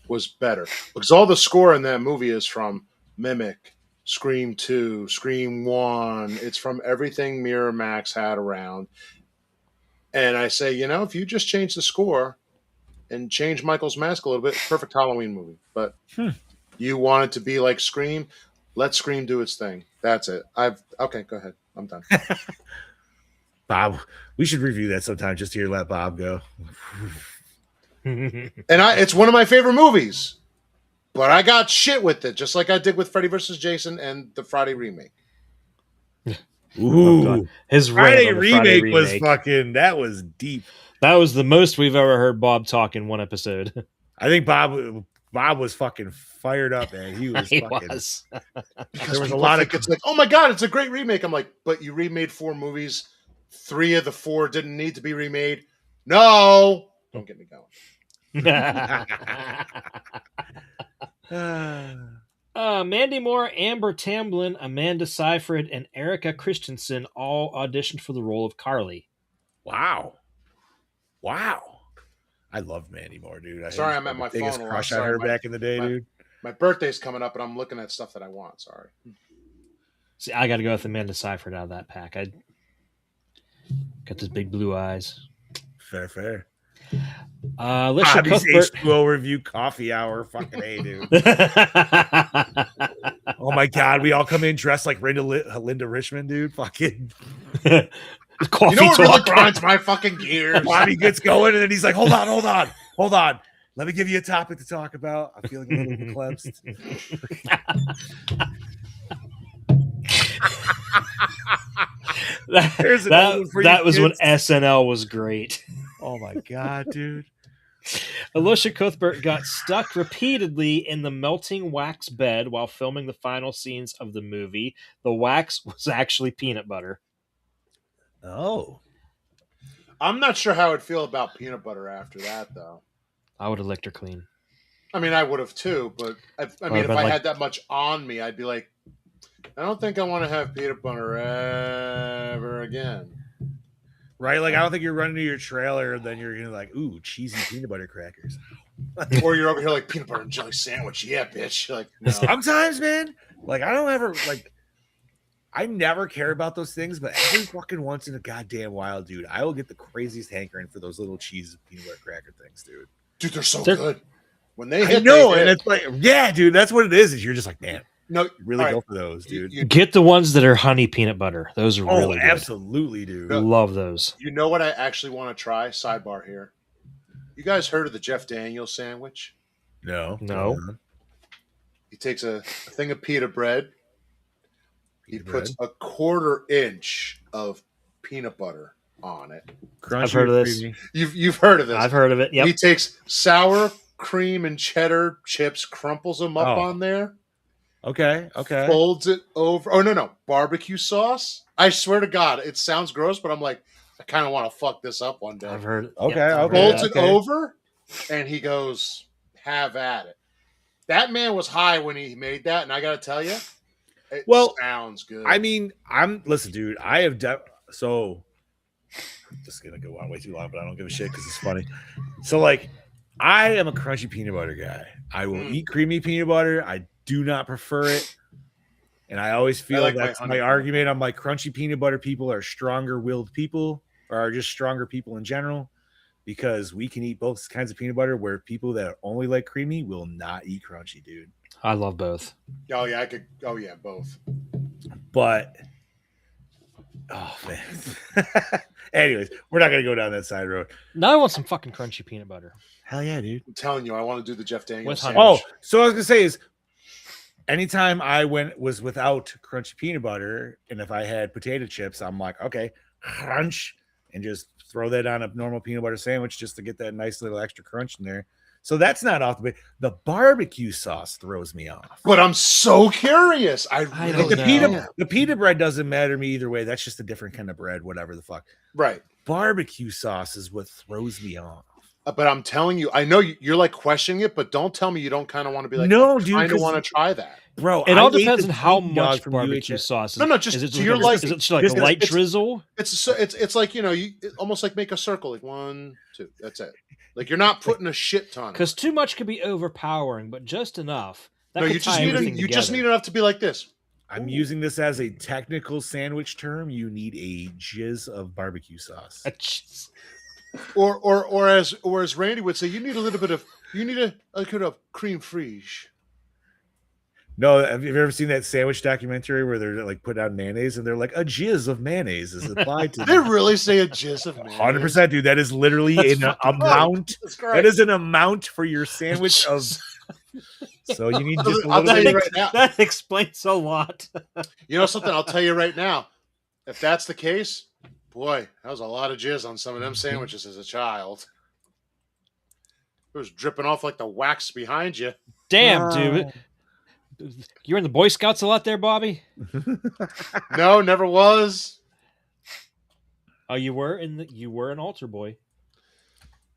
was better because all the score in that movie is from Mimic, Scream 2, Scream 1. It's from everything Miramax had around. And I say, if you just change the score and change Michael's mask a little bit, perfect Halloween movie. But you want it to be like Scream, let Scream do its thing. That's it. Okay, go ahead. I'm done. Bob, we should review that sometime just to hear let Bob go. And it's one of my favorite movies. But I got shit with it, just like I did with Freddy vs. Jason and the Friday remake. Ooh. His Friday rant on the Friday remake was fucking, that was deep. That was the most we've ever heard Bob talk in one episode. I think Bob was fucking fired up, man. He was He fucking. was. Because There was a people lot think of- it's like, oh my god, it's a great remake. I'm like, but you remade 4 movies. 3 of the 4 didn't need to be remade. No, don't get me going. Mandy Moore, Amber Tamblyn, Amanda Seyfried, and Erica Christensen all auditioned for the role of Carly. Wow. I loved Mandy Moore, dude. Sorry, I'm at my biggest phone a lot. crush on Sorry, her my- back in the day, dude. My birthday's coming up, and I'm looking at stuff that I want. Sorry. See, I got to go with Amanda Seyfried out of that pack. I got those big blue eyes. Fair. Alicia Bobby's Cuthbert. H2O review coffee hour. Fucking A, dude. Oh my god, we all come in dressed like Linda Richmond, dude. Fucking Coffee You know what really talk. grinds my fucking gears? Bobby gets going, and then he's like, hold on. Let me give you a topic to talk about. I'm feeling a little eclipsed. There's an old one for you that was when kids. SNL was great. Oh my god, dude. Alicia Cuthbert got stuck repeatedly in the melting wax bed while filming the final scenes of the movie. The wax was actually peanut butter. Oh. I'm not sure how I'd feel about peanut butter after that, though. I would have licked her clean. I mean, I would have too, but if I've I been like- had that much on me, I'd be like, I don't think I want to have peanut butter ever again. Right? Like, I don't think you're running to your trailer and then you're gonna like, ooh, cheesy peanut butter crackers. Or you're over here like peanut butter and jelly sandwich. Yeah, bitch. You're like, no. Sometimes, man, like I don't ever like I never care about those things, but every fucking once in a goddamn while, dude, I will get the craziest hankering for those little cheese peanut butter cracker things, dude. Dude, they're so They're- good. When they I hit, know, they and hit. it's like, yeah, dude, that's what it is you're just like, man, No, you really all go right. for those, dude. You Get the ones that are honey peanut butter. Those are Oh, really good. absolutely, dude. No. Love those. You know what I actually want to try? Sidebar here. You guys heard of the Jeff Daniels sandwich? No. No. He takes a thing of pita bread. He Pita puts a 1/4 inch of peanut butter on it. Crunchy, I've heard of this. creamy. You've heard of this. I've heard of it. Yep. He takes sour cream and cheddar chips, crumples them up Oh. on there, Okay. folds it over. Oh no, barbecue sauce. I swear to God, it sounds gross, but I'm like, I kind of want to fuck this up one day. I've heard. Okay, I've heard okay. Folds that. it over, and he goes, "Have at it." That man was high when he made that, and I got to tell you, it Well, sounds good. I mean, listen, dude. I have so. I'm just gonna go on way too long, but I don't give a shit because it's funny. So, like, I am a crunchy peanut butter guy. I will eat creamy peanut butter. I do not prefer it, and I always feel like my that's honey my peanut argument. I'm like, crunchy peanut butter people are stronger-willed people, or are just stronger people in general, because we can eat both kinds of peanut butter. Where people that only like creamy will not eat crunchy, dude. I love both. oh yeah, I could. Oh yeah, both. But oh man. Anyways, we're not gonna go down that side road. Now I want some fucking crunchy peanut butter. Hell yeah, dude. I'm telling you, I want to do the Jeff Daniels With honey. sandwich. Oh, so what I was gonna say is anytime I was without crunchy peanut butter, and if I had potato chips, I'm like, okay, crunch, and just throw that on a normal peanut butter sandwich just to get that nice little extra crunch in there. So that's not off the base. The barbecue sauce throws me off. But I'm so curious. I I really don't The know. pita, the pita bread doesn't matter to me either way. That's just a different kind of bread, whatever the fuck. right. Barbecue sauce is what throws me off. But I'm telling you, I know you're like questioning it, but don't tell me you don't kind of want to be like, No, I dude, kind of 'cause- want to try that. Bro, It I all ate depends the on how Sneaky Dog much from barbecue UHF. sauce. No, just is it to like your a, liking. Is it like a This is- light it's- drizzle? It's like, you almost like make a circle, like 1, 2. That's it. Like you're not putting a shit ton. Because too much could be overpowering, but just enough. That No, could you just tie need everything you just together. need enough to be like this. I'm using this as a technical sandwich term. You need a jizz of barbecue sauce. Or as Randy would say, you need a bit of creme fraiche. No, have you ever seen that sandwich documentary where they're like put on mayonnaise and they're like a jizz of mayonnaise is applied to They really say a jizz of mayonnaise. 100%, dude. That is literally That's an fucking amount. That's great. That is an amount for your sandwich of. So you need just a I'll little tell bit. you right now. That explains a lot. You know something? I'll tell you right now. If that's the case, boy, that was a lot of jizz on some of them sandwiches as a child. It was dripping off like the wax behind you. Damn, dude. You're in the Boy Scouts a lot there, Bobby? No, never was. Oh, you were an altar boy.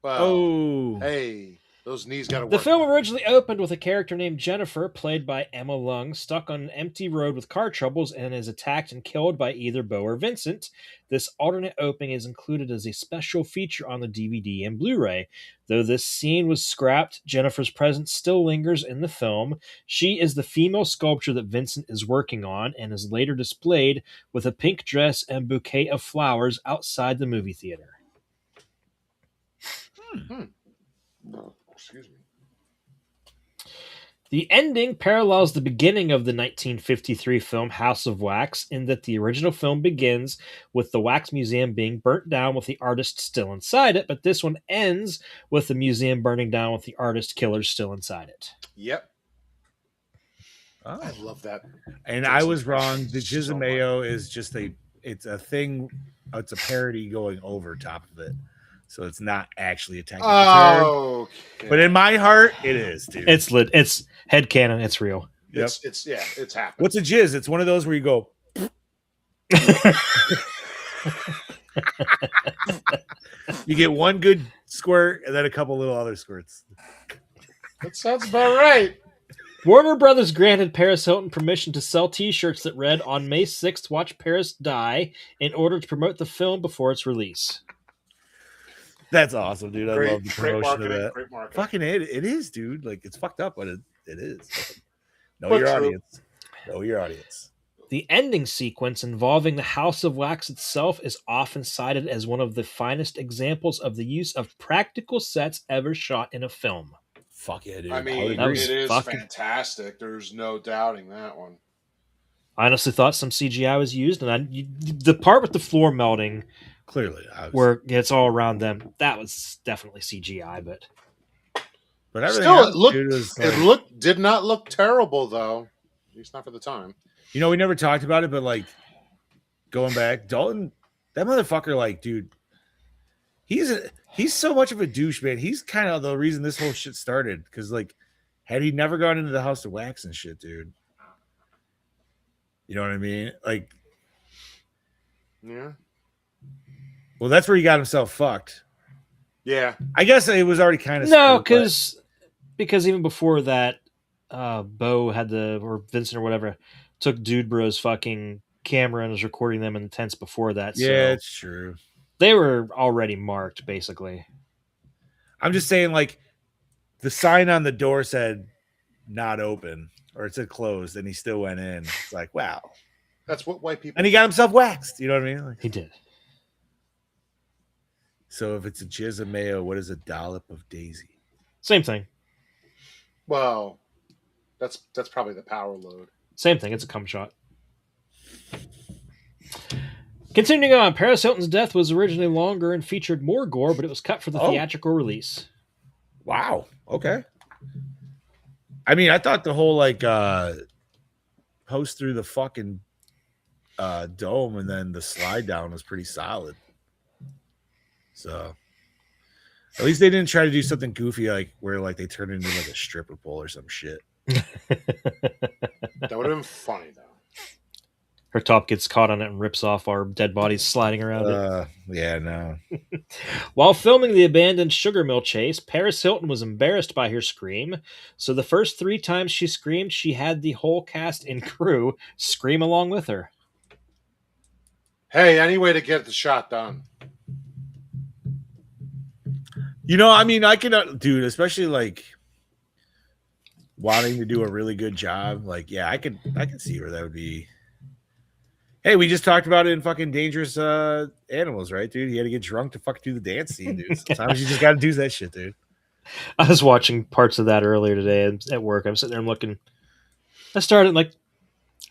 Well, Oh, hey, those knees got to work. The film originally opened with a character named Jennifer, played by Emma Lung, stuck on an empty road with car troubles and is attacked and killed by either Bo or Vincent. This alternate opening is included as a special feature on the DVD and Blu-ray. Though this scene was scrapped, Jennifer's presence still lingers in the film. She is the female sculpture that Vincent is working on and is later displayed with a pink dress and bouquet of flowers outside the movie theater. Excuse me. The ending parallels the beginning of the 1953 film House of Wax in that the original film begins with the wax museum being burnt down with the artist still inside it, but this one ends with the museum burning down with the artist killers still inside it. Yep. Oh. I love that. And I was wrong. The jizz of mayo is just it's a thing. It's a parody going over top of it. So it's not actually a technical term. Oh, But in my heart, it is, dude. It's lit. It's headcanon. It's real. Yep. It's happening. What's a jizz? It's one of those where you go. You get one good squirt and then a couple little other squirts. That sounds about right. Warner Brothers granted Paris Hilton permission to sell T-shirts that read "On May 6th, watch Paris die" in order to promote the film before its release. That's awesome, dude. I love the promotion of that. Great marketing. Fucking it is, dude. Like it's fucked up, but it is. Know But your true. audience. Know your audience. The ending sequence involving the House of Wax itself is often cited as one of the finest examples of the use of practical sets ever shot in a film. Fuck yeah, dude. I would mean, That was it is fucking- fantastic. There's no doubting that one. I honestly thought some CGI was used, and the part with the floor melting, clearly, where it's all around them, that was definitely CGI. But everything Still, else, it looked. dude, was It like- did not look terrible though. At least not for the time. You know, we never talked about it, but like going back, Dalton, that motherfucker, like, dude, he's so much of a douche, man. He's kind of the reason this whole shit started. Because like, had he never gone into the House of Wax and shit, dude, you know what I mean? Like, Yeah. well, that's where he got himself fucked. Yeah. I guess it was already kind of no, because even before that, Bo had or Vincent or whatever took Dude Bro's fucking camera and was recording them in the tents before that. yeah, So it's true. they were already marked, basically. I'm just saying, like, the sign on the door said "not open" or it said "closed," and he still went in. It's like, wow. That's what white people. And he got himself waxed. You know what I mean? Like, He did. so if it's a jizz of mayo, what is a dollop of daisy? Same thing. Well, that's probably the power load. Same thing. It's a cum shot. Continuing on, Paris Hilton's death was originally longer and featured more gore, but it was cut for the Oh. theatrical release. Wow. Okay. I mean, I thought the whole like post through the fucking dome and then the slide down was pretty solid. So at least they didn't try to do something goofy like where like they turned into like a stripper pole or some shit. That would have been funny though. Her top gets caught on it and rips off our dead bodies sliding around it. Yeah, no. While filming the abandoned sugar mill chase, Paris Hilton was embarrassed by her scream, so the first 3 times she screamed, she had the whole cast and crew scream along with her. Hey, any way to get the shot done. I mean, I can, dude, especially like wanting to do a really good job. Like, yeah, I could see where that would be. Hey, we just talked about it in fucking Dangerous Animals, right, dude? You had to get drunk to fucking do the dance scene, dude. Sometimes you just got to do that shit, dude. I was watching parts of that earlier today at work. I'm sitting there and looking. I started like,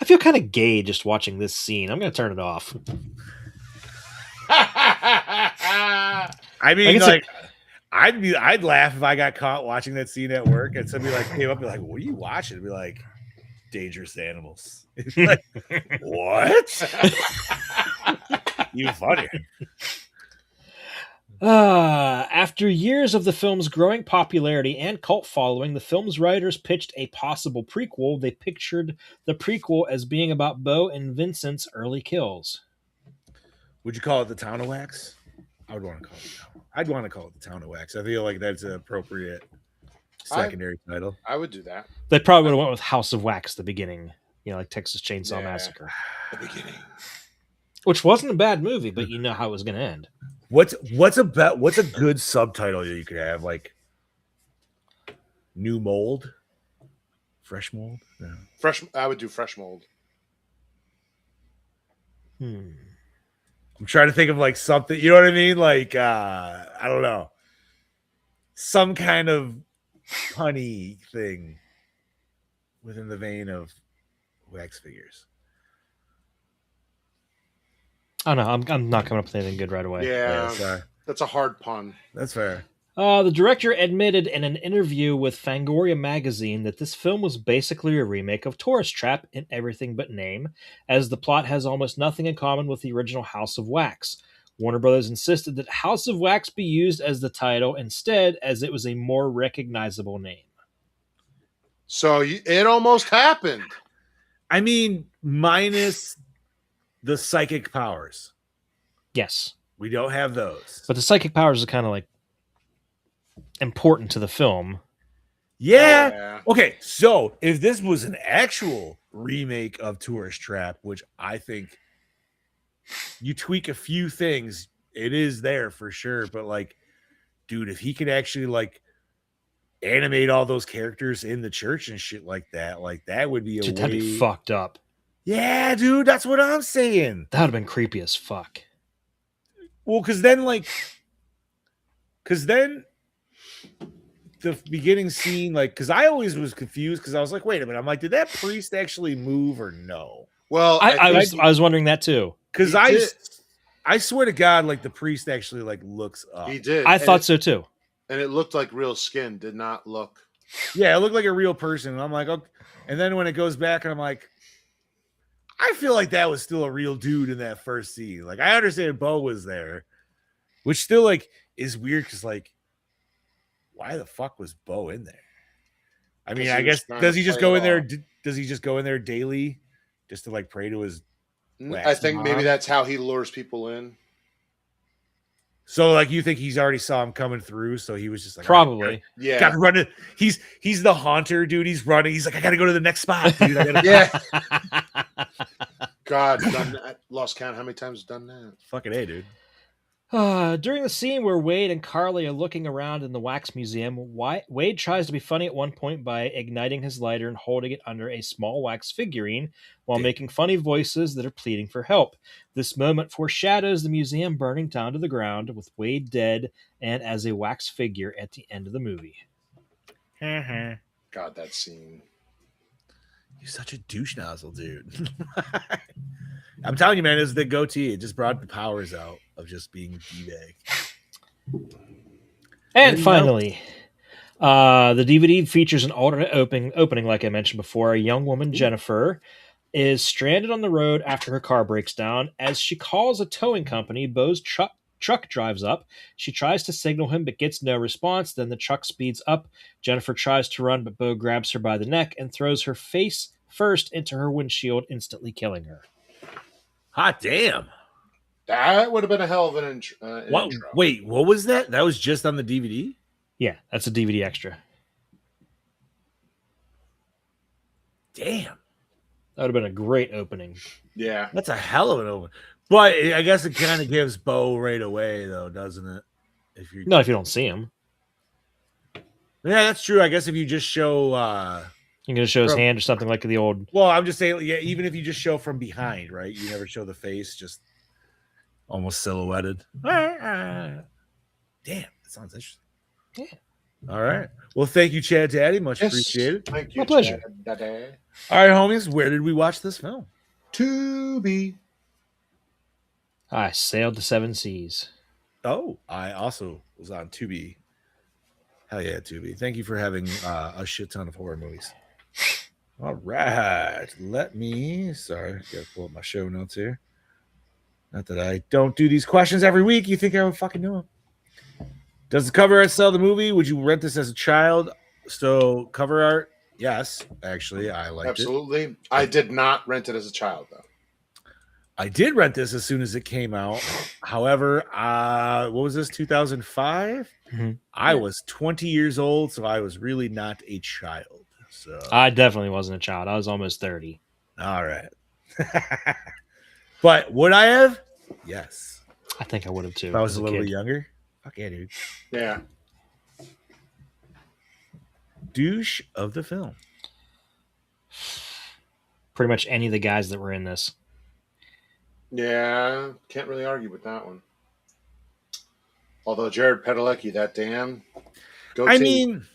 I feel kind of gay just watching this scene. I'm going to turn it off. I mean, I'd laugh if I got caught watching that scene at work and somebody like came up and be like, "What are you watching?" I'd be like, "Dangerous Animals." Like, what? You funny. After years of the film's growing popularity and cult following, the film's writers pitched a possible prequel. They pictured the prequel as being about Bo and Vincent's early kills. Would you call it The Town of Wax? I'd want to call it The Town of Wax. I feel like that's an appropriate secondary title. I would do that. They probably would have went with House of Wax at the beginning, like Texas Chainsaw Massacre. The beginning. Which wasn't a bad movie, but you know how it was going to end. What's a good subtitle that you could have? Like New Mold? Fresh Mold? No. I would do Fresh Mold. I'm trying to think of like something, you know what I mean? Like, I don't know. Some kind of punny thing within the vein of wax figures. Oh no, I'm not coming up with anything good right away. Yeah, that's a hard pun. That's fair. The director admitted in an interview with Fangoria magazine that this film was basically a remake of Tourist Trap in everything but name, as the plot has almost nothing in common with the original House of Wax. Warner Brothers insisted that House of Wax be used as the title instead, as it was a more recognizable name. So it almost happened. I mean, minus the psychic powers. Yes. We don't have those. But the psychic powers are kind of like important to the film. Yeah. Okay, so if this was an actual remake of Tourist Trap, which I think you tweak a few things, it is there for sure. But like, dude, if he could actually like animate all those characters in the church and shit like that would be That'd be fucked up. Yeah, dude, that's what I'm saying. That would have been creepy as fuck. Well, because then the beginning scene, like, because I always was confused because I was like, wait a minute, I'm like, did that priest actually move or no? Well, I was wondering that too. Because I swear to God, like the priest actually like looks up. He did. I thought so too. And it looked like real skin. Did not look. Yeah, it looked like a real person. And I'm like, okay. And then when it goes back, and I'm like, I feel like that was still a real dude in that first scene. Like, I understand Bo was there, which still like is weird because like, why the fuck was Bo in there? I mean, I guess does he just go in there? Does he just go in there daily just to like pray to his? I think maybe that's how he lures people in. So, like, you think he's already saw him coming through, so he was just like, probably, yeah. Got to run it. He's the haunter, dude. He's running. He's like, I got to go to the next spot, dude. Yeah. God, done that. Lost count how many times done that. Fucking A, dude. During the scene where Wade and Carly are looking around in the wax museum, Wade tries to be funny at one point by igniting his lighter and holding it under a small wax figurine while making funny voices that are pleading for help. This moment foreshadows the museum burning down to the ground with Wade dead and as a wax figure at the end of the movie. God, that scene. You're such a douche nozzle, dude. I'm telling you, man, it's the goatee. It just brought the powers out of just being D-bag. And finally, the DVD features an alternate opening, like I mentioned before. A young woman, Jennifer, is stranded on the road after her car breaks down. As she calls a towing company, Bo's truck drives up. She tries to signal him, but gets no response. Then the truck speeds up. Jennifer tries to run, but Bo grabs her by the neck and throws her face first into her windshield, instantly killing her. Hot damn. That would have been a hell of an What? intro. Wait, what was that? That was just on the DVD? Yeah, that's a DVD extra. Damn. That would have been a great opening. Yeah. That's a hell of an open. But I guess it kind of gives Bo right away, though, doesn't it? If you No, if you don't see him, Yeah, that's true. I guess if you just show you're going to show his From- hand or something like the old. well, I'm just saying, yeah, even if you just show from behind, right? You never show the face, just almost silhouetted. Damn, that sounds interesting. Yeah. All right. Well, thank you, Chad Daddy. Much Yes. appreciated. Thank you. My pleasure. Chad. All right, homies. Where did we watch this film? Tubi. I sailed the seven seas. Oh, I also was on Tubi. Hell yeah, Tubi. Thank you for having a shit ton of horror movies. All right. Sorry, gotta pull up my show notes here. Not that I don't do these questions every week. You think I would fucking know them. Does the cover art sell the movie? Would you rent this as a child? So, cover art, yes. Actually, I liked it. Absolutely. I did not rent it as a child, though. I did rent this as soon as it came out. However, what was this, 2005? Mhm. I was 20 years old, so I was really not a child. So, I definitely wasn't a child. I was almost 30. all right. But would I have? Yes. I think I would have too. If I was as a little kid. bit younger. Fuck yeah, dude. Yeah. Douche of the film. Pretty much any of the guys that were in this. Yeah. Can't really argue with that one. Although Jared Padalecki, that damn goatee. I mean,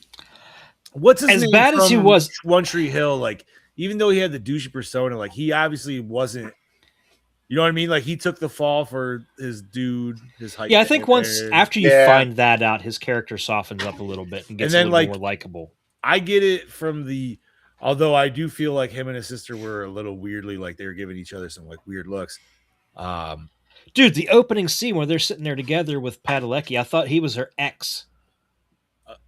what's his As name bad as he from was- One Tree Hill, like, even though he had the douchey persona, like, he obviously wasn't, you know what I mean? Like, he took the fall for his dude, his height. Yeah, I think once after you Yeah. find that out, his character softens up a little bit and gets And then, a little like- more likable. I get it from although I do feel like him and his sister were a little weirdly, like, they were giving each other some, like, weird looks. Dude, the opening scene where they're sitting there together with Padalecki, I thought he was her ex.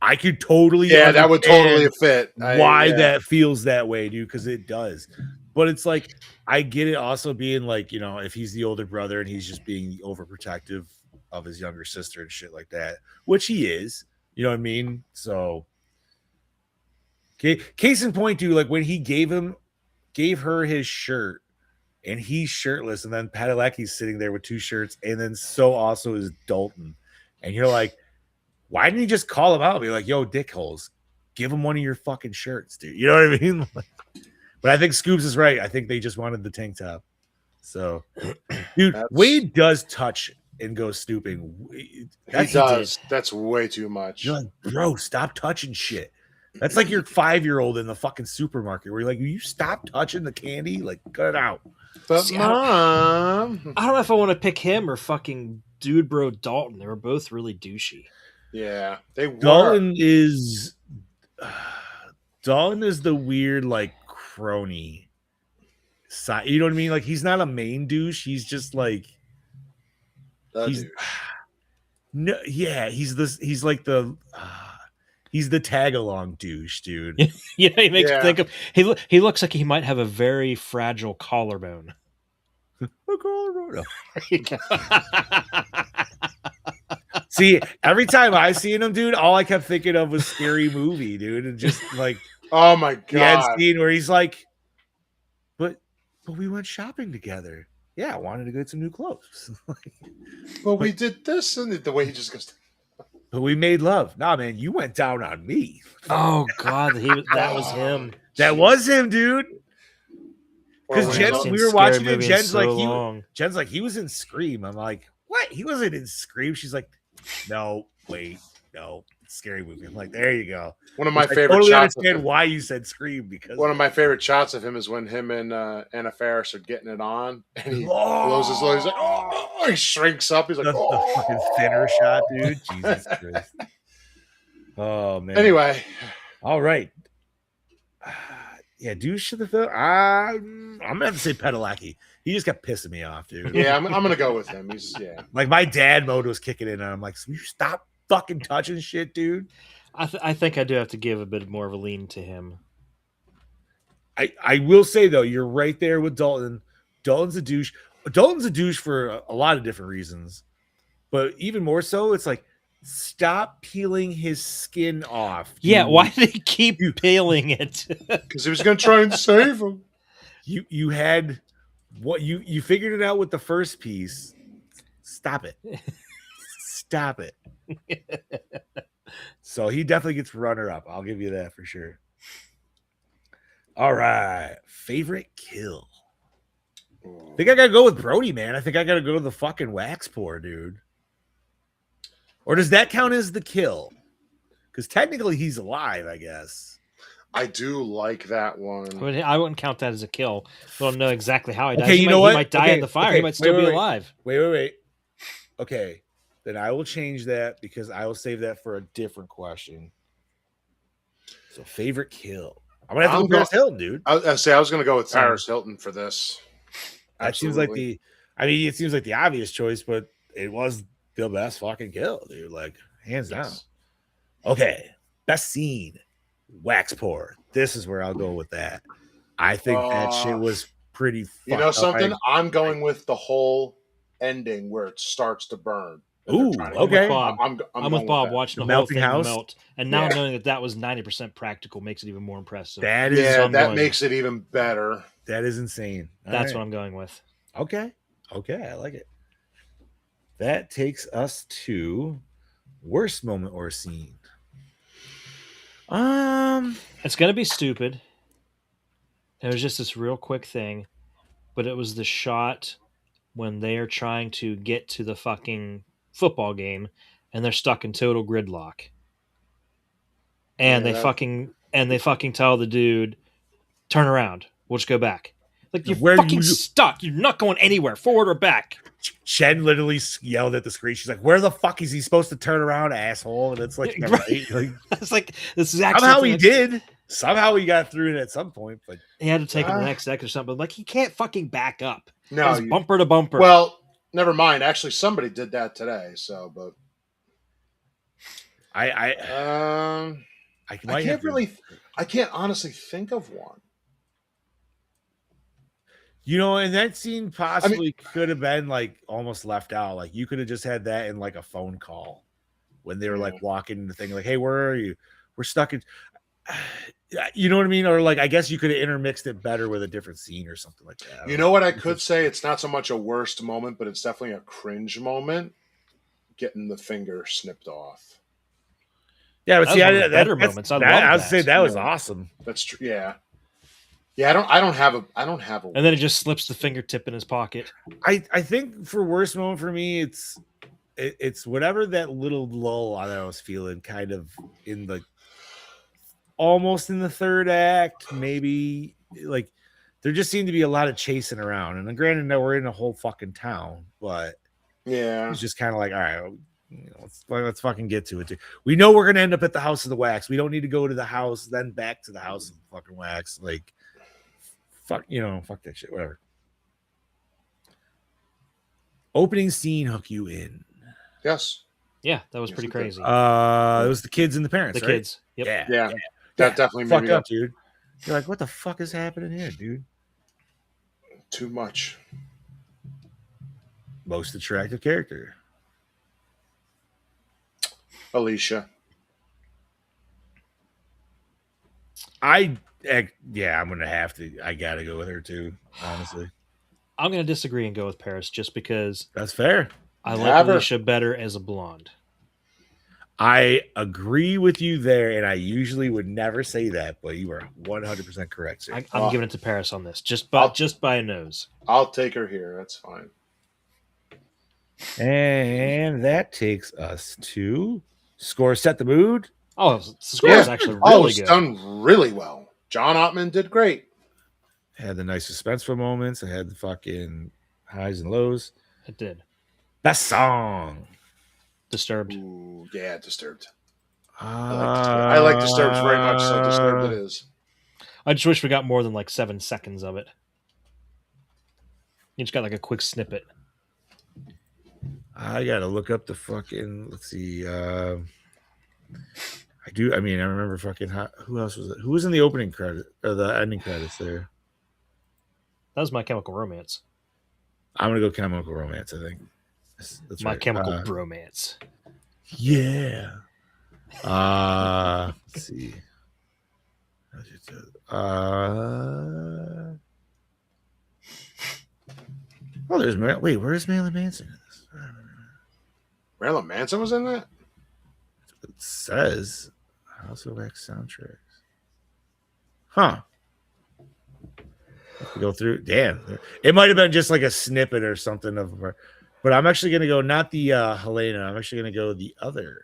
I could totally, Yeah, that would totally understand fit. why Yeah. that feels that way, dude, because it does. But it's like, I get it also being like, you know, if he's the older brother and he's just being Mm-hmm. overprotective of his younger sister and shit like that, which he is, you know what I mean? So, okay, case in point, dude, like when he gave her his shirt and he's shirtless, and then Padalecki's sitting there with two shirts, and then so also is Dalton, and you're like, why didn't you just call him out? Be like, yo, dickholes, give him one of your fucking shirts, dude. You know what I mean? But I think Scoops is right. I think they just wanted the tank top. So, dude, Wade does touch and go stooping. He does. That's way too much. You're like, bro, stop touching shit. That's like your 5-year-old in the fucking supermarket where you're like, will you stop touching the candy? Like, cut it out. But See, Mom. I don't know if I want to pick him or fucking dude bro Dalton. They were both really douchey. Yeah, they were. Dalton is the weird, like, crony side. You know what I mean? Like, he's not a main douche. He's just like, he's no, yeah. He's like the he's the tag along douche, dude. Yeah, he makes Yeah. me think of he looks like he might have a very fragile collarbone. There you go. See, every time I seen him, dude, all I kept thinking of was Scary Movie, dude, and just like Oh my the end god. scene where he's like, but we went shopping together. Yeah, I wanted to get some new clothes. Well, we did this, and the way he just goes. But we made love. Nah, man, you went down on me. Oh god, that was him. That was him, dude. Or Because when Jen, he's Seen we were Scary watching it. Movie in Jen's so like, long. he was in Scream. I'm like, what? He wasn't in Scream. She's like, no, wait, no, Scary Movie. I'm like, there you go. one of my I favorite totally shots. Of understand him, why you said Scream, because one of my favorite shots of him is when him and Anna Faris are getting it on, and he blows his load. He's like, oh, he shrinks up. He's like, the oh. fucking thinner shot, dude. Jesus Christ. Oh man. Anyway, all right. Yeah, douche of the film. I'm gonna have to say Padalecki. He just kept pissing me off, dude. yeah, I'm gonna go with him. He's Like my dad mode was kicking in, and I'm like, will you stop fucking touching shit, dude? I think I do have to give a bit more of a lean to him. I will say though, you're right there with Dalton. Dalton's a douche. Dalton's a douche for a lot of different reasons, but even more so, it's like stop peeling his skin off. Yeah, dude. why did he keep You- peeling it? Because he was going to try and save him. You had what you figured it out with the first piece. Stop it. Stop it. So he definitely gets runner up. I'll give you that for sure. All right. Favorite kill. I think I gotta go with Brodie, man. I think I gotta go to the fucking wax pour, dude. Or does that count as the kill? Because technically he's alive, I guess. I do like that one. I wouldn't count that as a kill. We don't know exactly how he dies. Okay, He you might, know he what? might die Okay, in the fire. okay, He might still wait, be wait. alive. Wait. Okay. Then I will change that because I will save that for a different question. So favorite kill. I'm gonna have to go Paris Hilton, dude. I was going to go with Paris Hilton for this. That seems like it seems like the obvious choice, but it was the best fucking kill, dude. Like hands down. Okay, best scene, wax pour. This is where I'll go with that. I think that shit was pretty. You know something? I'm going with the whole ending where it starts to burn. Ooh, okay. I'm with Bob watching the whole thing house melt, and now knowing that was 90% practical makes it even more impressive. That makes it even better. That is insane. That's what I'm going with. Okay, I like it. That takes us to worst moment or scene. It's gonna be stupid. It was just this real quick thing, but it was the shot when they are trying to get to the fucking football game and they're stuck in total gridlock. And they fucking tell the dude, turn around, we'll just go back. Like, you're fucking stuck. You're not going anywhere, forward or back. Chen literally yelled at the screen. She's like, where the fuck is he supposed to turn around, asshole? And it's like, Right. It's like this is actually somehow he did. Somehow he got through it at some point, but he had to take it the next deck or something. Like, he can't fucking back up. No, bumper to bumper. Well, never mind. Actually, somebody did that today. So, but I can't honestly think of one. You know, and that scene possibly could have been like almost left out. Like you could have just had that in like a phone call when they were like walking the thing, like, hey, where are you? We're stuck in. You know what I mean? Or like, I guess you could have intermixed it better with a different scene or something like that. You know what I could say? It's not so much a worst moment, but it's definitely a cringe moment. Getting the finger snipped off. Yeah, but see, better moments. I would say that was awesome. That's true. Yeah. Yeah, I don't have a and then it just slips the fingertip in his pocket. I think for worst moment for me, it's whatever that little lull that I was feeling kind of in the almost in the third act, maybe like there just seemed to be a lot of chasing around. And then granted that we're in a whole fucking town, but it's just kind of like, all right, let's fucking get to it. We know we're gonna end up at the house of the wax. We don't need to go to the house, then back to the house of the fucking wax. Like fuck that shit, whatever. Opening scene hook you in. Yes. Yeah, that was pretty crazy. It was the kids and the parents. The right? kids. Yep. Yeah. That definitely fucked up, dude. You're like, what the fuck is happening here, dude? Too much. Most attractive character. Alicia. I'm gonna have to. I gotta go with her too. Honestly, I'm gonna disagree and go with Paris just because that's fair. I like Alicia better as a blonde. I agree with you there, and I usually would never say that, but you are 100% correct, sir. I'm giving it to Paris on this, just by a nose. I'll take her here. That's fine. And that takes us to score. Set the mood. Oh, the score is actually really good. Done really well. John Ottman did great. Had the nice suspenseful moments. I had the fucking highs and lows. It did. Best song. Disturbed. Ooh, yeah, Disturbed. I like Disturbed very much, so Disturbed it is. I just wish we got more than like 7 seconds of it. You just got like a quick snippet. I gotta look up the fucking. Let's see. I do. I mean, I remember fucking. Who else was it? Who was in the opening credit or the ending credits there? That was My Chemical Romance. I'm gonna go Chemical Romance. I think that's My right. Chemical Bromance. Yeah. Let's see. Oh, there's wait. Where's Marilyn Manson in this? Marilyn Manson was in that? It says House of Wax soundtracks. Huh. Go through. Damn, it might have been just like a snippet or something of her. But I'm actually gonna go not the Helena. I'm actually gonna go the other.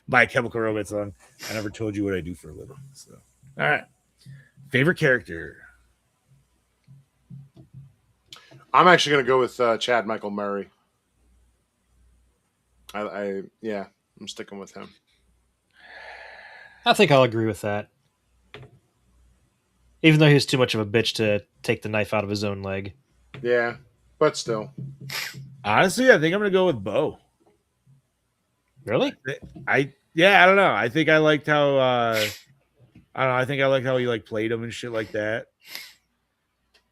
My Chemical Romance song. I never told you what I do for a living. So, all right. Favorite character. I'm actually going to go with Chad Michael Murray. Yeah, I'm sticking with him. I think I'll agree with that. Even though he was too much of a bitch to take the knife out of his own leg. Yeah, but still. Honestly, I think I'm gonna go with Bo. Really? I don't know. I think I liked how I don't know. I think I liked how he like played him and shit like that.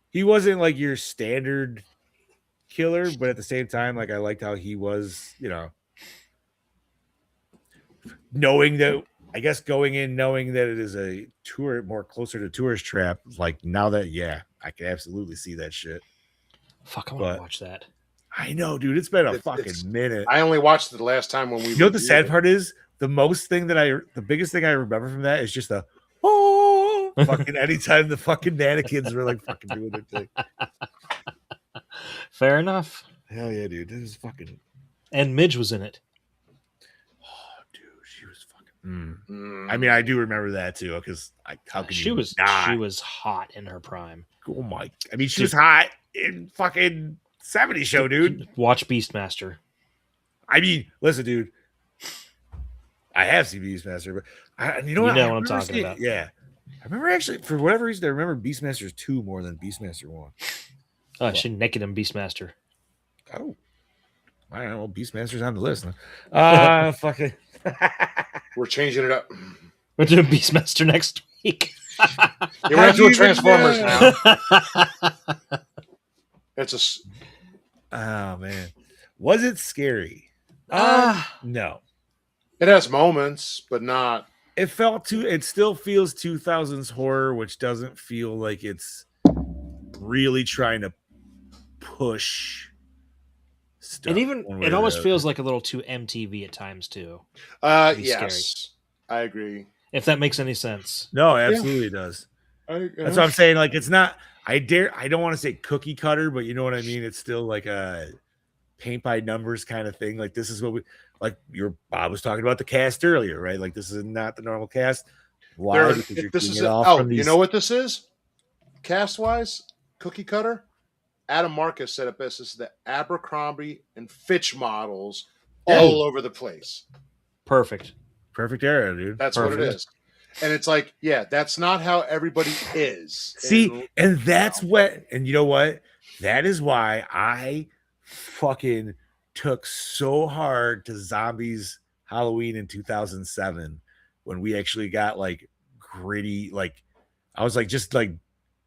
He wasn't like your standard killer, but at the same time, like I liked how he was, knowing that I guess going in knowing that it is a tour more closer to tourist trap. Like now that I can absolutely see that shit. Fuck, I want to watch that. I know, dude. It's been a It's- fucking minute. I only watched it the last time when we. You know what the reviewed sad it. part is? The biggest thing I remember from that is just the fucking anytime the fucking mannequins were like fucking doing their thing. Fair enough. Hell yeah, dude. This is fucking. And Midge was in it. Oh, dude, she was fucking. I mean, I do remember that too, because how could She you was not? she was hot in her prime. Oh my! I mean, she was hot in fucking 70s show, dude. Watch Beastmaster. I mean, listen, dude. I have seen Beastmaster, but you know what? You know I what I'm remember talking seeing- about. Yeah, I remember actually for whatever reason I remember Beastmasters 2 more than Beastmaster 1. Oh, she naked in Beastmaster. Oh, I don't know. Beastmaster's on the list. Fucking. We're changing it up. We're doing Beastmaster next week. Yeah, we're not doing Transformers now. It's Oh man, was it scary? No. It has moments, but not. It still feels 2000s horror, which doesn't feel like it's really trying to push stuff. And even one way it or almost the feels like a little too MTV at times too. Be Yes, I agree. If that makes any sense. No, absolutely it does. That's what I'm saying. Like it's not. I don't want to say cookie cutter, but you know what I mean. It's still like a paint by numbers kind of thing. Like this is what we like. Bob was talking about the cast earlier, right? Like this is not the normal cast. Why? Because you're This getting is it all from you these. know what this is? Cast wise, cookie cutter. Adam Marcus said it best. This is the Abercrombie and Fitch models all over the place. Perfect. Perfect era, dude. That's what it Perfect. is. And it's like, yeah, that's not how everybody is. See, and that's what, and you know what? That is why I fucking took so hard to Zombies Halloween in 2007 when we actually got like gritty, like I was like just like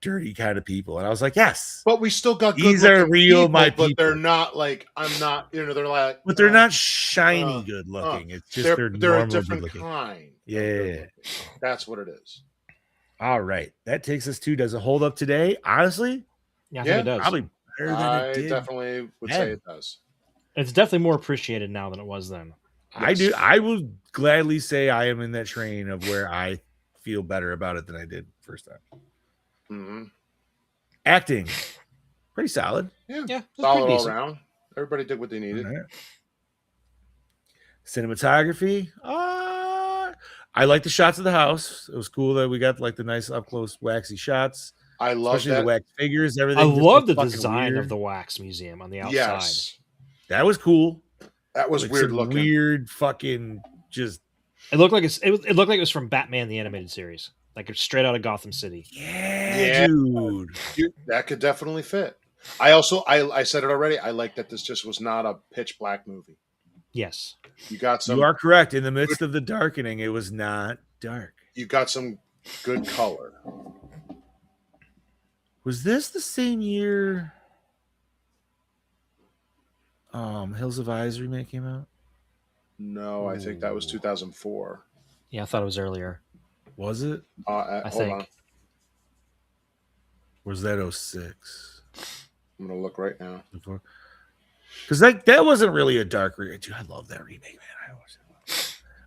dirty kind of people, and I was like, yes, But we still got these good are looking real, people, my but they're people. not like I'm not. They're like, but they're not shiny good looking. It's just they're a normal good different looking. kind. Yeah. That's what it is. All right, that takes us to does it hold up today? Honestly, Yeah, I think it does. probably better than I it did. definitely would then. say it does. It's definitely more appreciated now than it was then. I do. I will gladly say I am in that train of where I feel better about it than I did first time. Mm-hmm. Acting, pretty solid. Yeah, Yeah, it's solid pretty all decent. around. Everybody did what they needed. All right. Cinematography. I like the shots of the house. It was cool that we got like the nice up close waxy shots, I love especially that. the wax figures. Everything. I just love looked the fucking design weird. of the wax museum on the outside. Yes, That was cool. that was Like weird some looking. Weird fucking just. It looked like it looked like it was from Batman the animated series, like it's straight out of Gotham City. Yeah, dude. That could definitely fit. I said it already. I like that this just was not a pitch black movie. Yes. You got some. You are correct. In the midst of the darkening, it was not dark. You got some good color. Was this the same year? Hills of Eyes remake came out? No, I think that was 2004. Yeah, I thought it was earlier. Was it? I Hold think. on. Or was that 06? I'm gonna look right now. Because that wasn't really a dark remake. Dude, I love that remake, man. I always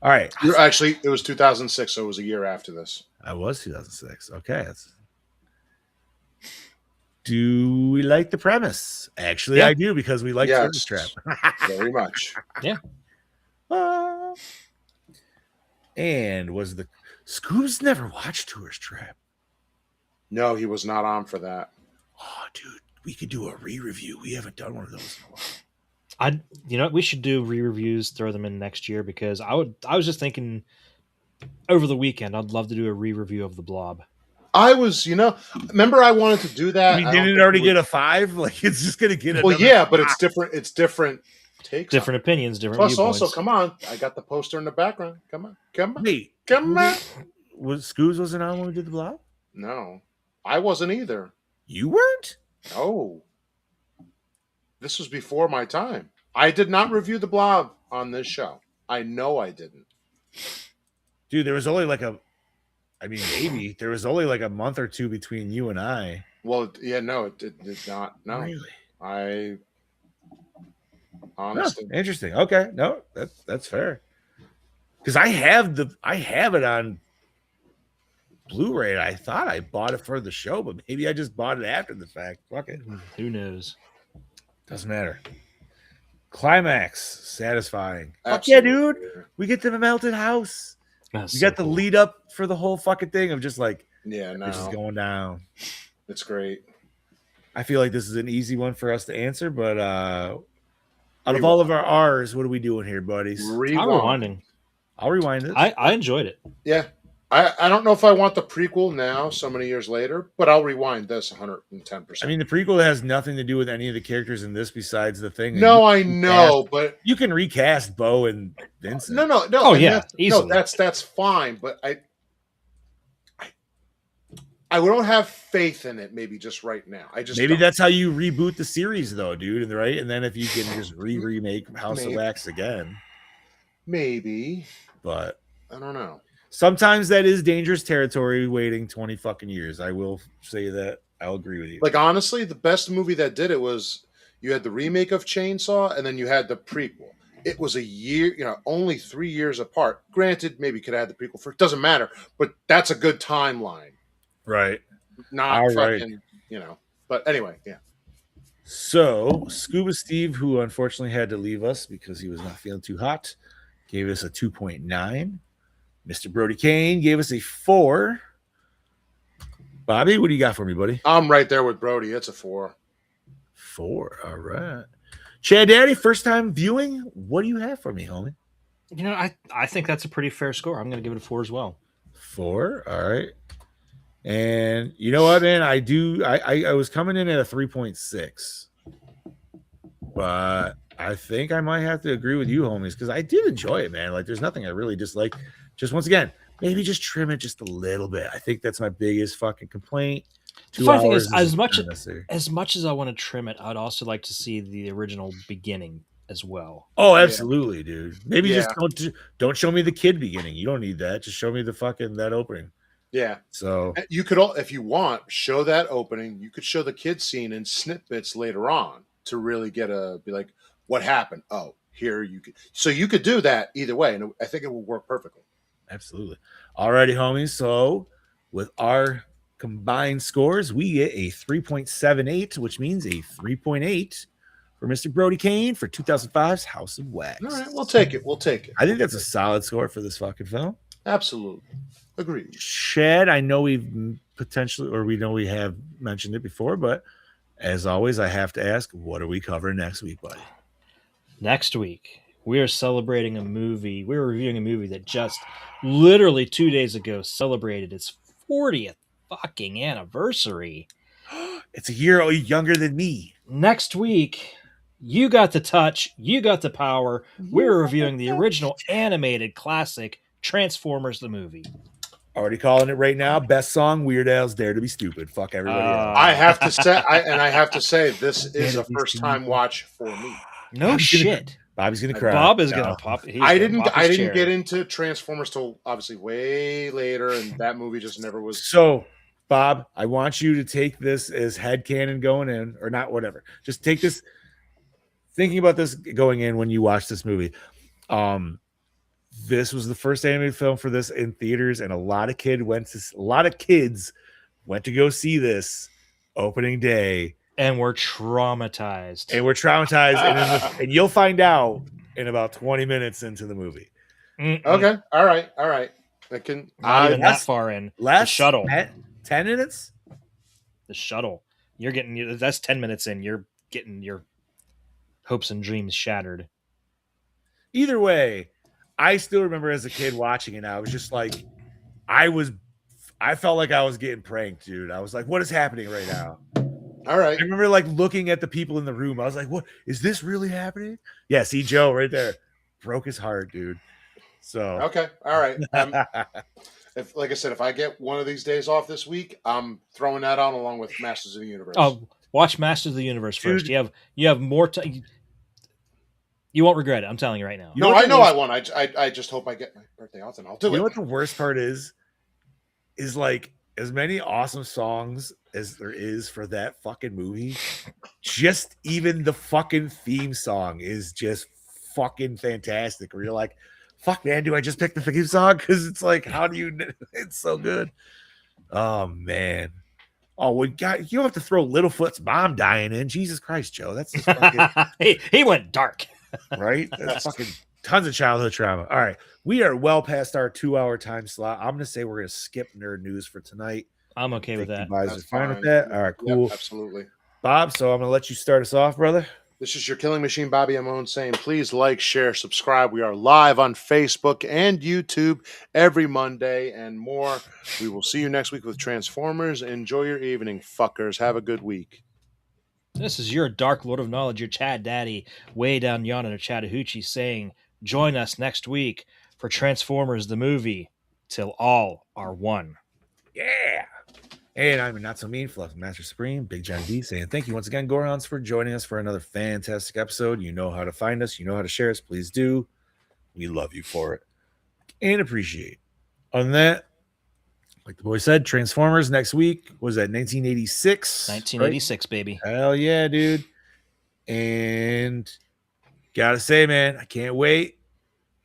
all right. Actually, it was 2006, so it was a year after this. I was 2006. Okay. Do we like the premise? Actually, Yeah. I do because we like Yes. Tourist Trap. Very much. And was the Scoob's never watched Tourist Trap? No, he was not on for that. Oh, dude, we could do a re-review. We haven't done one of those in a while. We should do re-reviews, throw them in next year because I was just thinking over the weekend I'd love to do a re-review of The Blob. I was, remember I wanted to do that. I mean, didn't it already get a 5? Like it's just gonna get Well, another yeah, but 5. it's different. It's different takes. Different opinions, different Plus, viewpoints. also, come on, I got the poster in the background. Come on. Wait, Come on. was Scoobs wasn't on when we did the Blob? No, I wasn't either. You weren't? No, this was before my time. I did not review the Blob on this show. I know I didn't. Dude, there was only maybe there was only like a month or two between you and I. Well, yeah, no, it did not. No, Really? I honestly. Huh, interesting. Okay, no, that's fair. Because I have it on Blu-ray. I thought I bought it for the show, but maybe I just bought it after the fact. Fuck it. Who knows? Doesn't matter. Climax, satisfying. Absolutely. Fuck yeah, dude. We get to the melted house. That's You so got the cool. lead up for the whole fucking thing of just like Yeah, no, this is going down. it's great. I feel like this is an easy one for us to answer, but out of all of our R's, what are we doing here, buddies? I'm rewinding. I'll rewind it. I enjoyed it. Yeah. I don't know if I want the prequel now, so many years later, but I'll rewind this 110%. I mean, the prequel has nothing to do with any of the characters in this besides the thing. no, I know, but You can recast Bo and Vincent. no. Oh, and yeah, easily. that's fine, but I don't have faith in it. Maybe just right now. Maybe that's how you reboot the series, though, dude. Right, and then if you can just remake House of Wax again, maybe, but I don't know. sometimes that is dangerous territory. Waiting 20 fucking years, I will say that. I'll agree with you. Like honestly, the best movie that did it was you had the remake of Chainsaw, and then you had the prequel. It was a year, only 3 years apart. Granted, maybe you could have had the prequel for it. Doesn't matter, but that's a good timeline. Right. Not All right. fucking, But anyway, yeah. So Scuba Steve, who unfortunately had to leave us because he was not feeling too hot, gave us a 2.9. Mr. Brodie Kane gave us a 4. Bobby, what do you got for me, buddy? I'm right there with Brodie. It's a 4. 4. All right. Chad Daddy, first time viewing. What do you have for me, homie? I think that's a pretty fair score. I'm going to give it a 4 as well. 4. All right. And you know what, man? I was coming in at a 3.6. But I think I might have to agree with you, homies, because I did enjoy it, man. Like, there's nothing I really dislike. Just once again, maybe just trim it just a little bit. I think that's my biggest fucking complaint. The funny thing is, as unnecessary. much as I want to trim it, I'd also like to see the original beginning as well. Oh, absolutely, dude. Maybe Yeah. just don't show me the kid beginning. You don't need that. Just show me the fucking that opening. Yeah. So You could, if you want, show that opening. You could show the kid scene in snippets later on to really be like, what happened? Oh, here you could. So you could do that either way, and I think it will work perfectly. absolutely. Alrighty, homies. So with our combined scores, we get a 3.78, which means a 3.8 for Mr. Brodie Kane for 2005's House of Wax. All right, we'll take it. We'll take it. I think that's a solid score for this fucking film. Absolutely. Agreed. Chad, I know we have mentioned it before, but as always, I have to ask, what are we covering next week, buddy? Next week, we are celebrating a movie. We're reviewing a movie that just literally 2 days ago celebrated its 40th fucking anniversary. It's a year younger than me. Next week, you got the touch, you got the power. We're reviewing the original animated classic Transformers the movie. Already calling it right now. Best song, Weird Al's Dare to Be Stupid. Fuck everybody else. I have to say, this is a first time watch for me. No Bobby's gonna- shit. Bobby's gonna cry. Bob is No. gonna pop. He's I gonna pop didn't his cherry. get into Transformers till obviously way later, and that movie just never was. So, Bob, I want you to take this as headcanon going in, or not, whatever. Just take this, thinking about this going in when you watch this movie. This was the first animated film for this in theaters, and a lot of kids went to go see this opening day, And we're traumatized. and we're traumatized. And you'll find out in about 20 minutes into the movie. Mm-mm. Okay, all right. I can. Not even less- that far in. Last The shuttle. 10 minutes. The shuttle. You're getting. That's 10 minutes in. You're getting your hopes and dreams shattered. Either way, I still remember as a kid watching it. I was just like, I felt like I was getting pranked, dude. I was like, what is happening right now? All right. I remember like looking at the people in the room. I was like, what is this really happening? Yeah, see Joe right there. Broke his heart, dude. So Okay. All right. If, like I said, if I get one of these days off this week, I'm throwing that on along with Masters of the Universe. Oh, watch Masters of the Universe first. Dude. You have more time. You won't regret it. I'm telling you right now. You know no, what I the know worst- I won. I just hope I get my birthday off, and I'll do you know it. what the worst part is like as many awesome songs as there is for that fucking movie, just even the fucking theme song is just fucking fantastic. Where you're like, fuck man, do I just pick the theme song? Because it's like, how do you it's so good. Oh man. Oh, we got you don't have to throw Littlefoot's mom dying in. Jesus Christ, Joe. That's just fucking he went dark. right? That's fucking tons of childhood trauma. All right. We are well past our 2-hour time slot. I'm going to say we're going to skip nerd news for tonight. I'm okay with Think that. you guys That's are fine with fine. that? All right, cool. Yep, absolutely. Bob, so I'm going to let you start us off, brother. This is your Killing Machine, Bobby Amone, saying please like, share, subscribe. We are live on Facebook and YouTube every Monday and more. We will see you next week with Transformers. Enjoy your evening, fuckers. Have a good week. This is your Dark Lord of Knowledge, your Chad Daddy, way down yonder in Chattahoochee, saying, join us next week for Transformers the movie, till all are one. Yeah. And I'm Not So Mean, Fluff Master Supreme, Big John D, saying thank you once again, Gorons, for joining us for another fantastic episode. You know how to find us. You know how to share us. Please do. We love you for it and appreciate. On that, like the boy said, Transformers next week was that 1986. 1986, baby. Right? Hell yeah, dude. And gotta say, man, I can't wait.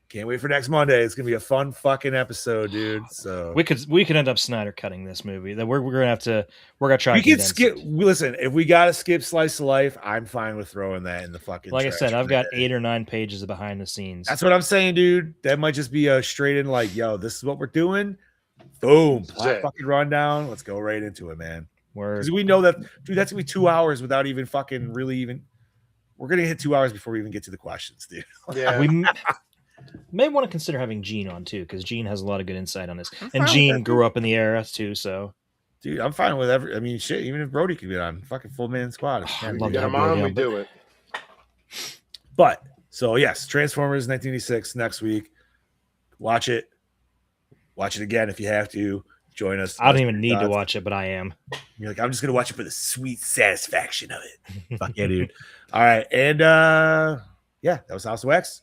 Can't wait for next Monday. It's gonna be a fun fucking episode, dude. So We could end up Snyder cutting this movie. That we're gonna try. we to can condense skip. it. Listen, if we gotta skip Slice of Life, I'm fine with throwing that in the fucking. Like I trash said, I've for got that day. 8 or 9 pages of behind the scenes. That's what I'm saying, dude. That might just be a straight in like, yo, this is what we're doing. Boom, This is it. fucking rundown. Let's go right into it, man. Where Because we know that, dude. That's gonna be 2 hours without even fucking really even. We're gonna hit 2 hours before we even get to the questions, dude. Yeah. we may want to consider having Gene on too, because Gene has a lot of good insight on this, I'm fine and with Gene that, grew up in the era too. So Dude, I'm fine with every. I mean, shit. Even if Brodie could be on, fucking full man squad. I We love get to have them on, Brodie we on, but- do it. But so yes, Transformers 1986 next week. Watch it. Watch it again if you have to. Join us. I don't even need to watch it, but I am. You're like, I'm just gonna watch it for the sweet satisfaction of it. Fuck yeah, dude. All right, and yeah, that was House of Wax.